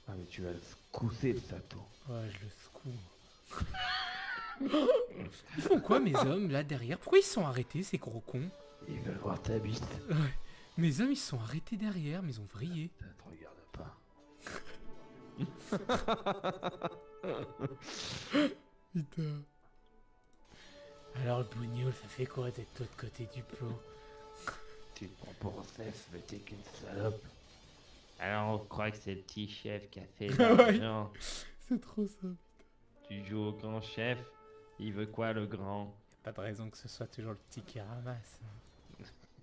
S2: Ah, mais tu vas le secousser, le château.
S1: Ouais, je le secoue. Ils font quoi mes hommes là derrière? Pourquoi ils sont arrêtés ces gros cons?
S2: Ils veulent voir ta bite.
S1: Ouais. Mes hommes ils sont arrêtés derrière mais ils ont vrillé.
S2: Ça te regarde pas.
S1: Putain. Alors le bougnoul, ça fait quoi d'être de l'autre côté du plot?
S2: Tu te prends pour chef, mais t'es qu'une salope. Alors on croit que c'est le petit chef qui a fait l'argent.
S1: C'est trop ça.
S2: Tu joues au grand chef, il veut quoi le grand?
S1: Pas de raison que ce soit toujours le petit qui ramasse.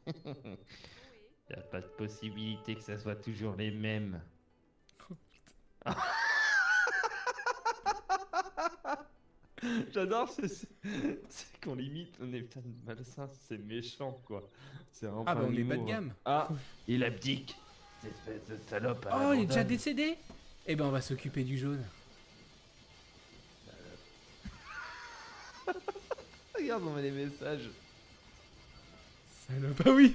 S2: Y a pas de possibilité que ça soit toujours les mêmes. J'adore, c'est qu'on limite, on est putain de malsain, c'est méchant quoi. C'est vraiment
S1: Ah
S2: pas
S1: bah on
S2: un
S1: est bas de
S2: humour.
S1: gamme.
S2: Ah, il abdique, cette espèce de salope. à
S1: Oh,
S2: la
S1: il est déjà
S2: bandane.
S1: décédé. Eh ben on va s'occuper du jaune.
S2: Regarde, on met les messages.
S1: Salope. Ah oui.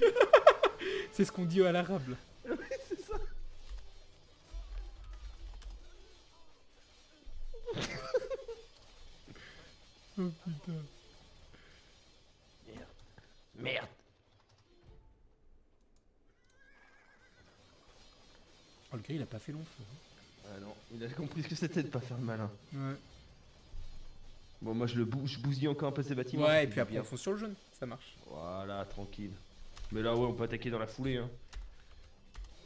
S1: C'est ce qu'on dit à l'arabe. Là.
S2: C'est ça.
S1: Oh putain.
S2: Merde. Merde.
S1: Oh le gars il a pas fait long feu.
S2: Ah non, il a compris ce que c'était de pas faire le malin.
S1: Ouais.
S2: Bon, moi je bousille encore un peu ces bâtiments.
S1: Ouais
S2: ça
S1: et
S2: fait
S1: puis
S2: du
S1: après
S2: bien.
S1: on fonce sur le jaune. Ça marche.
S2: Voilà, tranquille. Mais là, ouais, on peut attaquer dans la foulée. Hein.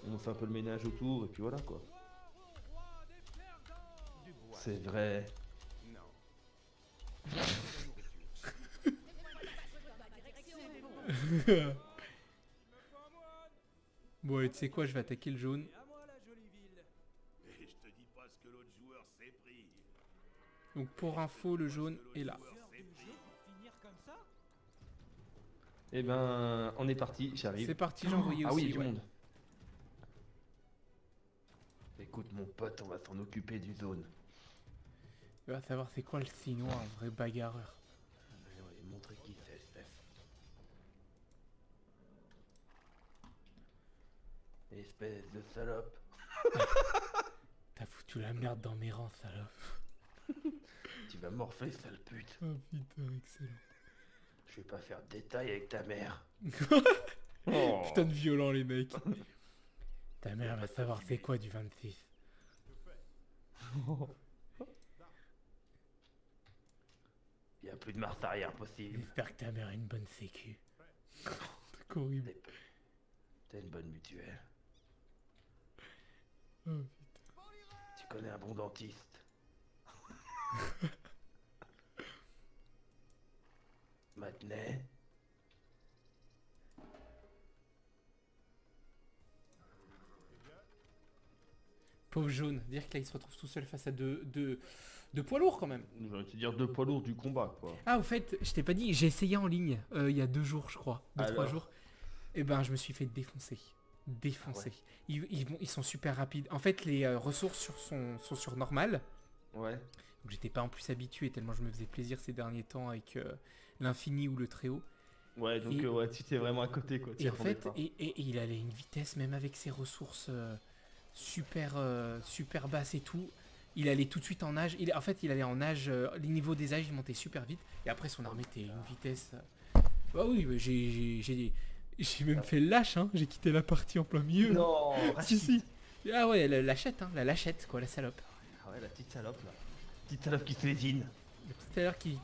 S2: On fait un peu le ménage autour et puis voilà quoi.
S3: Roi des pierres d'or.
S4: Du bois.
S2: C'est vrai.
S4: Non. De la nourriture.
S3: Il me faut un moine.
S1: Bon allez tu sais quoi je vais attaquer le jaune.
S3: Et à moi la jolie ville.
S5: Et je te dis pas ce que l'autre joueur s'est pris.
S1: Donc pour info le jaune est là.
S3: Heure du jeu pour finir comme ça.
S2: Eh ben, on est parti, j'arrive.
S1: C'est parti j'ai envoyé
S2: Ah
S1: aussi.
S2: oui, il y a du
S1: ouais.
S2: monde. Écoute mon pote, on va s'en occuper du zone.
S1: Il va savoir c'est quoi le Sinois, un vrai bagarreur.
S2: On va lui montrer qui c'est, espèce. Espèce de salope.
S1: T'as foutu la merde dans mes rangs salope.
S2: Tu vas morfler, sale pute.
S1: Oh putain excellent.
S2: Je vais pas faire de détails avec ta mère. Oh.
S1: Putain de violent les mecs. Ta mère va savoir c'est quoi du 26.
S2: Il y a plus de marche arrière possible.
S1: J'espère que ta mère a une bonne sécu. Truc horrible.
S2: T'as une bonne mutuelle.
S1: Oh,
S2: Tu connais un bon dentiste. Maintenant.
S1: Pauvre jaune, dire que là il se retrouve tout seul face à deux poids lourds quand même.
S2: J'aurais te dire deux poids lourds du combat quoi.
S1: Ah au fait, je t'ai pas dit, j'ai essayé en ligne il y a 2 jours je crois, 2-3
S2: Alors
S1: jours. Et ben je me suis fait défoncer. Défoncer. Ils sont super rapides. En fait les ressources sont sur normal.
S2: Ouais.
S1: Donc j'étais pas en plus habitué tellement je me faisais plaisir ces derniers temps avec l'infini ou le très haut.
S2: Ouais, donc
S1: Et-
S2: ouais, tu t'es vraiment à côté quoi. t'y
S1: Et en
S2: attendais
S1: fait,
S2: pas.
S1: et il allait à une vitesse même avec ses ressources super basses et tout. Il allait tout de suite en nage. En fait, il allait en nage. Les niveaux des âges, il montait super vite. Et après, son armée était une vitesse. Bah oui, bah, j'ai même fait le lâche. Hein. J'ai quitté la partie en plein milieu.
S2: Non,
S1: Si, si. Ah ouais, la lâchette, hein, la lâchette, quoi, la salope.
S2: Ah ouais, la petite salope là. Petite salope qui se lésine.
S1: Le petit à l'heure qui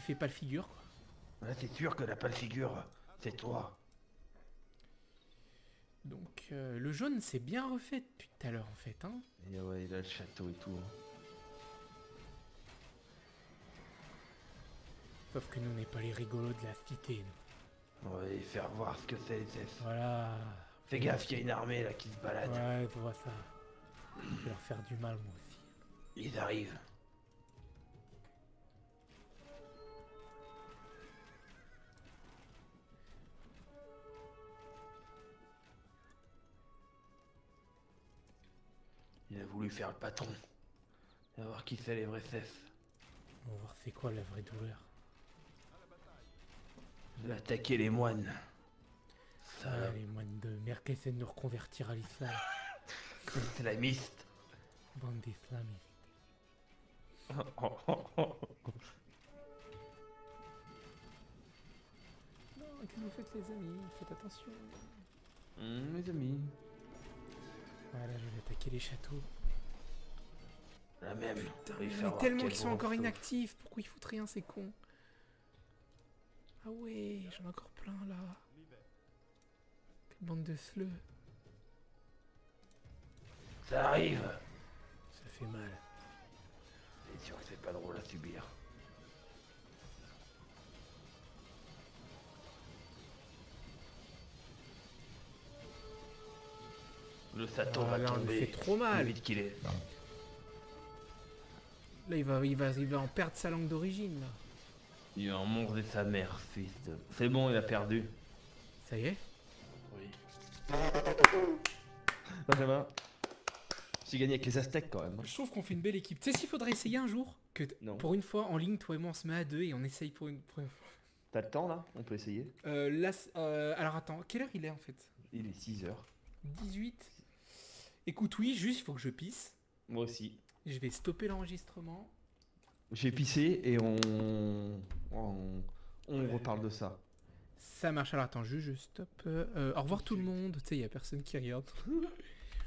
S1: fait pas le figure, quoi.
S2: Là, c'est sûr que n'a pas le figure. C'est toi.
S1: Donc, le jaune s'est bien refait depuis tout à l'heure, en fait. Hein.
S2: Et ouais, il a le château et tout. hein.
S1: Sauf que nous, on n'est pas les rigolos de la cité, nous.
S2: On va lui faire voir ce que c'est les S.
S1: Voilà.
S2: Fais gaffe, il y a une armée là qui se balade.
S1: Ouais, je vois ça. Je vais leur faire du mal, moi aussi.
S2: Ils arrivent. Il a voulu faire le patron. Et voir qui c'est les vrais cesses.
S1: On va voir c'est quoi la vraie douleur.
S2: Je vais attaquer les moines.
S1: Ah,
S2: Ça,
S1: les moines de merde qui essaient de nous reconvertir à l'islam.
S2: islamiste.
S1: Bande d'islamistes. Non, qu'est-ce que vous faites les amis? Faites attention.
S2: Mes amis.
S1: Voilà, je vais attaquer les châteaux.
S2: La même.
S1: Mais tellement qu'ils sont encore inactifs. Pourquoi ils foutent rien, ces cons? Ah ouais, j'en ai encore plein là. Bande de sleux.
S2: Ça arrive.
S1: Ça fait mal.
S2: C'est sûr que c'est pas drôle à subir. Le Sato
S1: Ah,
S2: va
S1: là, on lui
S2: tomber.
S1: fait trop mal.
S2: Plus vite qu'il est.
S1: Là, il va en perdre sa langue d'origine, là.
S2: Il a mangé sa mère, fils de... C'est bon, il a perdu.
S1: Ça y est?
S2: Oui. Benjamin, j'ai gagné avec les Aztèques quand même.
S1: Je trouve qu'on fait une belle équipe. Tu sais s'il faudrait essayer un jour que
S2: Non.
S1: pour une fois en ligne, toi et moi on se met à deux et on essaye pour une fois.
S2: T'as le temps là? On peut essayer.
S1: Là, alors attends, quelle heure il est en fait?
S2: Il est 6h.
S1: 18. Écoute, oui, juste il faut que je pisse.
S2: Moi aussi.
S1: Je vais stopper l'enregistrement.
S2: J'ai pissé et on reparle de ça.
S1: Ça marche. Alors attends, je stoppe. Au revoir tout le monde. Tu sais, il y a personne qui regarde.